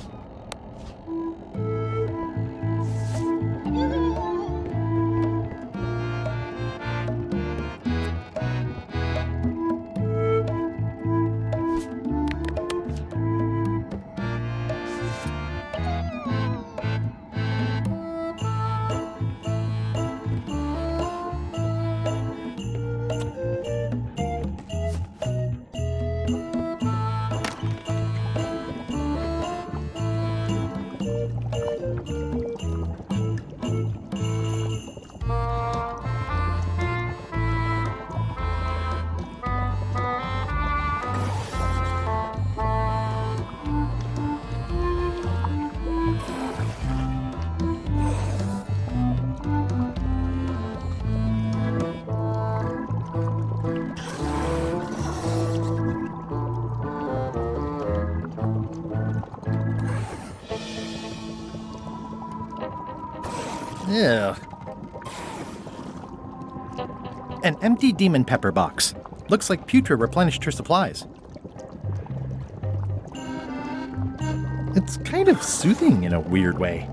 Yeah. An empty demon pepper box. Looks like Putra replenished her supplies. It's kind of soothing in a weird way.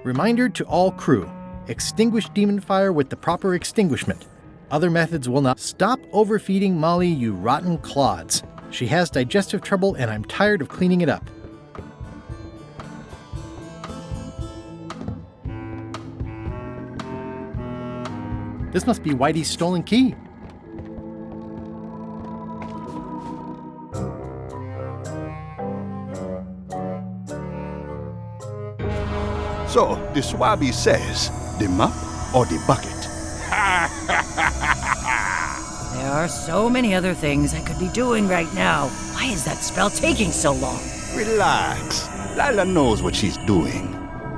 Reminder to all crew. Extinguish demon fire with the proper extinguishment. Other methods will not. Stop overfeeding Molly, you rotten clods. She has digestive trouble and I'm tired of cleaning it up. This must be Whitey's stolen key. So, the Swabby says, the mop or the bucket? There are so many other things I could be doing right now. Why is that spell taking so long? Relax. Lila knows what she's doing.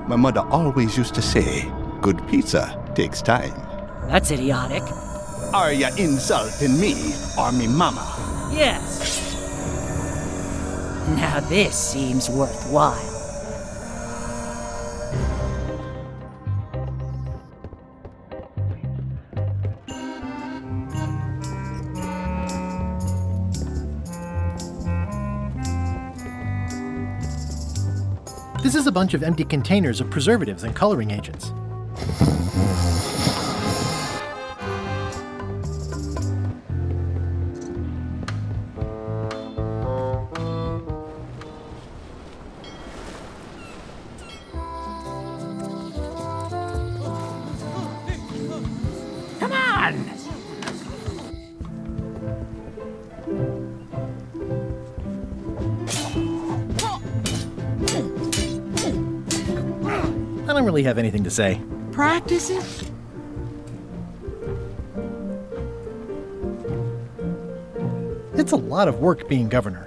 My mother always used to say, good pizza takes time. That's idiotic. Are ya insulting me or me mama? Yes. Now this seems worthwhile. This is a bunch of empty containers of preservatives and coloring agents. Come on! I don't really have anything to say. Practice it. It's a lot of work being governor.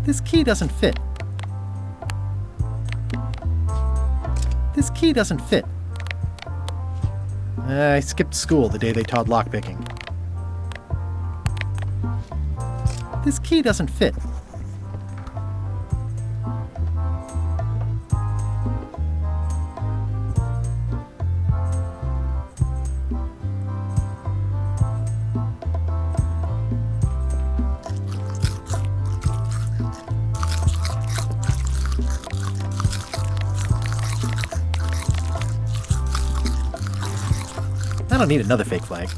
This key doesn't fit. This key doesn't fit. I skipped school the day they taught lockpicking. This key doesn't fit. I don't need another fake flag.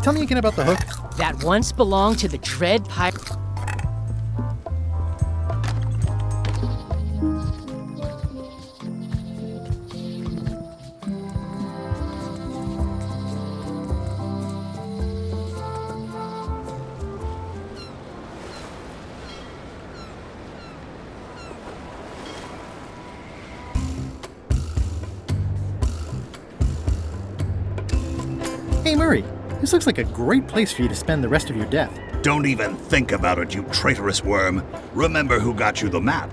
Tell me again about the hook. That once belonged to the Dread Pirate. Hey Murray, this looks like a great place for you to spend the rest of your death. Don't even think about it, you traitorous worm. Remember who got you the map.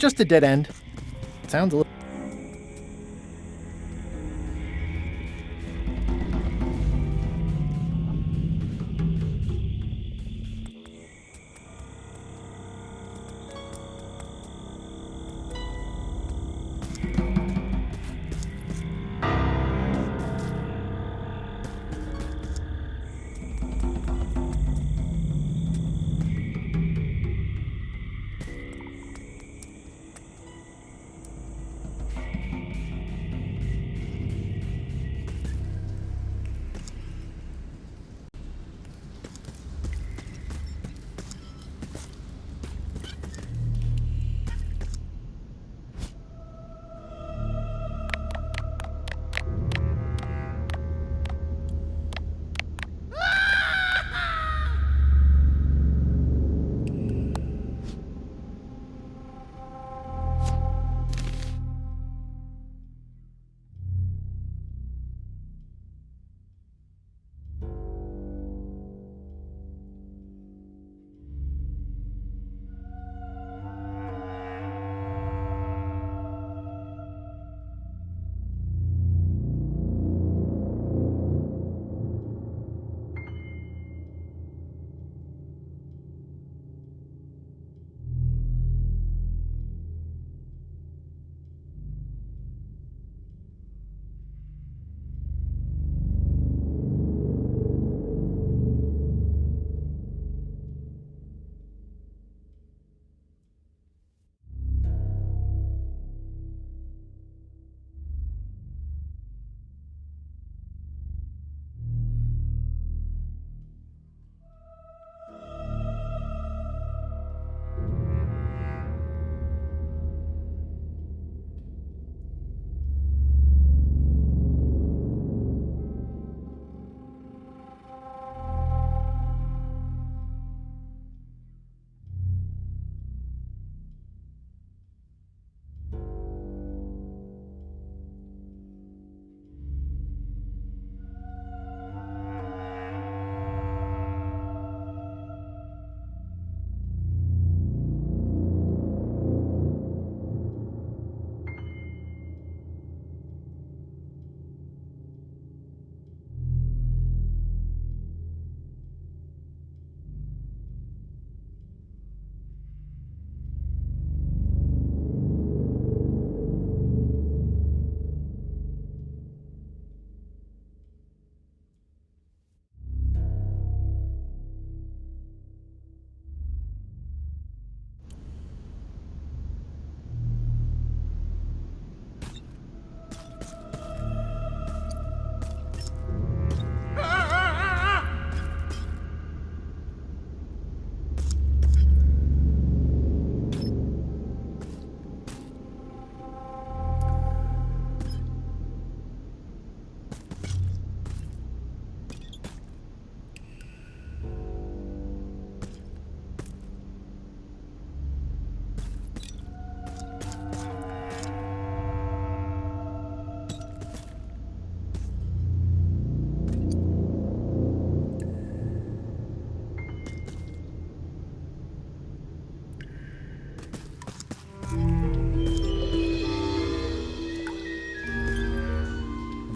just a dead end. Sounds a little...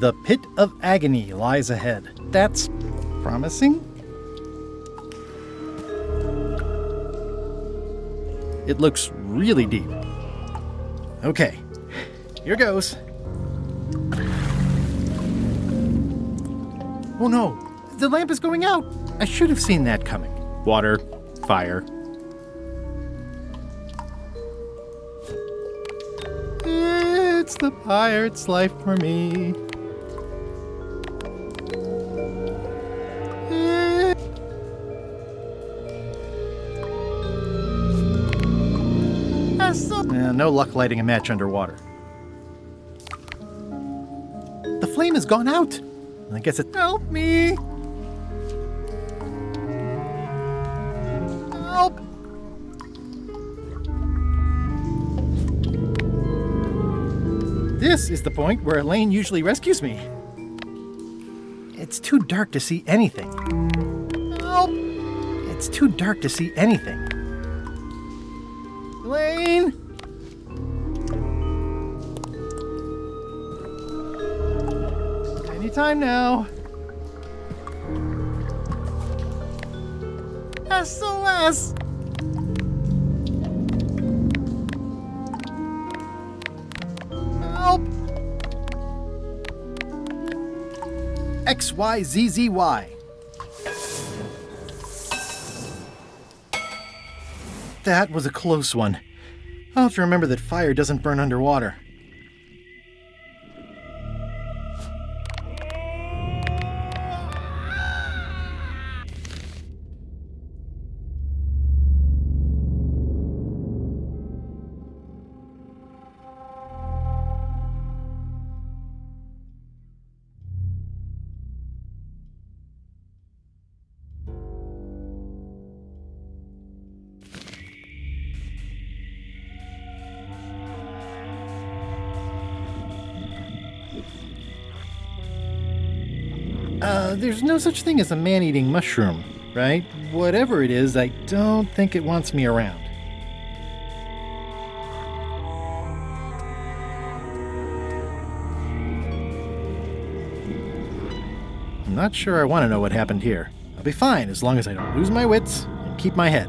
The Pit of Agony lies ahead. That's promising. It looks really deep. Okay, here goes. Oh no, the lamp is going out. I should have seen that coming. Water, fire. It's the pirate's life for me. No luck lighting a match underwater. The flame has gone out. I guess it... Help me! Help! This is the point where Elaine usually rescues me. It's too dark to see anything. Help! It's too dark to see anything. Elaine! Anytime now. SOS! Help! XYZZY. That was a close one. I'll have to remember that fire doesn't burn underwater. There's no such thing as a man-eating mushroom, right? Whatever it is, I don't think it wants me around. I'm not sure I want to know what happened here. I'll be fine as long as I don't lose my wits and keep my head.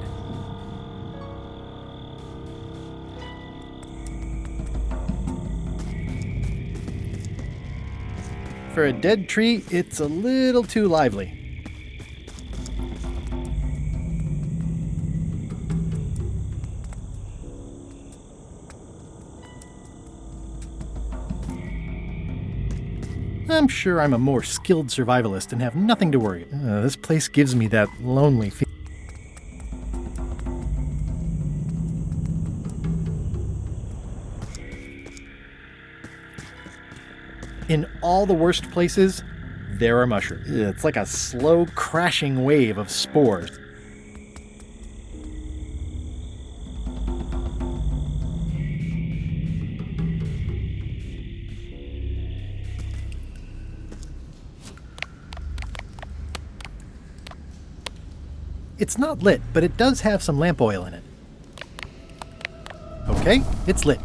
For a dead tree, it's a little too lively. I'm sure I'm a more skilled survivalist and have nothing to worry. This place gives me that lonely feeling. In all the worst places, there are mushrooms. It's like a slow crashing wave of spores. It's not lit, but it does have some lamp oil in it. Okay, it's lit.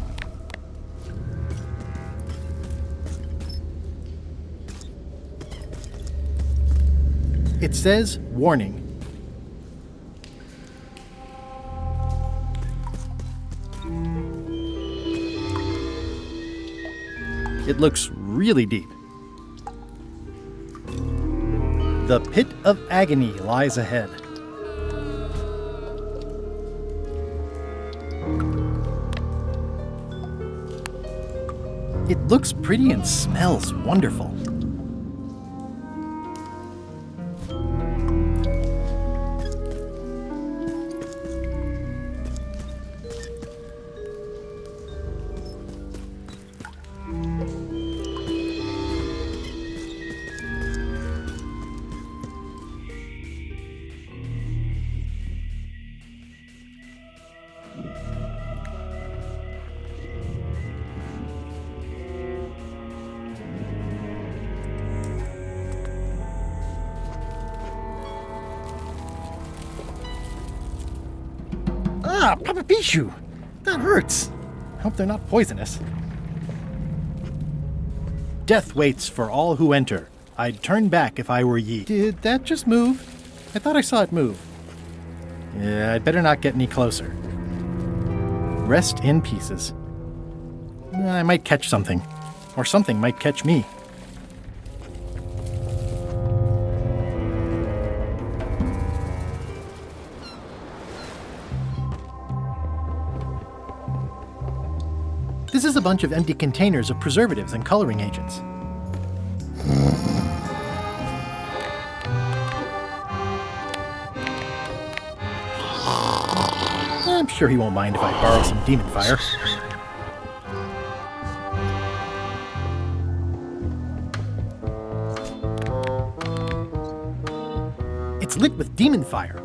It says, warning. It looks really deep. The pit of agony lies ahead. It looks pretty and smells wonderful. Ah, Papa Pichu! That hurts. Hope they're not poisonous. Death waits for all who enter. I'd turn back if I were ye. Did that just move? I thought I saw it move. Yeah, I'd better not get any closer. Rest in pieces. I might catch something. Or something might catch me. This is a bunch of empty containers of preservatives and coloring agents. I'm sure he won't mind if I borrow some demon fire. It's lit with demon fire.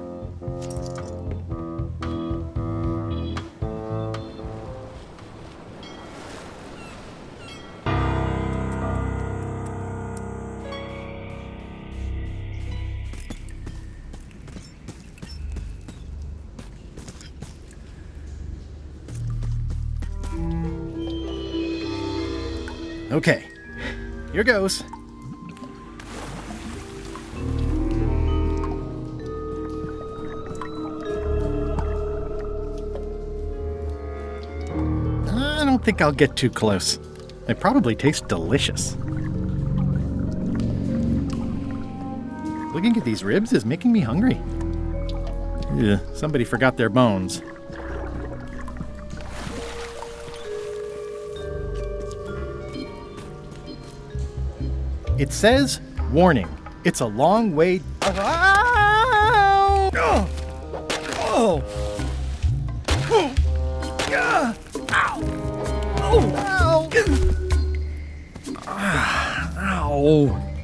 Okay, here goes. don't think I'll get too close. They probably taste delicious. Looking at these ribs is making me hungry. Ugh, somebody forgot their bones. It says, warning, it's a long way... Ow!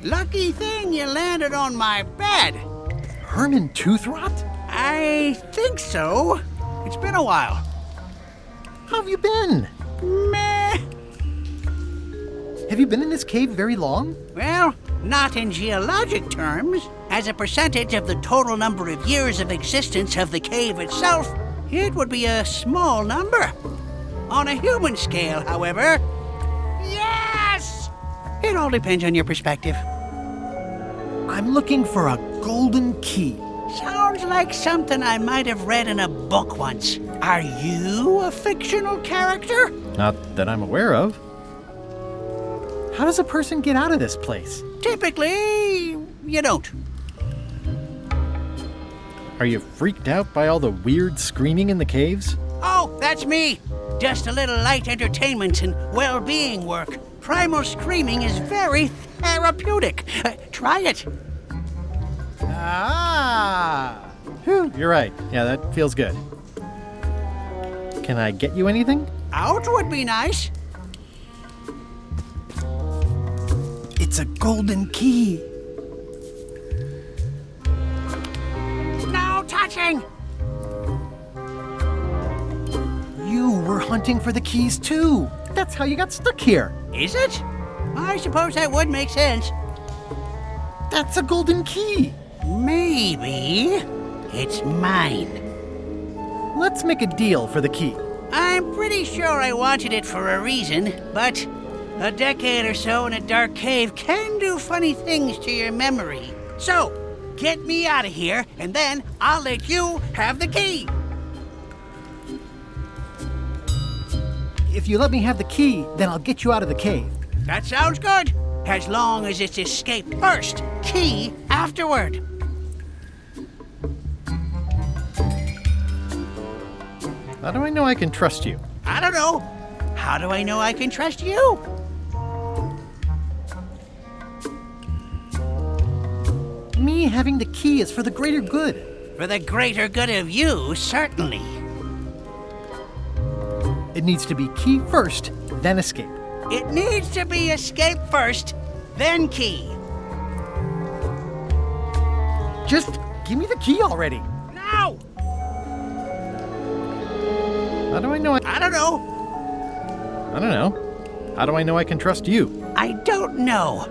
Lucky thing you landed on my bed. Herman Toothrot? I think so. It's been a while. How have you been? Meh. Have you been in this cave very long? Well, not in geologic terms. As a percentage of the total number of years of existence of the cave itself, it would be a small number. On a human scale, however, yes! It all depends on your perspective. I'm looking for a golden key. Sounds like something I might have read in a book once. Are you a fictional character? Not that I'm aware of. How does a person get out of this place? Typically, you don't. Are you freaked out by all the weird screaming in the caves? Oh, that's me. Just a little light entertainment and well-being work. Primal screaming is very therapeutic. Try it. Ah! Whew, you're right. Yeah, that feels good. Can I get you anything? Out would be nice. It's a golden key. No touching! You were hunting for the keys too. That's how you got stuck here. Is it? I suppose that would make sense. That's a golden key. Maybe it's mine. Let's make a deal for the key. I'm pretty sure I wanted it for a reason, but a decade or so in a dark cave can do funny things to your memory. So, get me out of here, and then I'll let you have the key. If you let me have the key, then I'll get you out of the cave. That sounds good. As long as it's escape first, key afterward. How do I know I can trust you? I don't know. How do I know I can trust you? Me having the key is for the greater good. For the greater good of you, certainly. It needs to be key first, then escape. It needs to be escape first, then key. Just give me the key already. Now! How do I know I don't know. I don't know. How do I know I can trust you? I don't know.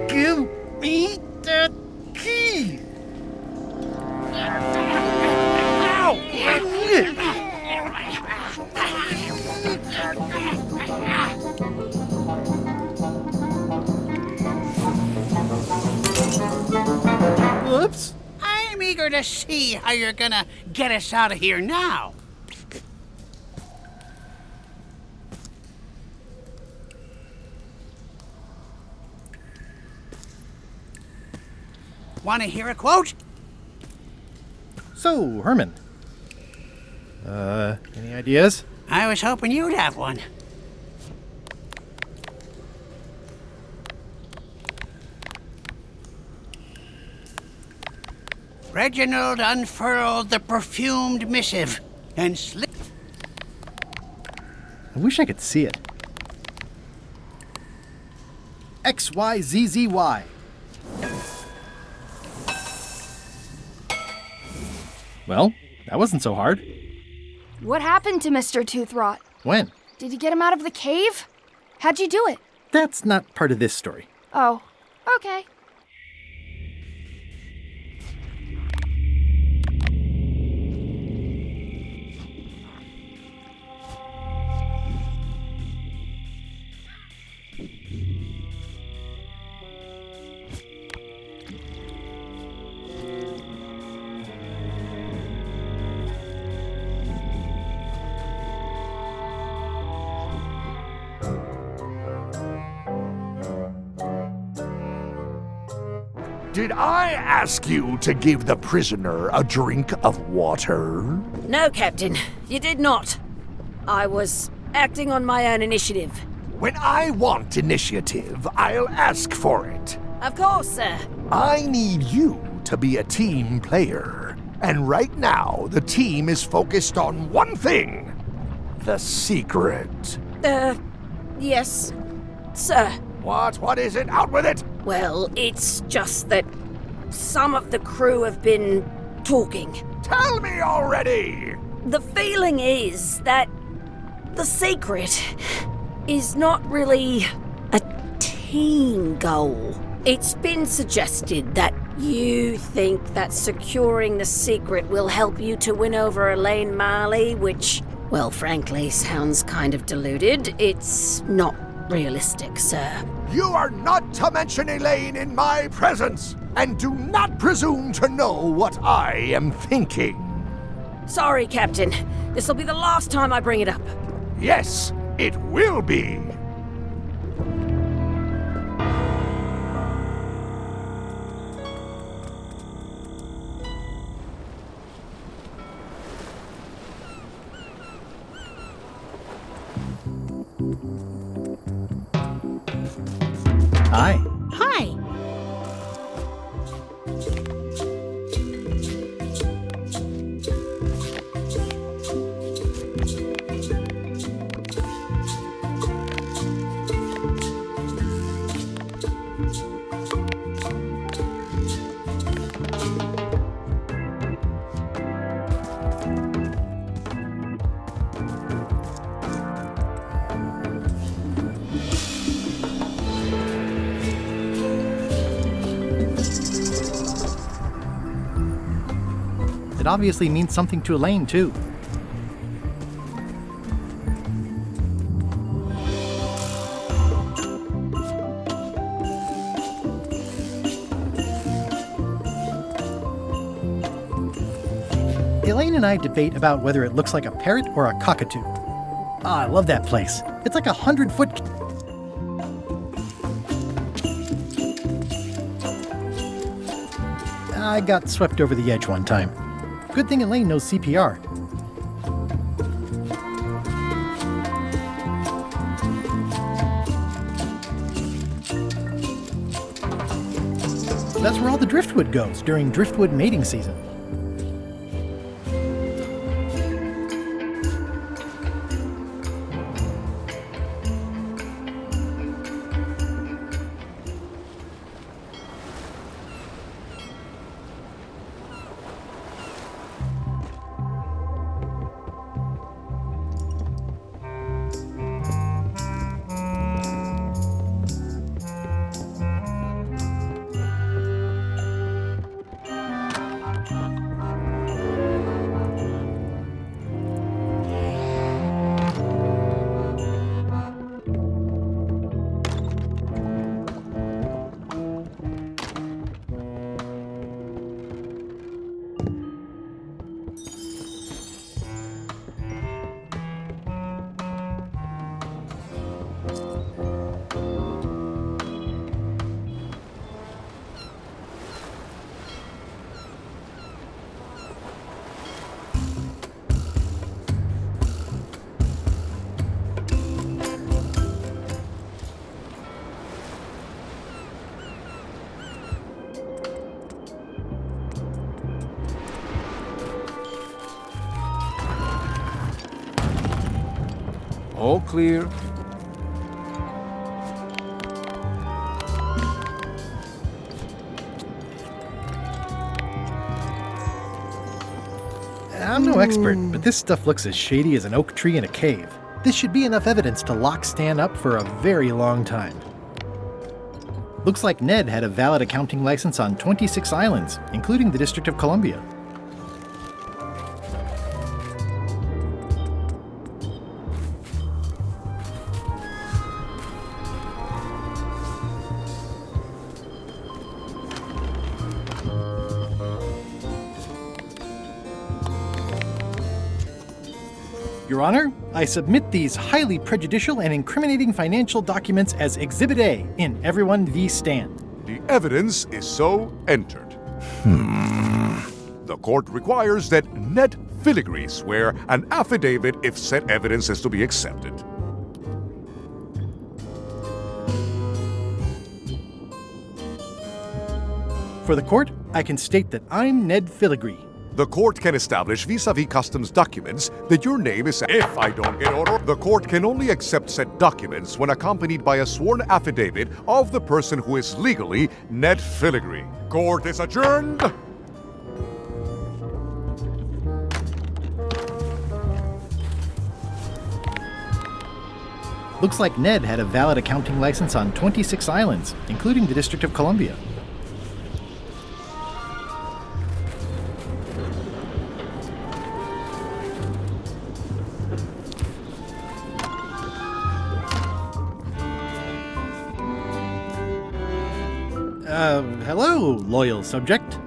Give me the key! Whoops. I'm eager to see how you're gonna get us out of here now. Want to hear a quote? So, Herman. Any ideas? I was hoping you'd have one. Reginald unfurled the perfumed missive and slipped. I wish I could see it. XYZZY. Well, that wasn't so hard. What happened to Mr. Toothrot? When? Did you get him out of the cave? How'd you do it? That's not part of this story. Oh, okay. Did I ask you to give the prisoner a drink of water? No, Captain, you did not. I was acting on my own initiative. When I want initiative, I'll ask for it. Of course, sir. I need you to be a team player. And right now, the team is focused on one thing. The secret. Yes, sir. What is it? Out with it! Well, it's just that some of the crew have been talking. Tell me already! The feeling is that the secret is not really a team goal. It's been suggested that you think that securing the secret will help you to win over Elaine Marley, which, well, frankly, sounds kind of deluded. It's not realistic, sir. You are not to mention Elaine in my presence, and do not presume to know what I am thinking. Sorry, Captain. This'll be the last time I bring it up. Yes, it will be. Hi. Hi. It obviously means something to Elaine, too. Elaine and I debate about whether it looks like a parrot or a cockatoo. Ah, I love that place. It's like 100-foot... I got swept over the edge one time. Good thing Elaine knows CPR. That's where all the driftwood goes during driftwood mating season. All clear. I'm no expert, but this stuff looks as shady as an oak tree in a cave. This should be enough evidence to lock Stan up for a very long time. Looks like Ned had a valid accounting license on 26 islands, including the District of Columbia. Your Honor, I submit these highly prejudicial and incriminating financial documents as Exhibit A in Everyone v. Stan. The evidence is so entered. The court requires that Ned Filigree swear an affidavit if said evidence is to be accepted. For the court, I can state that I'm Ned Filigree. The court can establish vis-a-vis customs documents that your name is... If I don't get order, the court can only accept said documents when accompanied by a sworn affidavit of the person who is legally Ned Filigree. Court is adjourned! Looks like Ned had a valid accounting license on 26 islands, including the District of Columbia. Hello, loyal subject.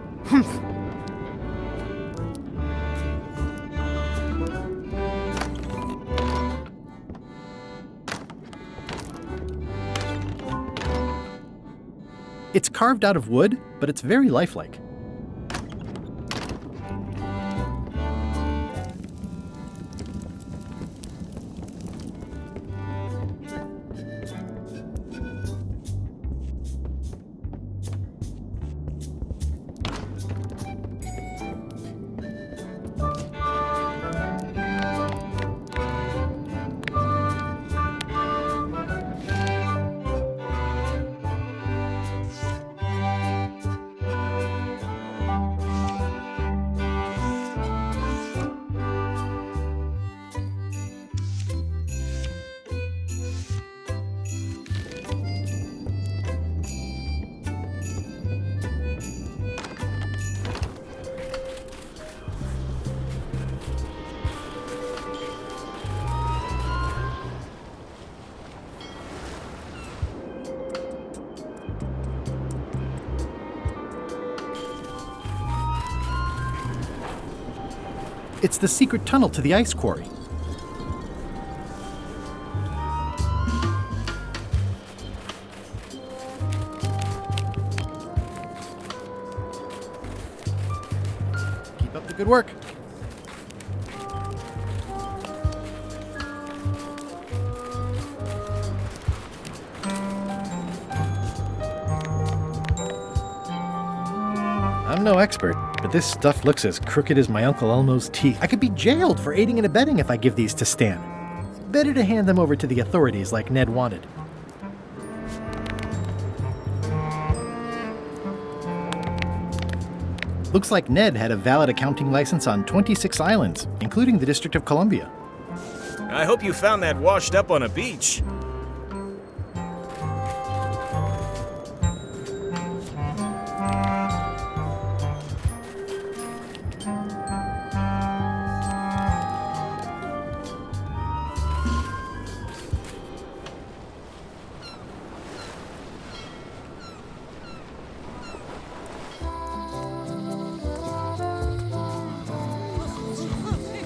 It's carved out of wood, but it's very lifelike. It's the secret tunnel to the ice quarry. Keep up the good work. I'm no expert, but this stuff looks as crooked as my Uncle Elmo's teeth. I could be jailed for aiding and abetting if I give these to Stan. Better to hand them over to the authorities like Ned wanted. Looks like Ned had a valid accounting license on 26 islands, including the District of Columbia. I hope you found that washed up on a beach.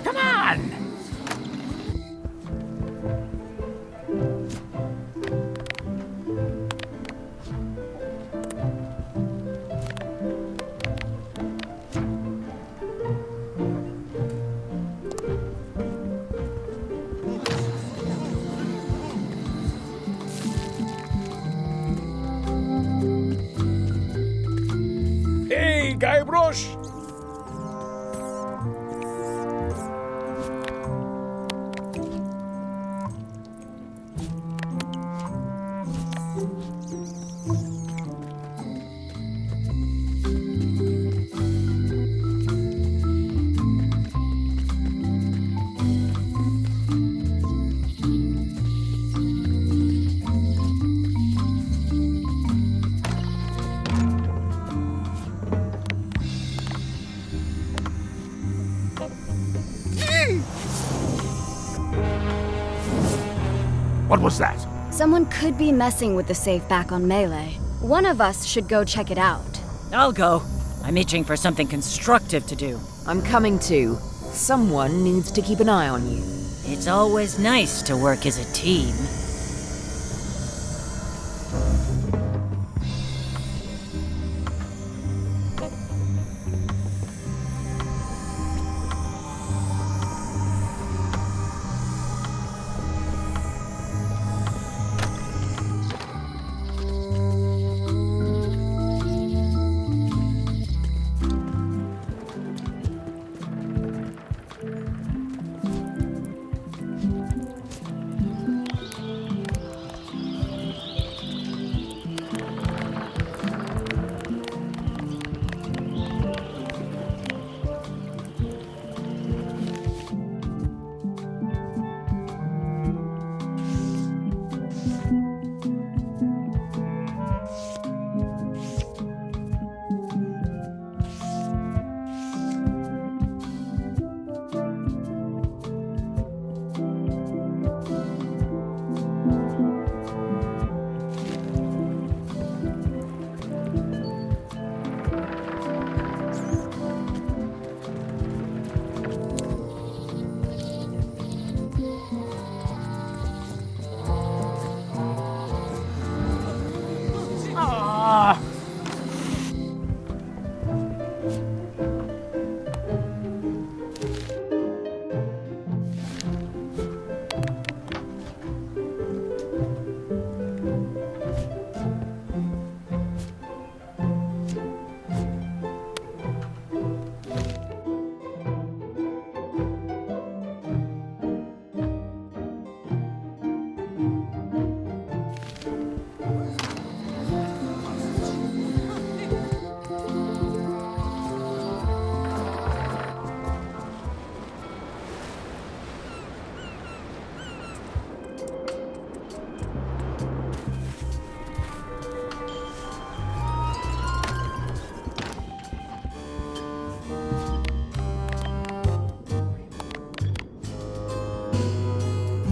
Come on! Hey, Guybrush! What was that? Someone could be messing with the safe back on Melee. One of us should go check it out. I'll go. I'm itching for something constructive to do. I'm coming too. Someone needs to keep an eye on you. It's always nice to work as a team.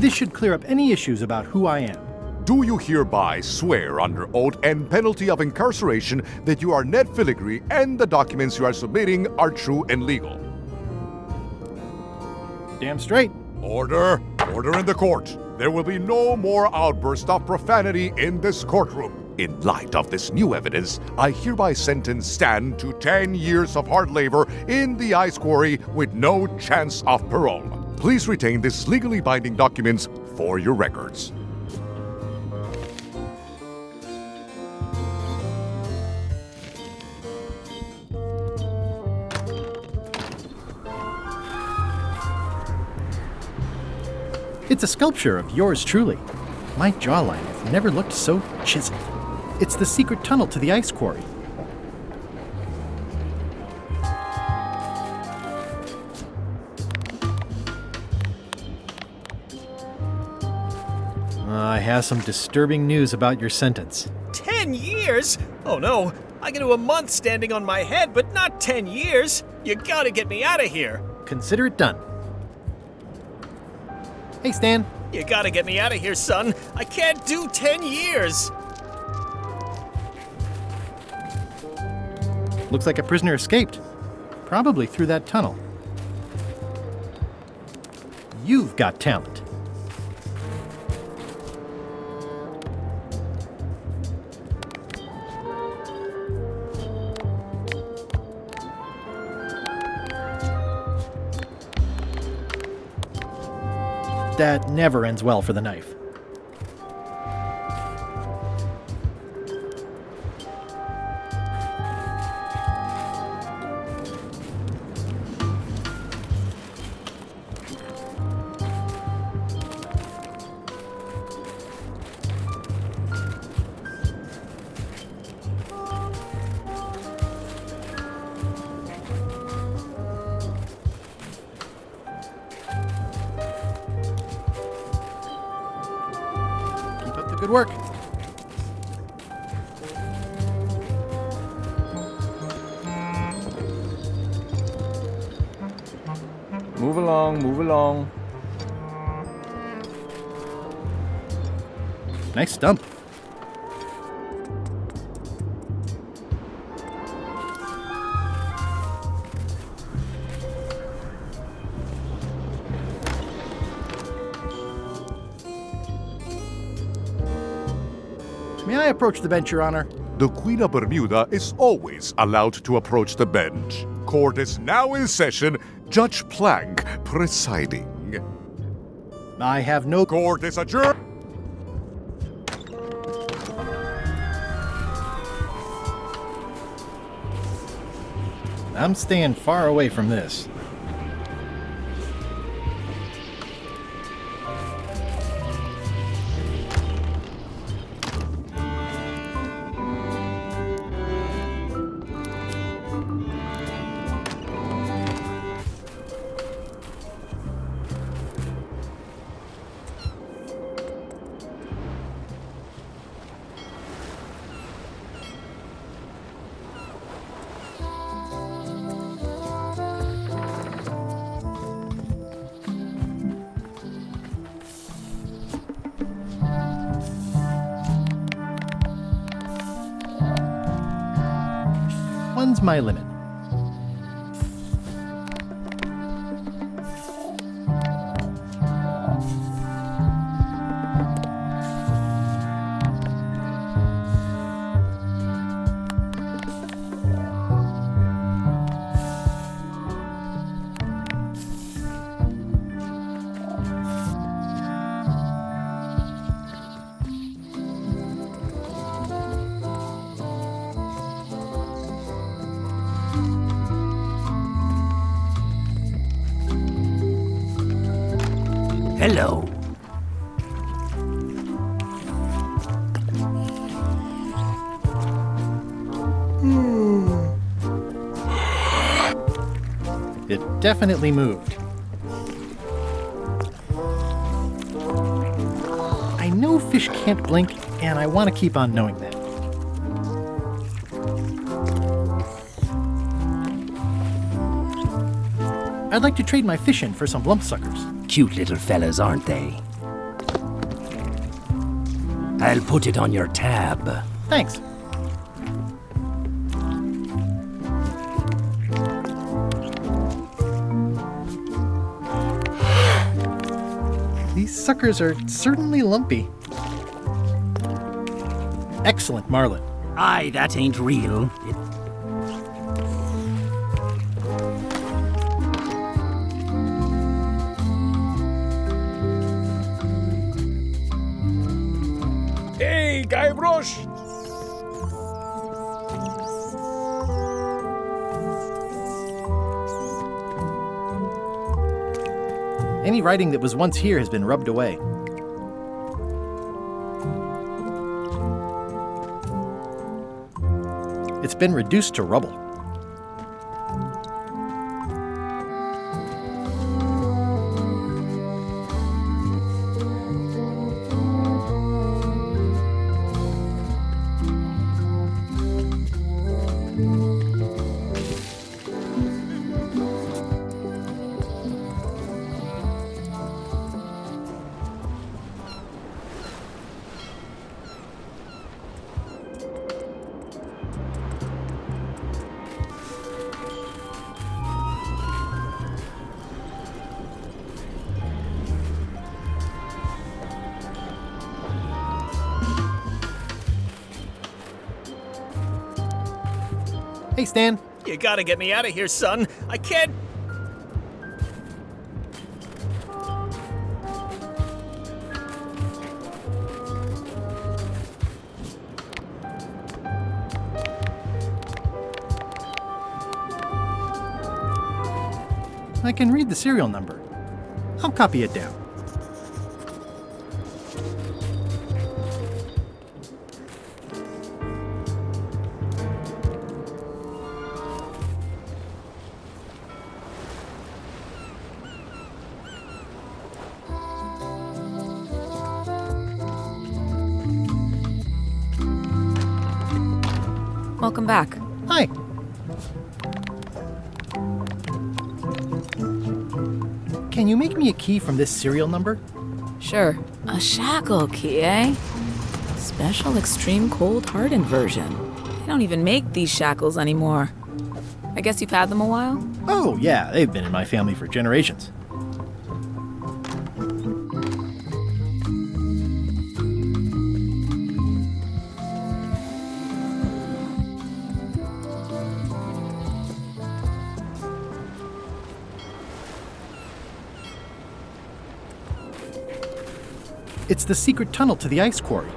This should clear up any issues about who I am. Do you hereby swear under oath and penalty of incarceration that you are Ned Filigree and the documents you are submitting are true and legal? Damn straight. Order! Order in the court. There will be no more outbursts of profanity in this courtroom. In light of this new evidence, I hereby sentence Stan to 10 years of hard labor in the ice quarry with no chance of parole. Please retain these legally binding documents for your records. It's a sculpture of yours truly. My jawline has never looked so chiseled. It's the secret tunnel to the ice quarry. I have some disturbing news about your sentence. 10 years? Oh no, I can do a month standing on my head, but not 10 years. You gotta get me out of here. Consider it done. Hey, Stan. You gotta get me out of here, son. I can't do 10 years. Looks like a prisoner escaped. Probably through that tunnel. You've got talent. That never ends well for the knife. Good work. Move along, move along. Nice stump. May I approach the bench, Your Honor? The Queen of Bermuda is always allowed to approach the bench. Court is now in session. Judge Plank presiding. I have no... Court is adjourned. I'm staying far away from this. one's my limit. Hello. It definitely moved. I know fish can't blink, and I want to keep on knowing that. I'd like to trade my fish in for some lumpsuckers. Cute little fellas, aren't they? I'll put it on your tab. Thanks. These suckers are certainly lumpy. Excellent, Marlin. Aye, that ain't real. Hey, Guybrush! Any writing that was once here has been rubbed away. It's been reduced to rubble. Hey, Stan. You gotta get me out of here, son. I can't. I can read the serial number. I'll copy it down. Welcome back. Hi. Can you make me a key from this serial number? Sure. A shackle key, eh? Special extreme cold hardened version. They don't even make these shackles anymore. I guess you've had them a while? Oh, yeah, they've been in my family for generations. It's the secret tunnel to the ice quarry.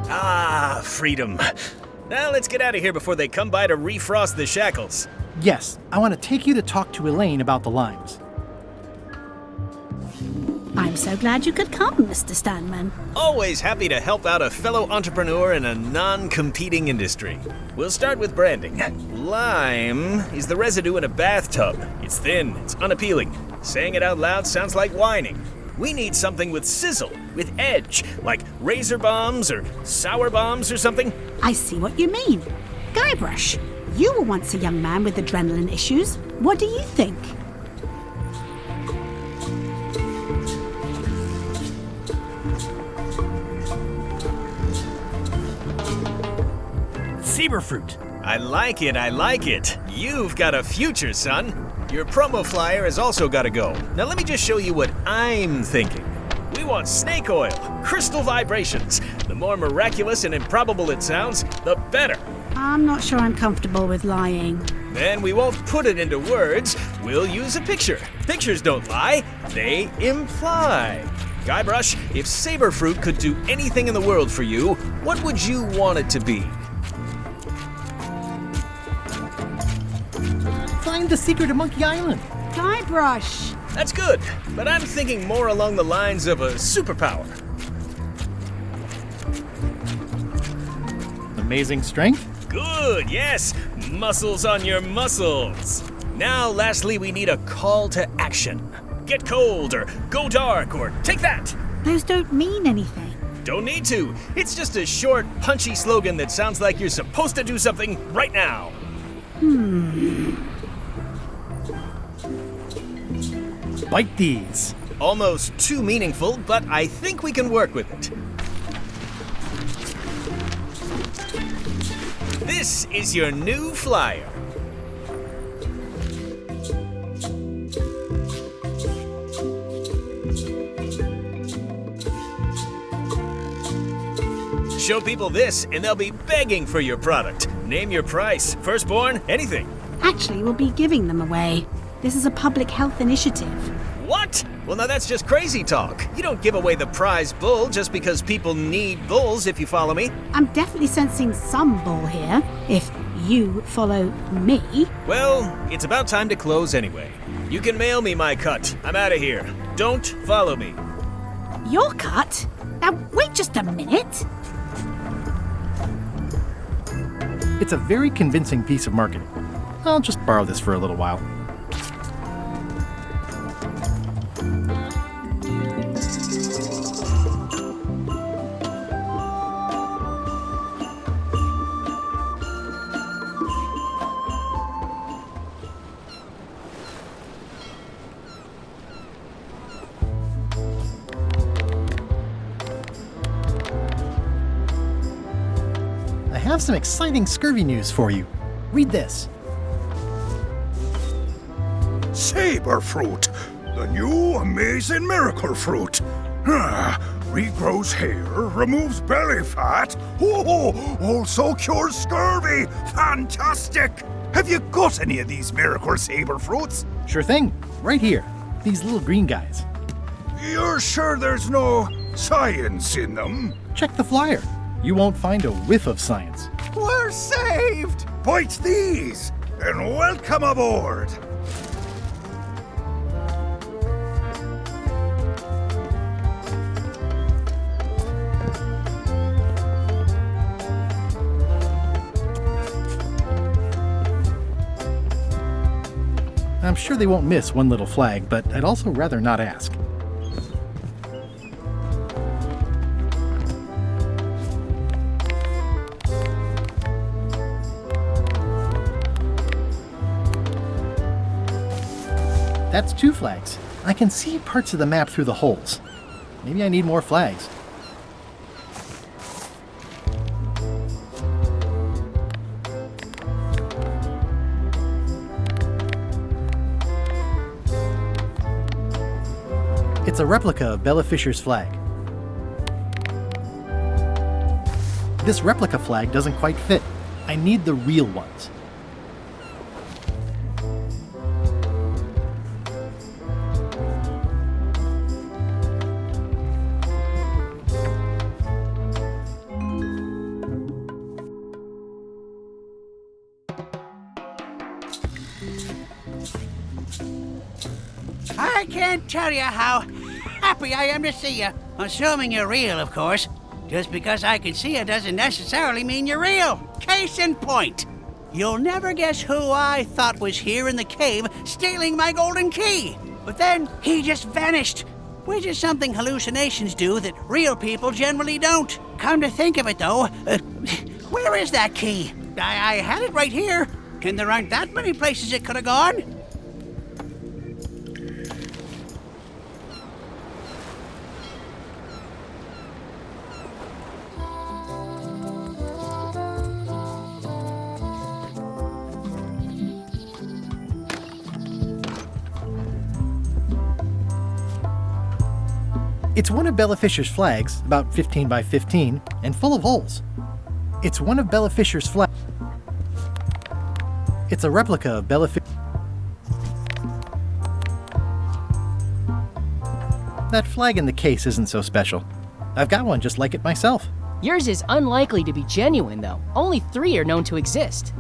Ah, freedom. Now let's get out of here before they come by to refrost the shackles. Yes, I want to take you to talk to Elaine about the limes. I'm so glad you could come, Mr. Stanman. Always happy to help out a fellow entrepreneur in a non-competing industry. We'll start with branding. Lime is the residue in a bathtub. It's thin, it's unappealing. Saying it out loud sounds like whining. We need something with sizzle, with edge, like razor bombs or sour bombs or something. I see what you mean. Guybrush, You were once a young man with adrenaline issues. What do you think? Saberfruit. I like it, I like it. You've got a future, son. Your promo flyer has also got to go. Now let me just show you what I'm thinking. We want snake oil, crystal vibrations. The more miraculous and improbable it sounds, the better. I'm not sure I'm comfortable with lying. Then we won't put it into words. We'll use a picture. Pictures don't lie, they imply. Guybrush, if Saberfruit could do anything in the world for you, what would you want it to be? Find the secret of Monkey Island. Guybrush. That's good, but I'm thinking more along the lines of a superpower. Amazing strength? Good, yes. Muscles on your muscles. Now, lastly, we need a call to action. Get cold, or go dark, or take that. Those don't mean anything. Don't need to. It's just a short, punchy slogan that sounds like you're supposed to do something right now. Bite these. Almost too meaningful, but I think we can work with it. This is your new flyer. Show people this, and they'll be begging for your product. Name your price, firstborn, anything. Actually, we'll be giving them away. This is a public health initiative. What? Well, now that's just crazy talk. You don't give away the prize bull just because people need bulls, if you follow me. I'm definitely sensing some bull here, if you follow me. Well, it's about time to close anyway. You can mail me my cut. I'm out of here. Don't follow me. Your cut? Now, wait just a minute. It's a very convincing piece of marketing. I'll just borrow this for a little while. I have some exciting scurvy news for you. Read this. Saberfruit, the new amazing miracle fruit. Regrows hair, removes belly fat, also cures scurvy. Fantastic! Have you got any of these miracle Saberfruits? Sure thing. Right here. These little green guys. You're sure there's no science in them? Check the flyer. You won't find a whiff of science. We're saved! Bite these, and welcome aboard! I'm sure they won't miss one little flag, but I'd also rather not ask. That's 2 flags. I can see parts of the map through the holes. Maybe I need more flags. It's a replica of Bella Fisher's flag. This replica flag doesn't quite fit. I need the real ones. I can't tell you how happy I am to see you. Assuming you're real, of course. Just because I can see you doesn't necessarily mean you're real. Case in point. You'll never guess who I thought was here in the cave stealing my golden key. But then he just vanished. Which is something hallucinations do that real people generally don't. Come to think of it, though, where is that key? I had it right here. And there aren't that many places it could have gone. It's one of Bella Fisher's flags, about 15 by 15, and full of holes. It's one of Bella Fisher's flags. It's a replica of Bella Fisher. That flag in the case isn't so special. I've got one just like it myself. Yours is unlikely to be genuine, though. Only 3 are known to exist.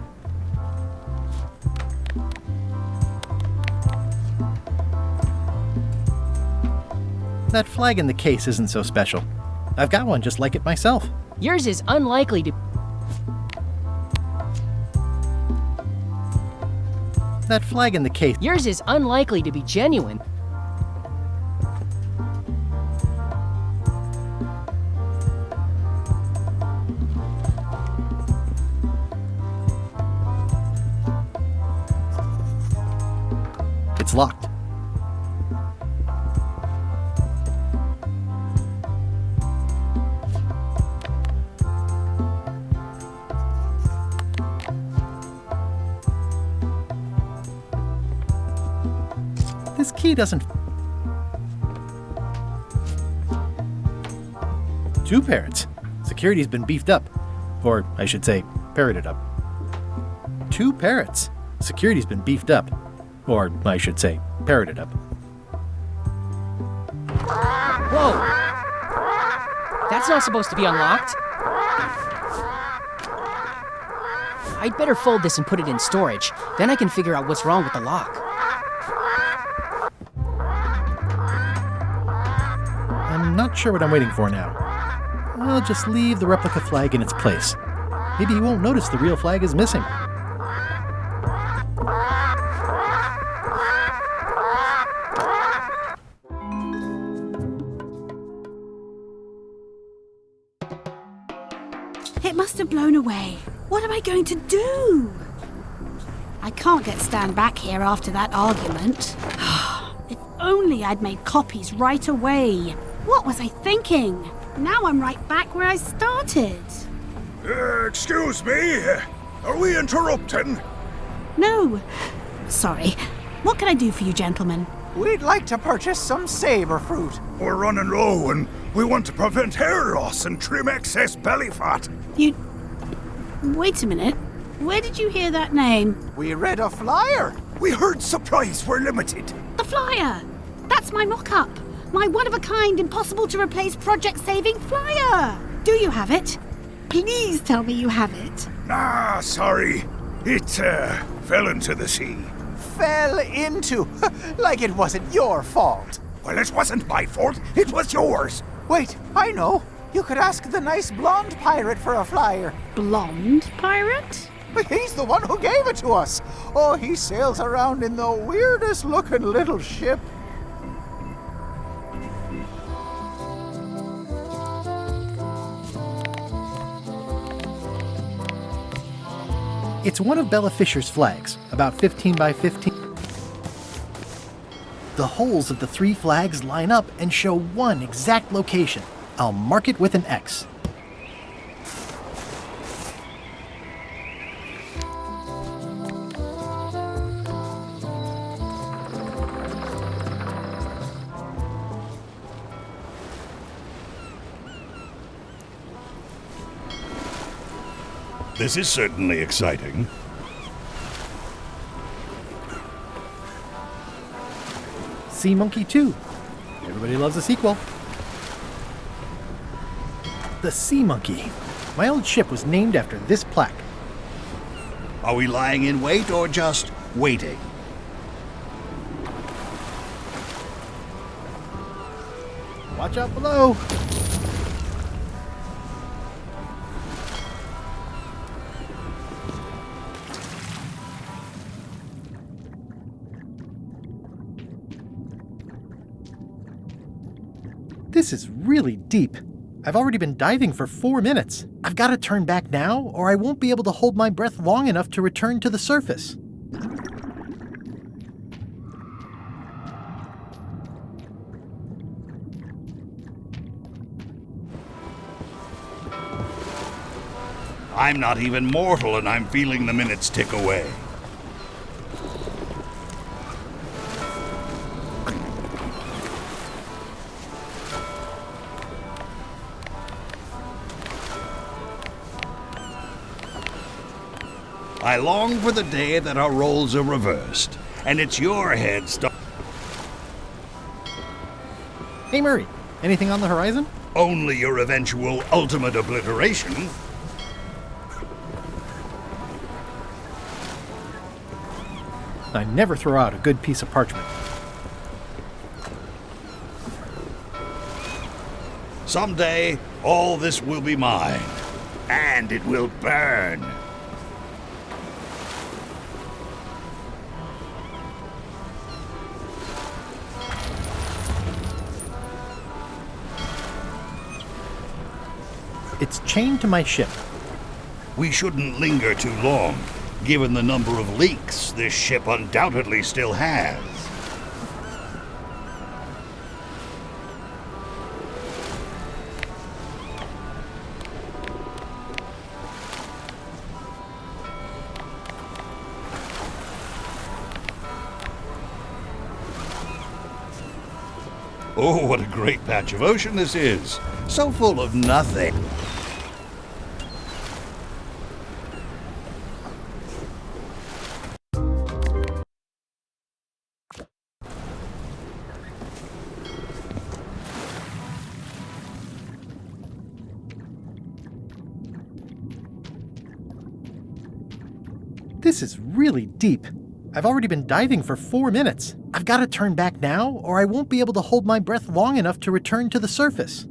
That flag in the case isn't so special. I've got one just like it myself. Yours is unlikely to... That flag in the case... Yours is unlikely to be genuine. It's locked. This key doesn't... 2 parrots. Security's been beefed up. Or, I should say, parroted up. 2 parrots. Security's been beefed up. Or, I should say, parroted up. Whoa! That's not supposed to be unlocked. I'd better fold this and put it in storage. Then I can figure out what's wrong with the lock. I'm not sure what I'm waiting for now. I'll just leave the replica flag in its place. Maybe he won't notice the real flag is missing. It must have blown away. What am I going to do? I can't get Stan back here after that argument. If only I'd made copies right away. What was I thinking? Now I'm right back where I started. Excuse me? Are we interrupting? No. Sorry. What can I do for you, gentlemen? We'd like to purchase some saber fruit. We're running low and we want to prevent hair loss and trim excess belly fat. You... Wait a minute. Where did you hear that name? We read a flyer. We heard supplies were limited. The flyer! That's my mock-up. My one-of-a-kind, impossible-to-replace project-saving flyer! Do you have it? Please tell me you have it. Ah, sorry. It, fell into the sea. Fell into? Like it wasn't your fault. Well, it wasn't my fault. It was yours. Wait, I know. You could ask the nice blonde pirate for a flyer. Blonde pirate? He's the one who gave it to us. Oh, he sails around in the weirdest-looking little ship. It's one of Bella Fisher's flags, about 15 by 15. The holes of the 3 flags line up and show one exact location. I'll mark it with an X. This is certainly exciting. Sea Monkey 2. Everybody loves a sequel. The Sea Monkey. My old ship was named after this plaque. Are we lying in wait or just waiting? Watch out below. This is really deep. I've already been diving for 4 minutes. I've got to turn back now, or I won't be able to hold my breath long enough to return to the surface. I'm not even mortal and I'm feeling the minutes tick away. I long for the day that our roles are reversed, and it's your head Hey Murray, anything on the horizon? Only your eventual ultimate obliteration. I never throw out a good piece of parchment. Someday, all this will be mine, and it will burn. It's chained to my ship. We shouldn't linger too long, given the number of leaks this ship undoubtedly still has. Oh, what a great patch of ocean this is! So full of nothing. This is really deep. I've already been diving for 4 minutes. I've got to turn back now, or I won't be able to hold my breath long enough to return to the surface.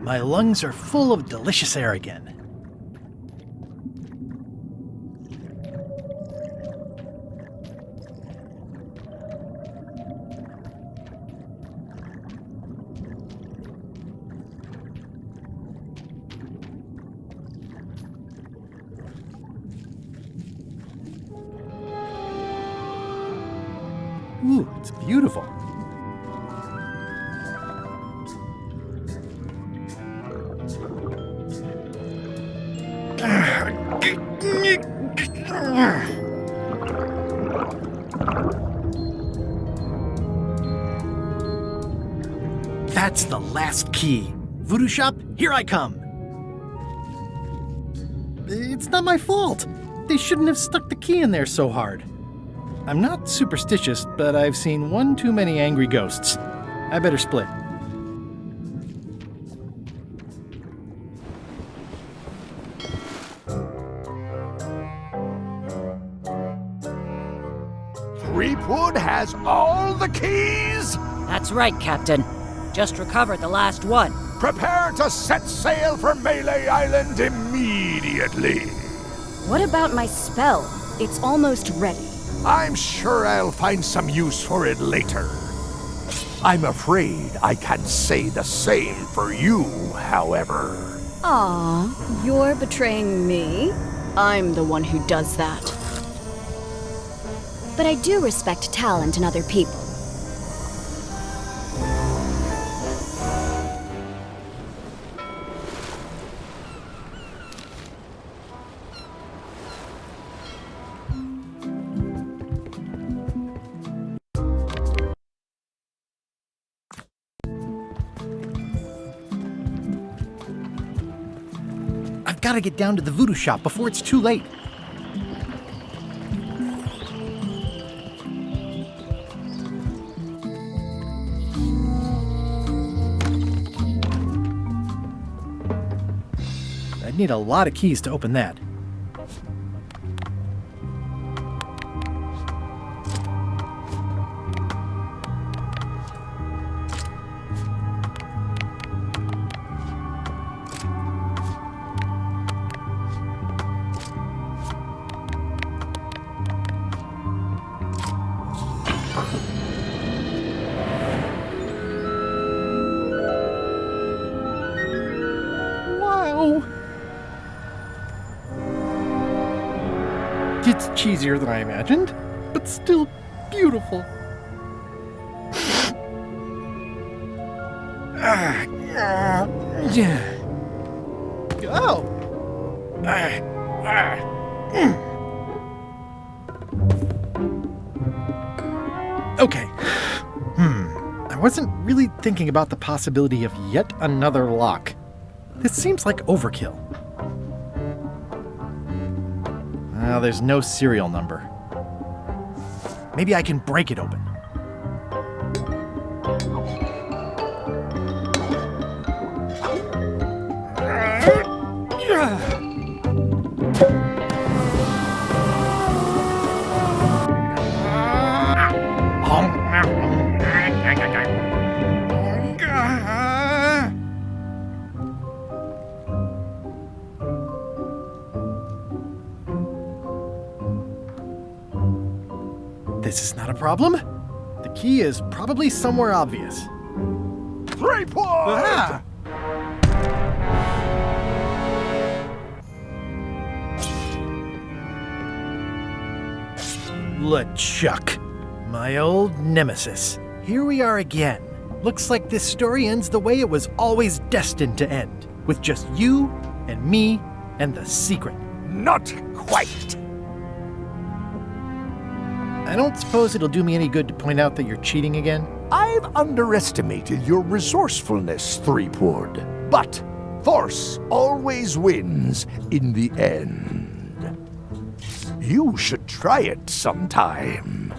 My lungs are full of delicious air again. Ooh, it's beautiful. That's the last key. Voodoo Shop, here I come. It's not my fault. They shouldn't have stuck the key in there so hard. I'm not superstitious, but I've seen one too many angry ghosts. I better split. Threepwood has all the keys? That's right, Captain. Just recovered the last one. Prepare to set sail for Melee Island immediately. What about my spell? It's almost ready. I'm sure I'll find some use for it later. I'm afraid I can't say the same for you, however. Aw, you're betraying me? I'm the one who does that. But I do respect talent in other people. I've got to get down to the Voodoo Shop before it's too late. I'd need a lot of keys to open that. cheesier than I imagined, but still beautiful. Oh! Okay. I wasn't really thinking about the possibility of yet another lock. This seems like overkill. Well, there's no serial number. Maybe I can break it open. This is not a problem. The key is probably somewhere obvious. 3 points! Ah! LeChuck, my old nemesis. Here we are again. Looks like this story ends the way it was always destined to end, with just you and me and the secret. Not quite. I don't suppose it'll do me any good to point out that you're cheating again? I've underestimated your resourcefulness, Threepwood. But force always wins in the end. You should try it sometime.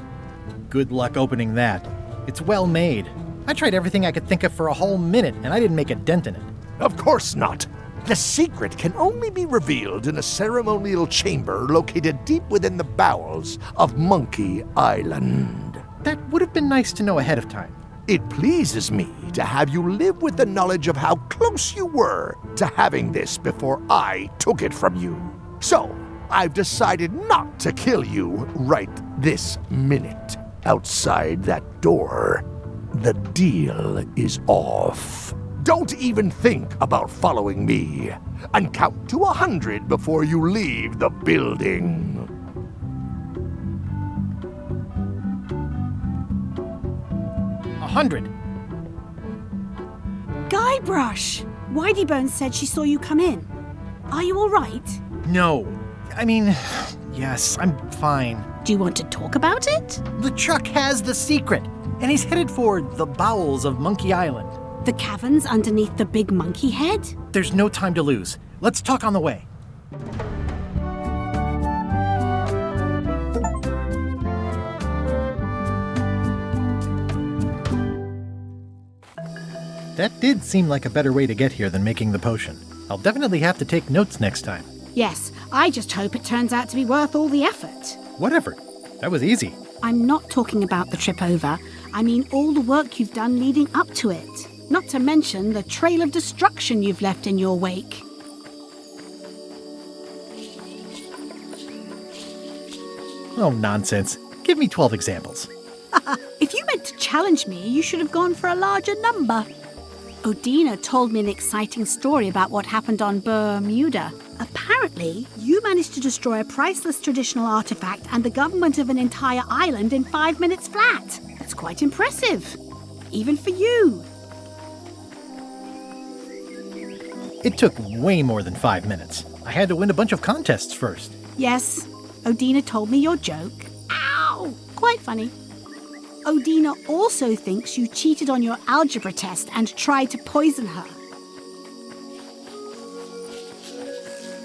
Good luck opening that. It's well made. I tried everything I could think of for a whole minute, and I didn't make a dent in it. Of course not. The secret can only be revealed in a ceremonial chamber located deep within the bowels of Monkey Island. That would have been nice to know ahead of time. It pleases me to have you live with the knowledge of how close you were to having this before I took it from you. So, I've decided not to kill you right this minute. Outside that door, the deal is off. Don't even think about following me, and count to 100 before you leave the building. 100. Guybrush! Whiteybones said she saw you come in. Are you all right? No. I mean, yes, I'm fine. Do you want to talk about it? LeChuck has the secret, and he's headed for the bowels of Monkey Island. The caverns underneath the big monkey head? There's no time to lose. Let's talk on the way. That did seem like a better way to get here than making the potion. I'll definitely have to take notes next time. Yes, I just hope it turns out to be worth all the effort. What effort? That was easy. I'm not talking about the trip over. I mean all the work you've done leading up to it. Not to mention the trail of destruction you've left in your wake. Oh, nonsense. Give me 12 examples. If you meant to challenge me, you should have gone for a larger number. Odina told me an exciting story about what happened on Bermuda. Apparently, you managed to destroy a priceless traditional artifact and the government of an entire island in 5 minutes flat. That's quite impressive. Even for you. It took way more than 5 minutes. I had to win a bunch of contests first. Yes, Odina told me your joke. Ow! Quite funny. Odina also thinks you cheated on your algebra test and tried to poison her.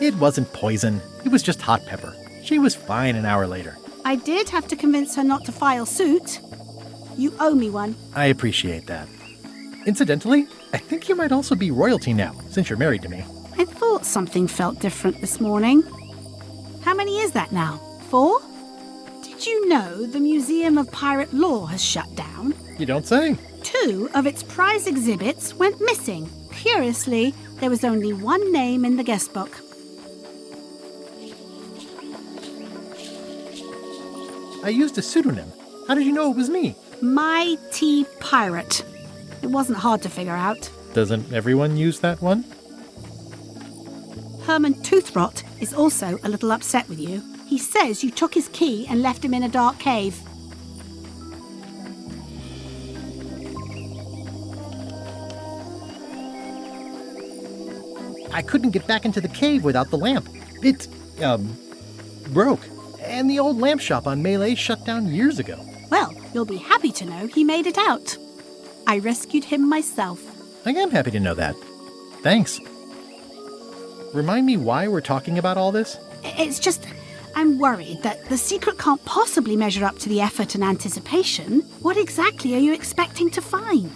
It wasn't poison. It was just hot pepper. She was fine an hour later. I did have to convince her not to file suit. You owe me one. I appreciate that. Incidentally, I think you might also be royalty now, since you're married to me. I thought something felt different this morning. How many is that now? 4? Did you know the Museum of Pirate Lore has shut down? You don't say. 2 of its prize exhibits went missing. Curiously, there was only one name in the guest book. I used a pseudonym. How did you know it was me? Mighty Pirate. It wasn't hard to figure out. Doesn't everyone use that one? Herman Toothrot is also a little upset with you. He He says you took his key and left him in a dark cave. I couldn't get back into the cave without the lamp. It, broke. And the old lamp shop on Melee shut down years ago. Well, you'll be happy to know he made it out. I rescued him myself. I am happy to know that. Thanks. Remind me why we're talking about all this? It's just, I'm worried that the secret can't possibly measure up to the effort and anticipation. What exactly are you expecting to find?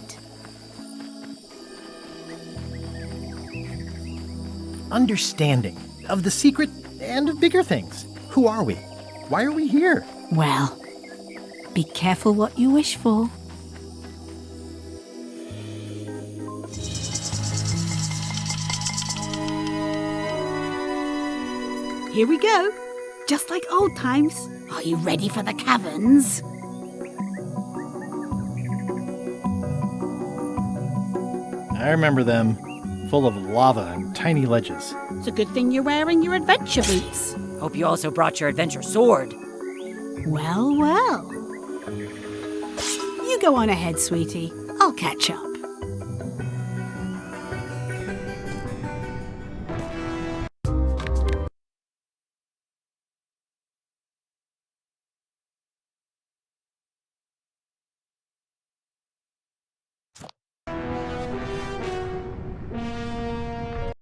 Understanding of the secret and of bigger things. Who are we? Why are we here? Well, be careful what you wish for. Here we go. Just like old times. Are you ready for the caverns? I remember them. Full of lava and tiny ledges. It's a good thing you're wearing your adventure boots. Hope you also brought your adventure sword. Well, well. You go on ahead, sweetie. I'll catch up.